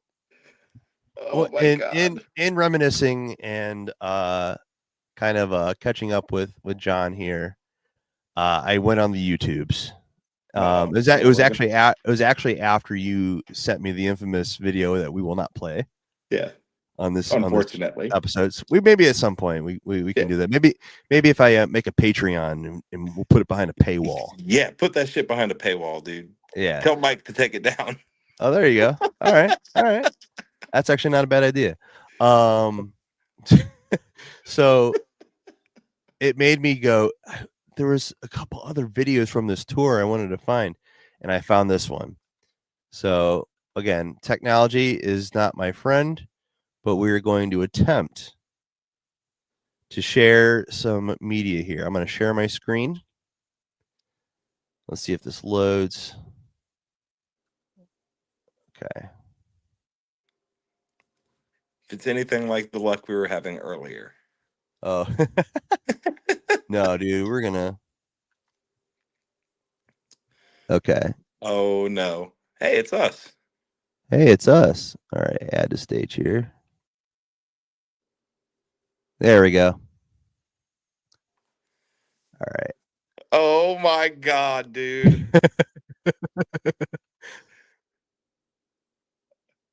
Speaker 1: in reminiscing and kind of catching up with John here, I went on the YouTubes. It was actually after you sent me the infamous video that we will not play.
Speaker 2: Yeah.
Speaker 1: Unfortunately, episodes. We maybe at some point we can do that. Maybe if I make a Patreon and we'll put it behind a paywall.
Speaker 2: Yeah, put that shit behind a paywall, dude.
Speaker 1: Yeah.
Speaker 2: Tell Mike to take it down.
Speaker 1: Oh, there you go. All right. That's actually not a bad idea. So it made me go. There was a couple other videos from this tour I wanted to find, and I found this one. So again, technology is not my friend, but we're going to attempt to share some media here. I'm going to share my screen. Let's see if this loads. Okay.
Speaker 2: If it's anything like the luck we were having earlier.
Speaker 1: Oh. No, dude, we're gonna. Okay.
Speaker 2: Oh no. Hey, it's us.
Speaker 1: Hey, it's us. All right, add to stage here. There we go. All right.
Speaker 2: Oh my god, dude.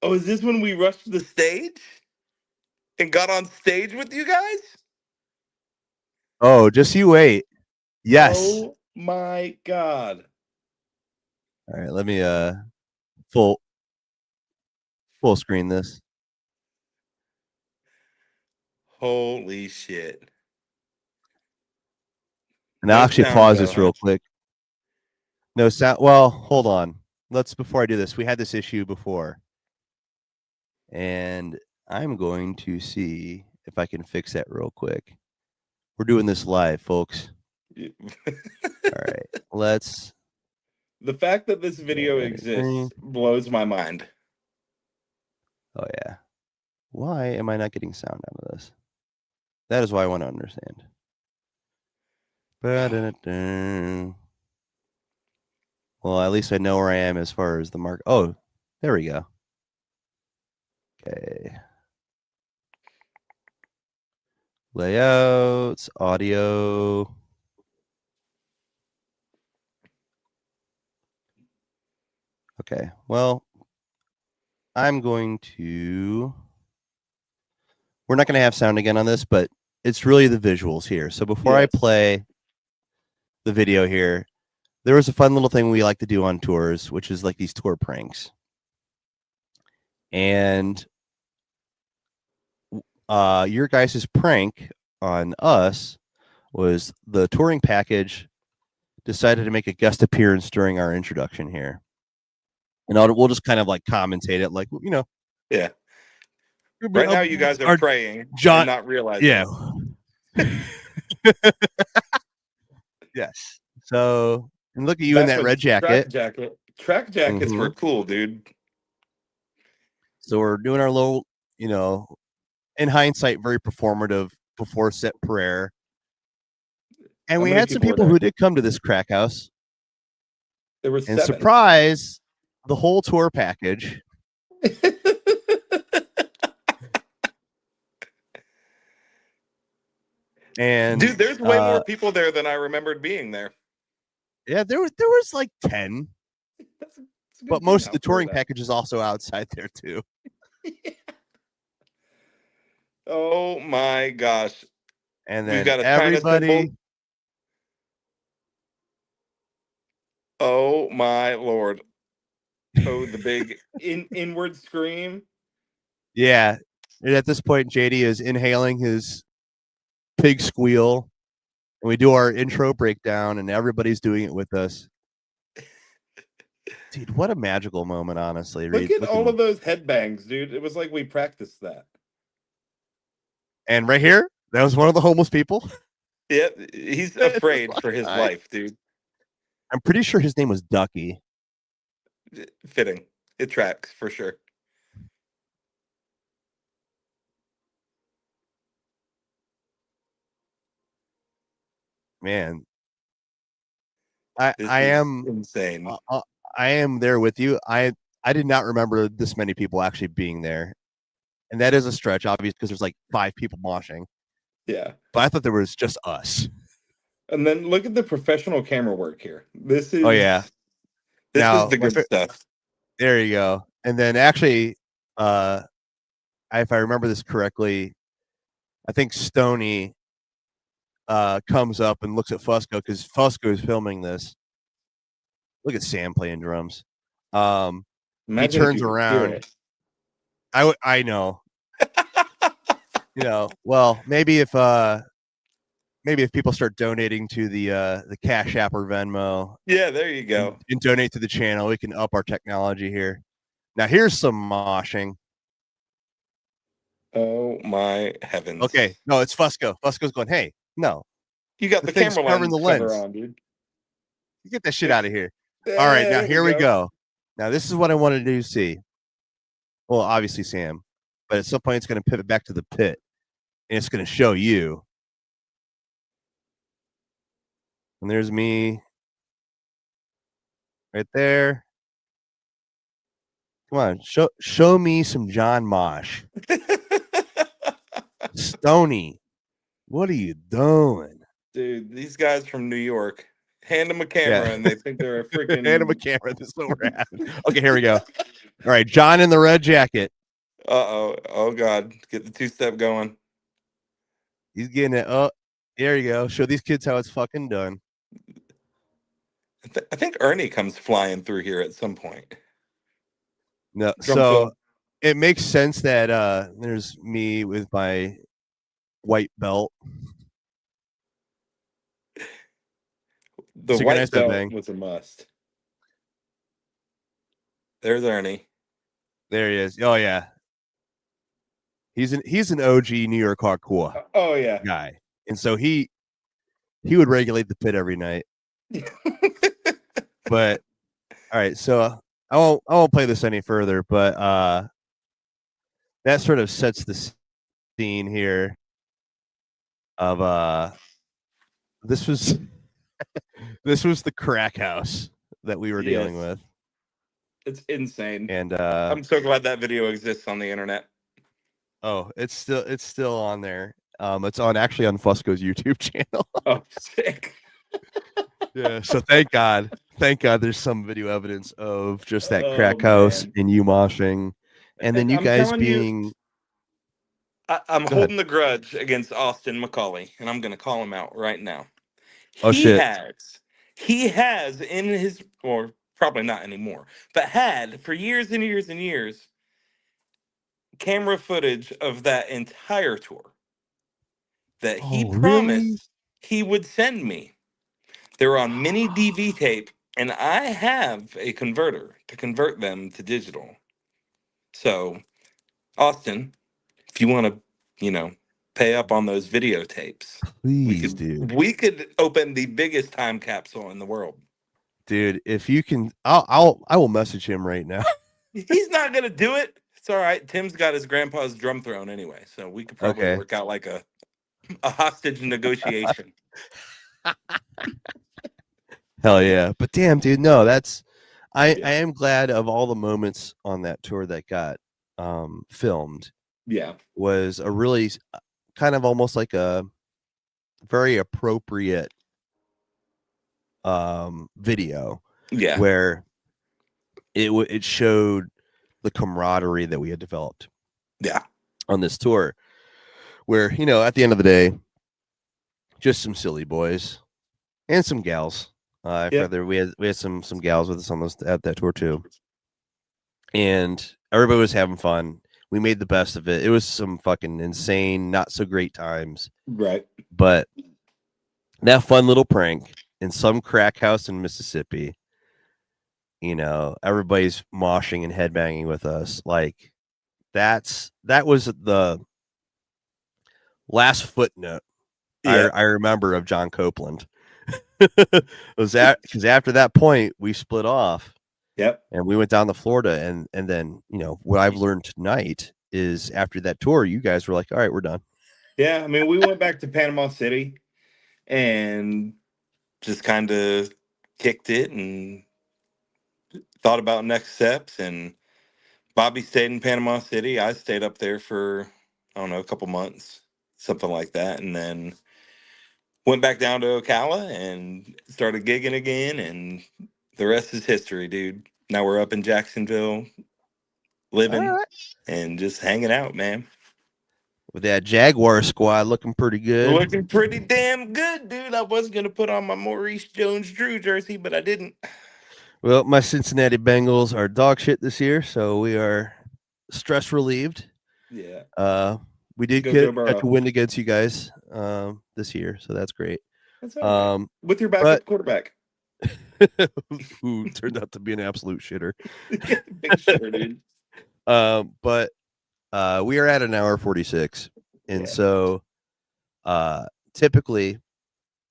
Speaker 2: Oh, is this when we rushed to the stage and got on stage with you guys?
Speaker 1: Oh, just you wait. Yes.
Speaker 2: Oh my god.
Speaker 1: All right, let me full screen this.
Speaker 2: Holy shit.
Speaker 1: And I'll actually pause this real quick. No sound. Well, hold on. Before I do this, we had this issue before. And I'm going to see if I can fix that real quick. We're doing this live, folks. All right, let's.
Speaker 2: The fact that this video exists blows my mind.
Speaker 1: Oh, yeah. Why am I not getting sound out of this? That is why I want to understand. Well, at least I know where I am as far as the mark. Oh, there we go. Okay. Layouts, audio. Okay, well, I'm going to. We're not going to have sound again on this, but it's really the visuals here. So before I play the video here, there was a fun little thing we like to do on tours, which is like these tour pranks. And your guys' prank on us was the touring package decided to make a guest appearance during our introduction here. And we'll just kind of like commentate it, like, you know.
Speaker 2: Yeah. Right now, you guys are
Speaker 1: our
Speaker 2: praying
Speaker 1: John,
Speaker 2: and not realizing.
Speaker 1: yeah. Yes. So, and look at you in that red jacket.
Speaker 2: Track jackets were cool, dude.
Speaker 1: So we're doing our little, you know, in hindsight, very performative before set prayer. And we had some people who did come to this crack house.
Speaker 2: There were 7.
Speaker 1: Surprise, the whole tour package. And
Speaker 2: dude, there's way more people there than I remembered being there.
Speaker 1: Yeah, there was like 10. That's but most of the touring package is also outside there too.
Speaker 2: Yeah. Oh my gosh.
Speaker 1: And then we've got everybody.
Speaker 2: Oh my Lord. Oh, the big inward scream.
Speaker 1: Yeah. And at this point, JD is inhaling his pig squeal. And we do our intro breakdown, and everybody's doing it with us. Dude, what a magical moment, honestly.
Speaker 2: Look at all of those headbangs, dude. It was like we practiced that.
Speaker 1: And right here, that was one of the homeless people.
Speaker 2: Yeah, he's afraid for his life, dude.
Speaker 1: I'm pretty sure his name was Ducky.
Speaker 2: Fitting. It tracks for sure.
Speaker 1: Man, I am
Speaker 2: insane.
Speaker 1: I am there with you. I did not remember this many people actually being there, and that is a stretch, obviously, because there's like 5 people moshing.
Speaker 2: Yeah,
Speaker 1: but I thought there was just us.
Speaker 2: And then look at the professional camera work here. This is
Speaker 1: this is
Speaker 2: the good stuff.
Speaker 1: There you go. And then actually, if I remember this correctly, I think Stoney comes up and looks at Fusco because Fusco is filming this. Look at Sam playing drums. He turns around. I know. You know, well, maybe if people start donating to the Cashapp or Venmo.
Speaker 2: Yeah, there you go.
Speaker 1: And donate to the channel, we can up our technology here. Now here's some moshing.
Speaker 2: Oh my heavens.
Speaker 1: Okay, no, it's Fusco. Fusco's going, hey, no.
Speaker 2: You got the camera
Speaker 1: covering the lens
Speaker 2: on, dude.
Speaker 1: You get that shit out of here. All right, now here we go. Now this is what I wanted to see. Well, obviously Sam, but at some point it's going to pivot back to the pit, and it's going to show you. And there's me right there. Come on, show me some John Mosh. Stoney, what are you doing?
Speaker 2: Dude, these guys from New York, hand them a camera and they think they're a freaking...
Speaker 1: hand them a camera. This is what we're at. Okay, here we go. All right, John in the red jacket.
Speaker 2: Uh-oh. Oh, God. Get the 2-step going.
Speaker 1: He's getting it. Oh, there you go. Show these kids how it's fucking done.
Speaker 2: I think Ernie comes flying through here at some point.
Speaker 1: No, so it makes sense that there's me with my white belt.
Speaker 2: The white belt was a must. There's Ernie.
Speaker 1: There he is. Oh yeah, he's an OG New York hardcore.
Speaker 2: Oh yeah,
Speaker 1: guy, and so he would regulate the pit every night. But all right, so I won't play this any further. But that sort of sets the scene here. Of this was the crack house that we were dealing with.
Speaker 2: It's insane.
Speaker 1: And
Speaker 2: I'm so glad that video exists on the internet.
Speaker 1: Oh, it's still on there. It's actually on Fusco's YouTube channel.
Speaker 2: Oh, sick.
Speaker 1: Yeah, so thank God there's some video evidence of just that crack house and you moshing, and then you guys being.
Speaker 2: I'm holding the grudge against Austin McCauley, and I'm going to call him out right now. He has in his, or probably not anymore, but had for years and years and years, camera footage of that entire tour that he promised he would send me. They were on mini DV tape, and I have a converter to convert them to digital. So, Austin, if you want to, you know, pay up on those videotapes, we
Speaker 1: Please,
Speaker 2: could
Speaker 1: dude.
Speaker 2: we could open the biggest time capsule in the world.
Speaker 1: Dude, if you can, I will message him right now.
Speaker 2: He's not gonna do it. It's all right. Tim's got his grandpa's drum throne anyway, so we could probably
Speaker 1: Okay.
Speaker 2: work out like a hostage negotiation.
Speaker 1: Hell yeah. But damn, dude, no, that's I
Speaker 2: Yeah.
Speaker 1: am glad of all the moments on that tour that got filmed.
Speaker 2: Yeah.
Speaker 1: Was a really kind of almost like a very appropriate video
Speaker 2: Yeah.
Speaker 1: where it showed the camaraderie that we had developed
Speaker 2: Yeah.
Speaker 1: on this tour, where at the end of the day, just some silly boys and some gals.
Speaker 2: Yep.
Speaker 1: Further, we had some gals with us on this at that tour too, and everybody was having fun. We made the best of it. It was some fucking insane, not so great times,
Speaker 2: Right.
Speaker 1: but that fun little prank in some crack house in Mississippi. Everybody's moshing and headbanging with us. Like that was the last footnote
Speaker 2: Yeah.
Speaker 1: I remember of John Copeland. Was that because after that point we split off
Speaker 2: Yep.
Speaker 1: and we went down to Florida, and then what I've learned tonight is after that tour you guys were like, all right, we're done.
Speaker 2: Yeah. I mean, we went back to Panama City and just kind of kicked it and thought about next steps. And Bobby stayed in Panama City. I stayed up there for, I don't know, a couple months, something like that. And then went back down to Ocala and started gigging again. And the rest is history, dude. Now we're up in Jacksonville
Speaker 1: All
Speaker 2: living
Speaker 1: right,
Speaker 2: and just hanging out, man.
Speaker 1: with that Jaguar squad looking pretty good.
Speaker 2: Looking pretty damn good, dude. I was going to put on my Maurice Jones-Drew jersey, but I didn't.
Speaker 1: Well, my Cincinnati Bengals are dog shit this year, so we are stress relieved.
Speaker 2: Yeah.
Speaker 1: Uh, we did
Speaker 2: Go Joe
Speaker 1: get to
Speaker 2: Burrow.
Speaker 1: win against you guys this year, so that's great.
Speaker 2: That's all right.
Speaker 1: Um,
Speaker 2: With your
Speaker 1: but
Speaker 2: backup quarterback.
Speaker 1: who turned out to be an absolute shitter.
Speaker 2: Big shitter, dude.
Speaker 1: But we are at an hour 46, and
Speaker 2: Yeah.
Speaker 1: so typically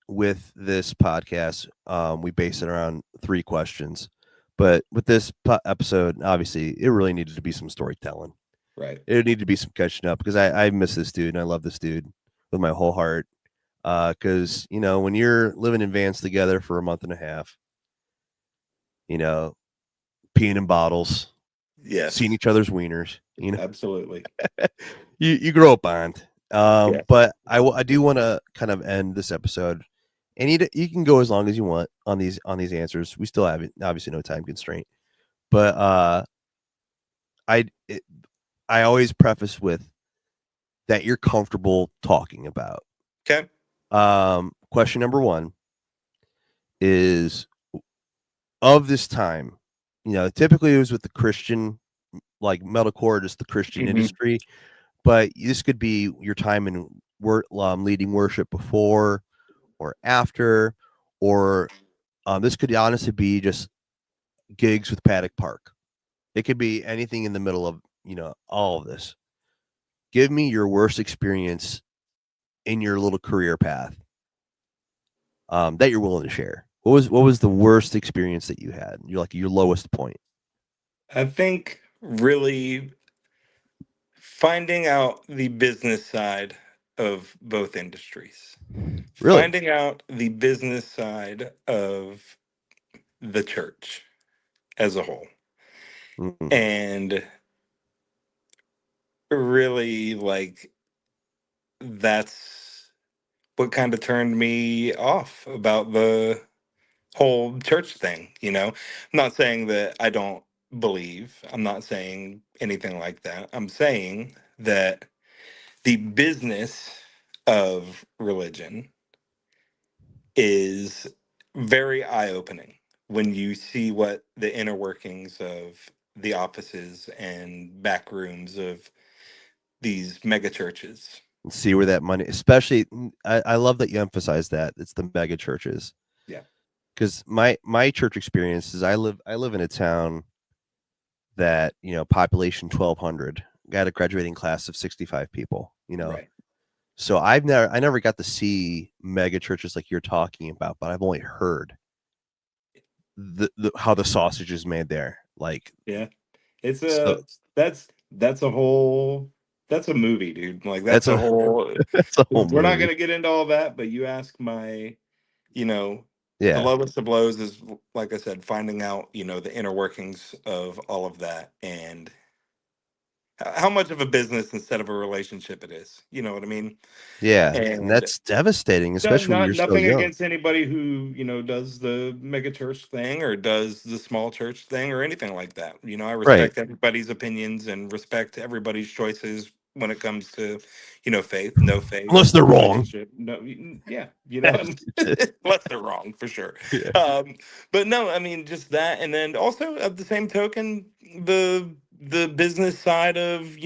Speaker 1: with this podcast, we base it around 3 questions. But with this episode, obviously, it really needed to be some storytelling.
Speaker 2: Right.
Speaker 1: It needed to be some catching up because I miss this dude and I love this dude with my whole heart. Because when you're living in vans together for a month and a half, peeing in bottles,
Speaker 2: Yes.
Speaker 1: seeing each other's wieners,
Speaker 2: Absolutely.
Speaker 1: you grow a bond.
Speaker 2: Yeah.
Speaker 1: But I do want to kind of end this episode, and you can go as long as you want on these answers. We still have obviously no time constraint, but I always preface with that you're comfortable talking about.
Speaker 2: Okay.
Speaker 1: Question number 1 is, of this time, typically it was with the Christian, like metalcore, just the Christian
Speaker 2: Mhm.
Speaker 1: industry, but this could be your time in leading worship before or after, or this could honestly be just gigs with Paddock Park. It could be anything in the middle of all of this. Give me your worst experience in your little career path that you're willing to share. What was the worst experience that you had? You're like your lowest point.
Speaker 2: I think really finding out the business side of both industries,
Speaker 1: Really?
Speaker 2: finding out the business side of the church as a whole,
Speaker 1: Mm-hmm.
Speaker 2: and really like that's what kind of turned me off about the whole church thing. I'm not saying that I don't believe, I'm not saying anything like that. I'm saying that the business of religion is very eye-opening when you see what the inner workings of the offices and back rooms of these mega churches.
Speaker 1: And see where that money, especially, I love that you emphasize that it's the mega churches.
Speaker 2: Yeah.
Speaker 1: because my church experience is I live in a town that, you know, population 1,200, got a graduating class of 65 people, you know.
Speaker 2: Right.
Speaker 1: So I never got to see mega churches like you're talking about, but I've only heard the how the sausage is made there. Like,
Speaker 2: Yeah. It's
Speaker 1: so
Speaker 2: that's a whole that's a movie, dude. Like
Speaker 1: that's
Speaker 2: that's a
Speaker 1: a
Speaker 2: whole
Speaker 1: that's a whole
Speaker 2: we're not
Speaker 1: movie.
Speaker 2: gonna get into all that, but you ask my, you know, the
Speaker 1: Yeah,
Speaker 2: lowest of lows is like I said, finding out, the inner workings of all of that and how much of a business instead of a relationship it is. You know what I mean?
Speaker 1: yeah, and
Speaker 2: And
Speaker 1: that's devastating,
Speaker 2: no,
Speaker 1: especially when
Speaker 2: not
Speaker 1: you're so
Speaker 2: nothing
Speaker 1: young.
Speaker 2: against anybody who does the mega church thing or does the small church thing or anything like that. I
Speaker 1: Right,
Speaker 2: respect everybody's opinions and respect everybody's choices when it comes to faith, no faith,
Speaker 1: unless they're wrong.
Speaker 2: relationship. No, yeah, unless they're wrong for sure.
Speaker 1: Yeah,
Speaker 2: Um, but no, I mean just that, and then also at the same token, the business side of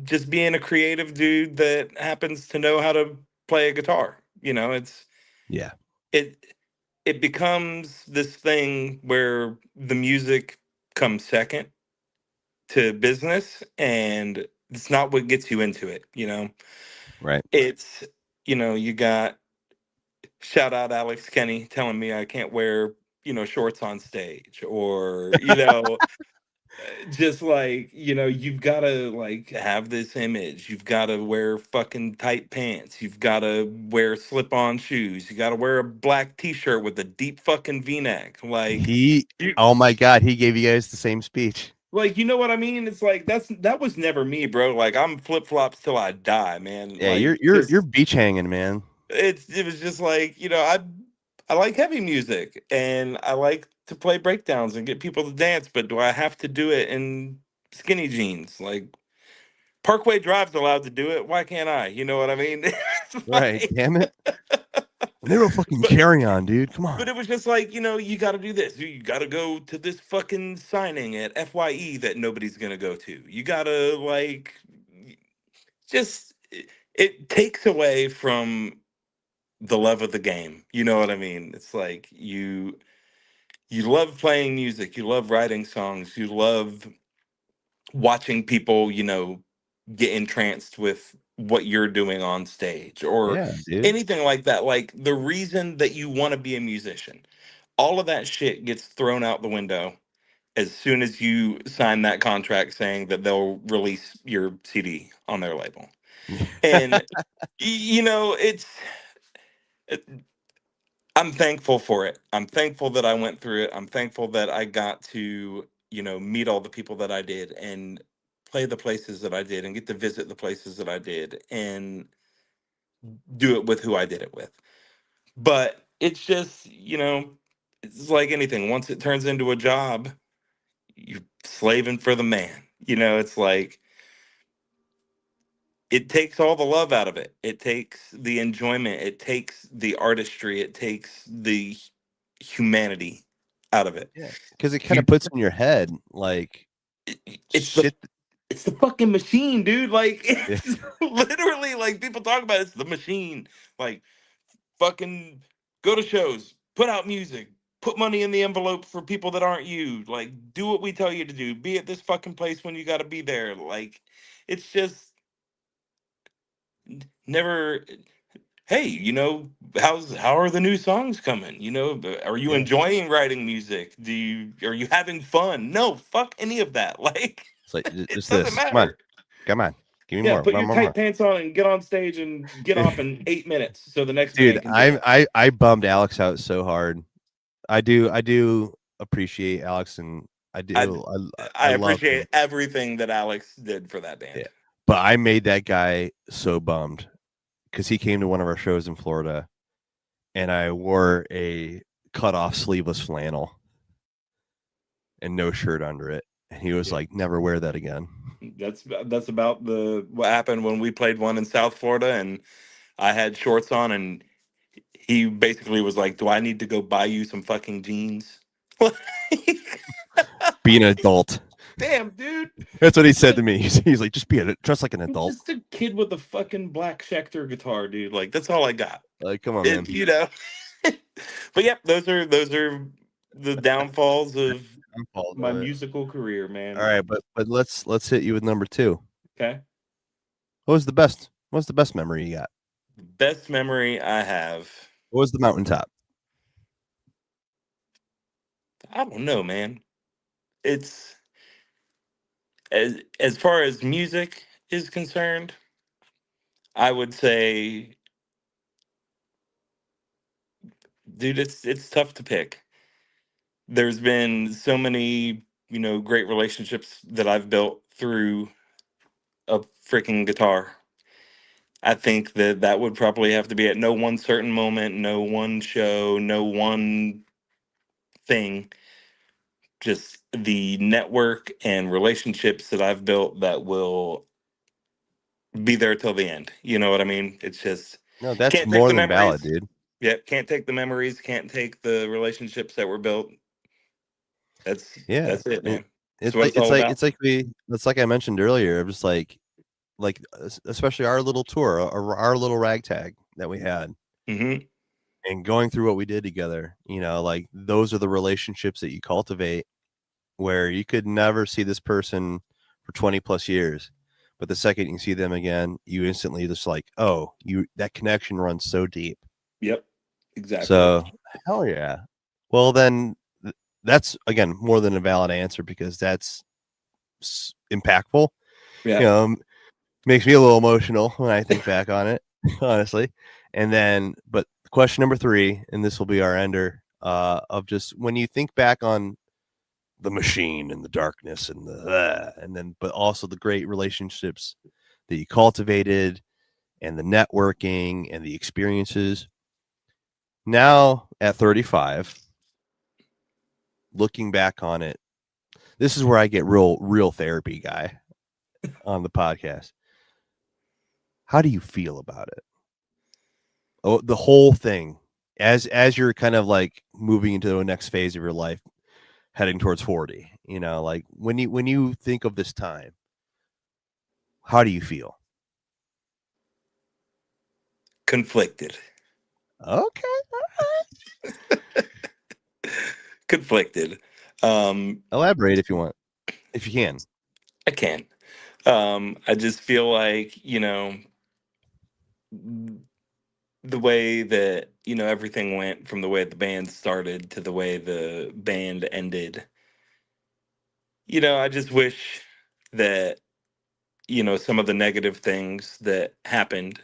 Speaker 2: just being a creative dude that happens to know how to play a guitar.
Speaker 1: yeah,
Speaker 2: It it becomes this thing where the music comes second to business, and it's not what gets you into it.
Speaker 1: right.
Speaker 2: It's you got, shout out Alex Kenny telling me I can't wear shorts on stage, or just like you've got to like have this image, you've got to wear fucking tight pants, you've got to wear slip-on shoes, you got to wear a black t-shirt with a deep fucking v-neck, like
Speaker 1: He,
Speaker 2: you
Speaker 1: oh my God, he gave you guys the same speech.
Speaker 2: you know what I mean. It's like that was never me, bro. Like I'm flip-flops till I die, man.
Speaker 1: Yeah,
Speaker 2: Like
Speaker 1: you're
Speaker 2: just
Speaker 1: beach hanging, man.
Speaker 2: it was just like I like heavy music and I like to play breakdowns and get people to dance, but do I have to do it in skinny jeans? Like Parkway Drive's allowed to do it. Why can't I? You know what I mean? It's
Speaker 1: Right,
Speaker 2: like,
Speaker 1: damn it. And they were fucking
Speaker 2: but
Speaker 1: carry on, dude. Come on.
Speaker 2: but it was just like you got to do this. You got to go to this fucking signing at FYE that nobody's gonna go to. You got to like just it takes away from the love of the game. You know what I mean? It's like you love playing music, you love writing songs, you love watching people, get entranced with what you're doing on stage or
Speaker 1: Yeah, dude.
Speaker 2: anything like that. Like the reason that you want to be a musician, all of that shit gets thrown out the window as soon as you sign that contract saying that they'll release your CD on their label. And it's I'm thankful for it. I'm thankful that I went through it. I'm thankful that I got to, meet all the people that I did and play the places that I did and get to visit the places that I did and do it with who I did it with. But it's just, it's like anything. Once it turns into a job, you're slaving for the man. It's like it takes all the love out of it. It takes the enjoyment. It takes the artistry. It takes the humanity out of it.
Speaker 1: Yeah, because it kind
Speaker 2: You,
Speaker 1: of puts in your head like
Speaker 2: it's the
Speaker 1: shit.
Speaker 2: it's the fucking machine, dude. Like
Speaker 1: Yeah,
Speaker 2: it's literally like people talk about it's the machine. Like fucking go to shows, put out music, put money in the envelope for people that aren't you. Like do what we tell you to do. Be at this fucking place when you got to be there. Like it's just never. Hey, how are the new songs coming? Are you
Speaker 1: yeah.
Speaker 2: enjoying writing music? Are you having fun? No, fuck any of that. Like
Speaker 1: It's like
Speaker 2: it
Speaker 1: just
Speaker 2: doesn't
Speaker 1: this.
Speaker 2: matter.
Speaker 1: Come on, give me
Speaker 2: Yeah,
Speaker 1: more,
Speaker 2: put
Speaker 1: more,
Speaker 2: your
Speaker 1: more,
Speaker 2: tight
Speaker 1: more.
Speaker 2: pants on and get on stage and get off in 8 minutes so the next
Speaker 1: Dude,
Speaker 2: band can dance.
Speaker 1: I bummed Alex out so hard. I do appreciate Alex, and I
Speaker 2: I
Speaker 1: do I
Speaker 2: I
Speaker 1: love him.
Speaker 2: appreciate everything that Alex did for that
Speaker 1: Yeah,
Speaker 2: band.
Speaker 1: but I made that guy so bummed because he came to one of our shows in Florida, and I wore a cut off sleeveless flannel and no shirt under it, and he was
Speaker 2: Yeah.
Speaker 1: like, "Never wear that again."
Speaker 2: That's about the what happened when we played one in South Florida and I had shorts on and he basically was like, "Do I need to go buy you some fucking jeans?" Like,
Speaker 1: Be an adult.
Speaker 2: damn, dude.
Speaker 1: That's what he
Speaker 2: Just
Speaker 1: said
Speaker 2: a
Speaker 1: to me. He's like, just dress like an adult.
Speaker 2: just a kid with a fucking black Schecter guitar, dude. Like that's all I got.
Speaker 1: Like, come on,
Speaker 2: It,
Speaker 1: man.
Speaker 2: you know. But yeah, those are the downfalls of
Speaker 1: I'm fault
Speaker 2: my
Speaker 1: of it.
Speaker 2: musical career,
Speaker 1: All
Speaker 2: man.
Speaker 1: right, but let's hit you with number two.
Speaker 2: Okay.
Speaker 1: What was the best? What's the best memory you got?
Speaker 2: Best memory I have.
Speaker 1: What was the mountaintop?
Speaker 2: I don't know, man. It's as far as music is concerned, I would say, dude, it's tough to pick. There's been so many, great relationships that I've built through a freaking guitar. I think that that would probably have to be at no one certain moment, no one show, no one thing, just the network and relationships that I've built that will be there till the end. You know what I mean? It's just
Speaker 1: No, that's
Speaker 2: can't take
Speaker 1: more
Speaker 2: the
Speaker 1: than valid,
Speaker 2: memories.
Speaker 1: dude.
Speaker 2: Yeah, can't take the memories, can't take the relationships that were built. That's
Speaker 1: Yeah,
Speaker 2: that's it,
Speaker 1: it,
Speaker 2: man. That's what it's
Speaker 1: it's
Speaker 2: all
Speaker 1: like
Speaker 2: about.
Speaker 1: it's like we it's like I mentioned earlier. It was especially our little tour, our little ragtag that we had,
Speaker 2: Hmm.
Speaker 1: and going through what we did together. Like those are the relationships that you cultivate, where you could never see this person for 20 plus years, but the second you see them again, you instantly just like, oh, you that connection runs so deep.
Speaker 2: Yep, exactly.
Speaker 1: So hell yeah. Well then, that's again more than a valid answer because that's impactful. You
Speaker 2: Yeah.
Speaker 1: know, makes me a little emotional when I think back on it, honestly. And then, but question number three, and this will be our ender, of just when you think back on the machine and the darkness and and then, but also the great relationships that you cultivated and the networking and the experiences. Now at 35, looking back on it, this is where I get real therapy guy on the podcast. How do you feel about it? Oh, the whole thing, as you're kind of like moving into the next phase of your life, heading towards 40. Like when you think of this time, how do you feel?
Speaker 2: Conflicted.
Speaker 1: Okay,
Speaker 2: Conflicted. Um,
Speaker 1: elaborate if you want, if you can.
Speaker 2: I can. I just feel like, the way that, everything went from the way the band started to the way the band ended. I just wish that, some of the negative things that happened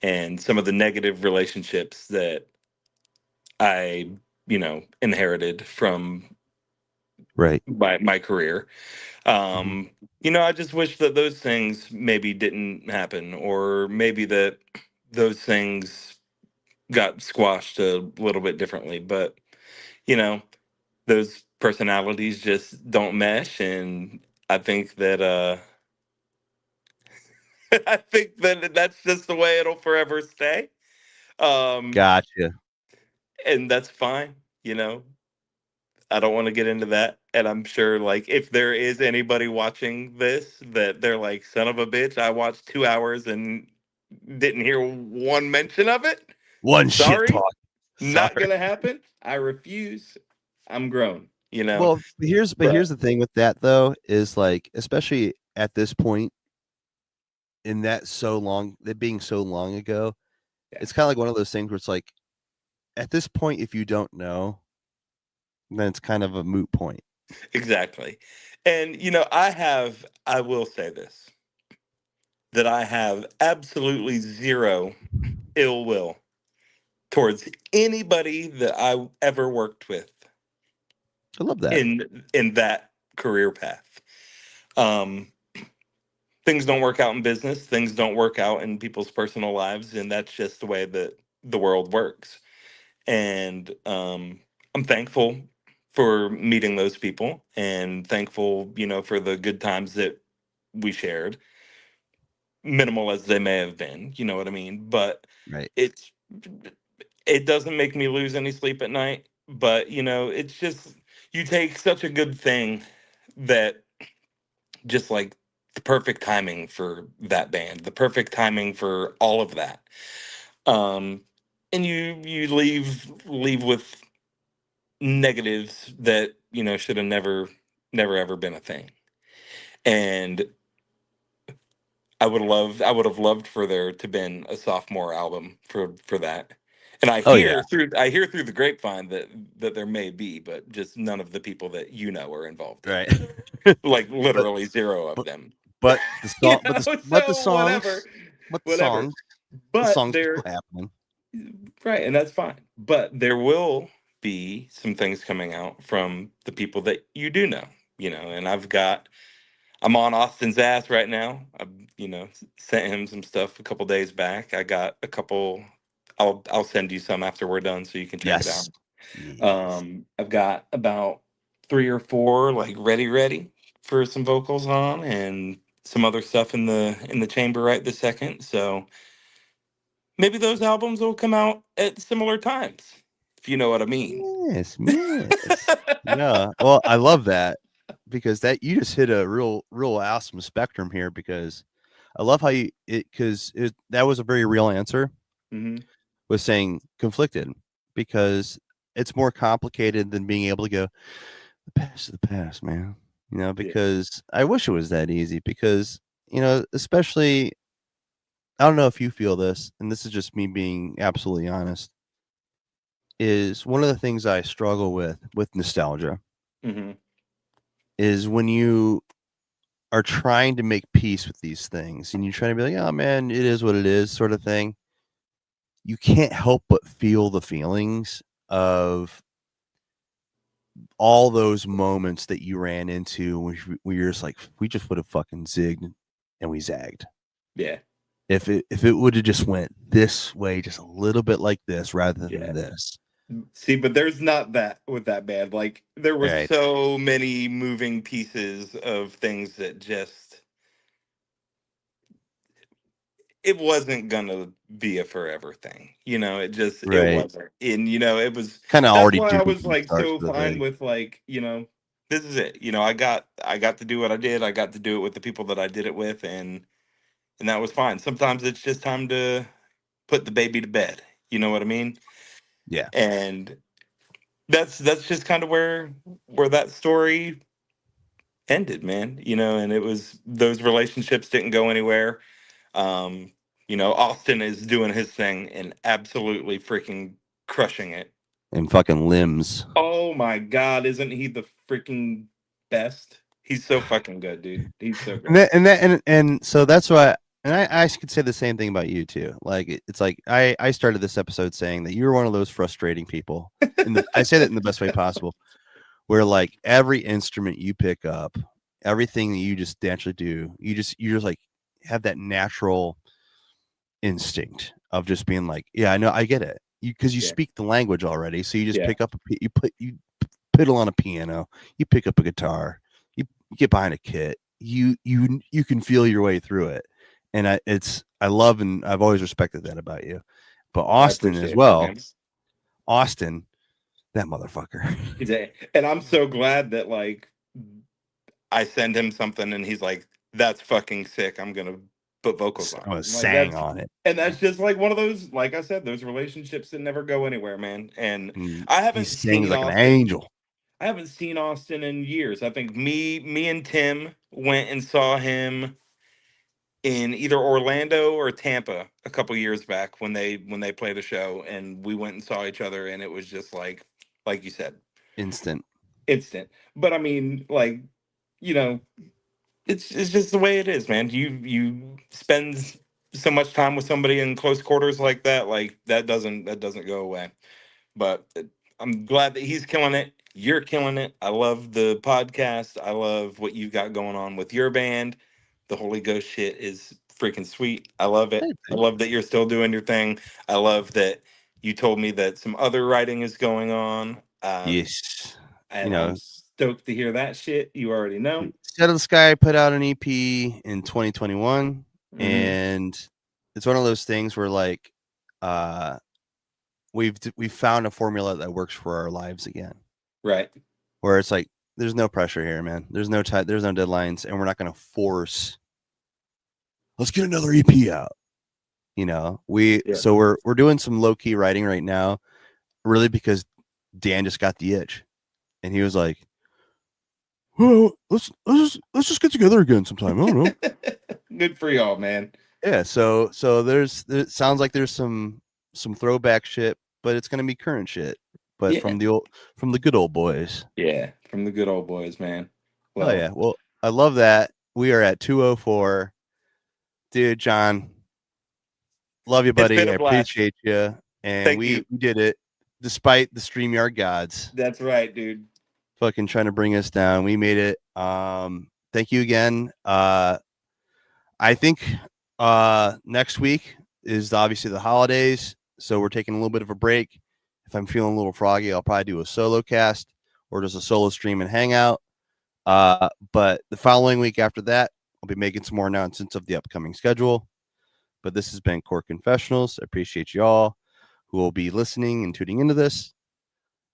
Speaker 2: and some of the negative relationships that I, inherited from
Speaker 1: Right.
Speaker 2: my career.
Speaker 1: Hmm.
Speaker 2: Um, I just wish that those things maybe didn't happen, or maybe that those things got squashed a little bit differently. But, you know, those personalities just don't mesh. And I think that, I think that that's just the way it'll forever stay. Um,
Speaker 1: Gotcha.
Speaker 2: and that's fine. You know, I don't want to get into that. And I'm sure, like, if there is anybody watching this that they're like, son of a bitch, I watched 2 hours and didn't hear one mention of it.
Speaker 1: One shit
Speaker 2: Sorry,
Speaker 1: talk.
Speaker 2: not
Speaker 1: Sorry.
Speaker 2: gonna happen. I refuse. I'm grown,
Speaker 1: Well, but here's
Speaker 2: but
Speaker 1: the thing with that though is like, especially at this point in that being so long ago,
Speaker 2: yeah,
Speaker 1: it's kind of like one of those things where it's like, at this point, if you don't know, then it's kind of a moot point.
Speaker 2: exactly. And I will say this, that I have absolutely zero ill will towards anybody that I ever worked with
Speaker 1: I love that.
Speaker 2: in that career path. Um, Things don't work out in business, things don't work out in people's personal lives, and that's just the way that the world works. And I'm thankful for meeting those people, and thankful, for the good times that we shared, minimal as they may have been. You know what I mean? But
Speaker 1: Right.
Speaker 2: it's it doesn't make me lose any sleep at night. But it's just, you take such a good thing that, just like, the perfect timing for that band, the perfect timing for all of that. Um, and you leave with negatives that should have never ever been a thing. And I would have loved for there to been a sophomore album for that. And
Speaker 1: Oh yeah,
Speaker 2: I hear through the grapevine that there may be, but just none of the people that are involved in
Speaker 1: right.
Speaker 2: it. Like
Speaker 1: but
Speaker 2: literally zero of
Speaker 1: but
Speaker 2: them.
Speaker 1: but the song, but the
Speaker 2: So whatever,
Speaker 1: songs, but
Speaker 2: whatever.
Speaker 1: the
Speaker 2: But
Speaker 1: songs are
Speaker 2: there,
Speaker 1: still happening.
Speaker 2: right, and that's fine. But there will be some things coming out from the people that you do know, and I'm on Austin's ass right now. I, sent him some stuff a couple days back. I got a couple. I'll send you some after we're done so you can check it out.
Speaker 1: Yes, yes.
Speaker 2: I've got about 3 or 4 like ready for some vocals on, and some other stuff in the chamber right this second. So maybe those albums will come out at similar times, if you know what I mean.
Speaker 1: Yes, yes. Yeah. Well, I love that because that you just hit a real awesome spectrum here because I love how that was a very real answer
Speaker 2: Hmm.
Speaker 1: was saying conflicted because it's more complicated than being able to go the past is the past, man.
Speaker 2: Yeah.
Speaker 1: Because I wish it was that easy because, especially I don't know if you feel this, and this is just me being absolutely honest, is one of the things I struggle with nostalgia
Speaker 2: Hmm.
Speaker 1: is when you are trying to make peace with these things and you're trying to be like, oh man, it is what it is, sort of thing. You can't help but feel the feelings of all those moments that you ran into when you're just like, we just would have fucking zigged and we zagged.
Speaker 2: Yeah.
Speaker 1: If it would have just went this way, just a little bit like this rather than
Speaker 2: Yeah.
Speaker 1: this.
Speaker 2: See, but there's not that with that band. Like there were
Speaker 1: Right.
Speaker 2: so many moving pieces of things that just it wasn't gonna be a forever thing. It
Speaker 1: Right.
Speaker 2: wasn't. And it was
Speaker 1: Kind of
Speaker 2: that's
Speaker 1: already
Speaker 2: why I
Speaker 1: doomed
Speaker 2: was
Speaker 1: from the
Speaker 2: like
Speaker 1: start,
Speaker 2: so
Speaker 1: sort of
Speaker 2: fine
Speaker 1: thing.
Speaker 2: with like, this is it. I got to do what I did. I got to do it with the people that I did it with, and that was fine. Sometimes it's just time to put the baby to bed. You know what I mean?
Speaker 1: Yeah.
Speaker 2: And that's just kind of where that story ended, man. And it was those relationships didn't go anywhere. Um, Austin is doing his thing and absolutely freaking crushing it.
Speaker 1: And fucking limbs.
Speaker 2: Oh my god, isn't he the freaking best? He's so fucking good, dude. He's so
Speaker 1: And
Speaker 2: great.
Speaker 1: and so that's why and I could say the same thing about you too. Like it's like I started this episode saying that you're one of those frustrating people. And I say that in the best way possible, where like every instrument you pick up, everything that you just naturally do, you just like have that natural instinct of just being like, yeah, I know, I get it. Because you
Speaker 2: Yeah.
Speaker 1: speak the language already, so you just
Speaker 2: Yeah.
Speaker 1: pick up you piddle on a piano, you pick up a guitar, you get behind a kit, you can feel your way through it, and I love and I've always respected that about you. But
Speaker 2: I
Speaker 1: Austin as
Speaker 2: appreciate that,
Speaker 1: well,
Speaker 2: man.
Speaker 1: Austin, that motherfucker,
Speaker 2: And I'm so glad that like I send him something and he's like, "That's fucking sick. I'm gonna put vocals on
Speaker 1: I
Speaker 2: it."
Speaker 1: was
Speaker 2: Like
Speaker 1: sang on it.
Speaker 2: that's just like one of those, like I said, those relationships that never go anywhere, man. And
Speaker 1: And
Speaker 2: I
Speaker 1: he
Speaker 2: haven't
Speaker 1: sings
Speaker 2: seen
Speaker 1: like an
Speaker 2: Austin.
Speaker 1: angel.
Speaker 2: I haven't seen Austin in years. I think me and Tim went and saw him in either Orlando or Tampa a couple years back when they played a show, and we went and saw each other, and it was just like you said,
Speaker 1: Instant.
Speaker 2: instant. But I mean, like, you know, it's just the way it is, man. You spend so much time with somebody in close quarters like that, like that doesn't go away. But I'm glad that he's killing it. You're killing it. I love the podcast. I love what you've got going on with your band. The Holy Ghost shit is freaking sweet. I love it. I love that you're still doing your thing. I love that you told me that some other writing is going on.
Speaker 1: Yes. You
Speaker 2: And I'm
Speaker 1: know,
Speaker 2: stoked to hear that shit. You already know.
Speaker 1: Set of the Sky put out an EP in 2021,
Speaker 2: Hmm.
Speaker 1: and it's one of those things where like uh we've found a formula that works for our lives again.
Speaker 2: Right.
Speaker 1: Where it's like there's no pressure here, man. There's no time, there's no deadlines, and we're not going to force let's get another EP out. You know,
Speaker 2: Yeah.
Speaker 1: so we're doing some low key writing right now, really because Dan just got the itch, and he was like, "Well, let's just get together again sometime." I don't know.
Speaker 2: Good for y'all, man.
Speaker 1: Yeah, so it sounds like there's some throwback shit, but it's gonna be current shit, but
Speaker 2: Yeah.
Speaker 1: from the good old boys.
Speaker 2: Yeah. From the good old boys, man.
Speaker 1: Oh
Speaker 2: Well,
Speaker 1: yeah, well I love that. We are at 204, dude. John, love you,
Speaker 2: it's been
Speaker 1: buddy. I
Speaker 2: a blast.
Speaker 1: appreciate you, and
Speaker 2: Thank
Speaker 1: we
Speaker 2: you.
Speaker 1: did it despite the StreamYard gods
Speaker 2: That's right, dude.
Speaker 1: fucking trying to bring us down. We made it. Thank you again. I think next week is obviously the holidays, so we're taking a little bit of a break. If I'm feeling a little froggy, I'll probably do a solo cast or just a solo stream and hangout. But the following week after that, I'll be making some more announcements of the upcoming schedule. But this has been Core Confessionals. I appreciate you all who will be listening and tuning into this.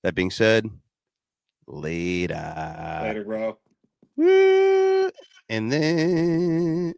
Speaker 1: That being said, later.
Speaker 2: Later, bro.
Speaker 1: Woo! And then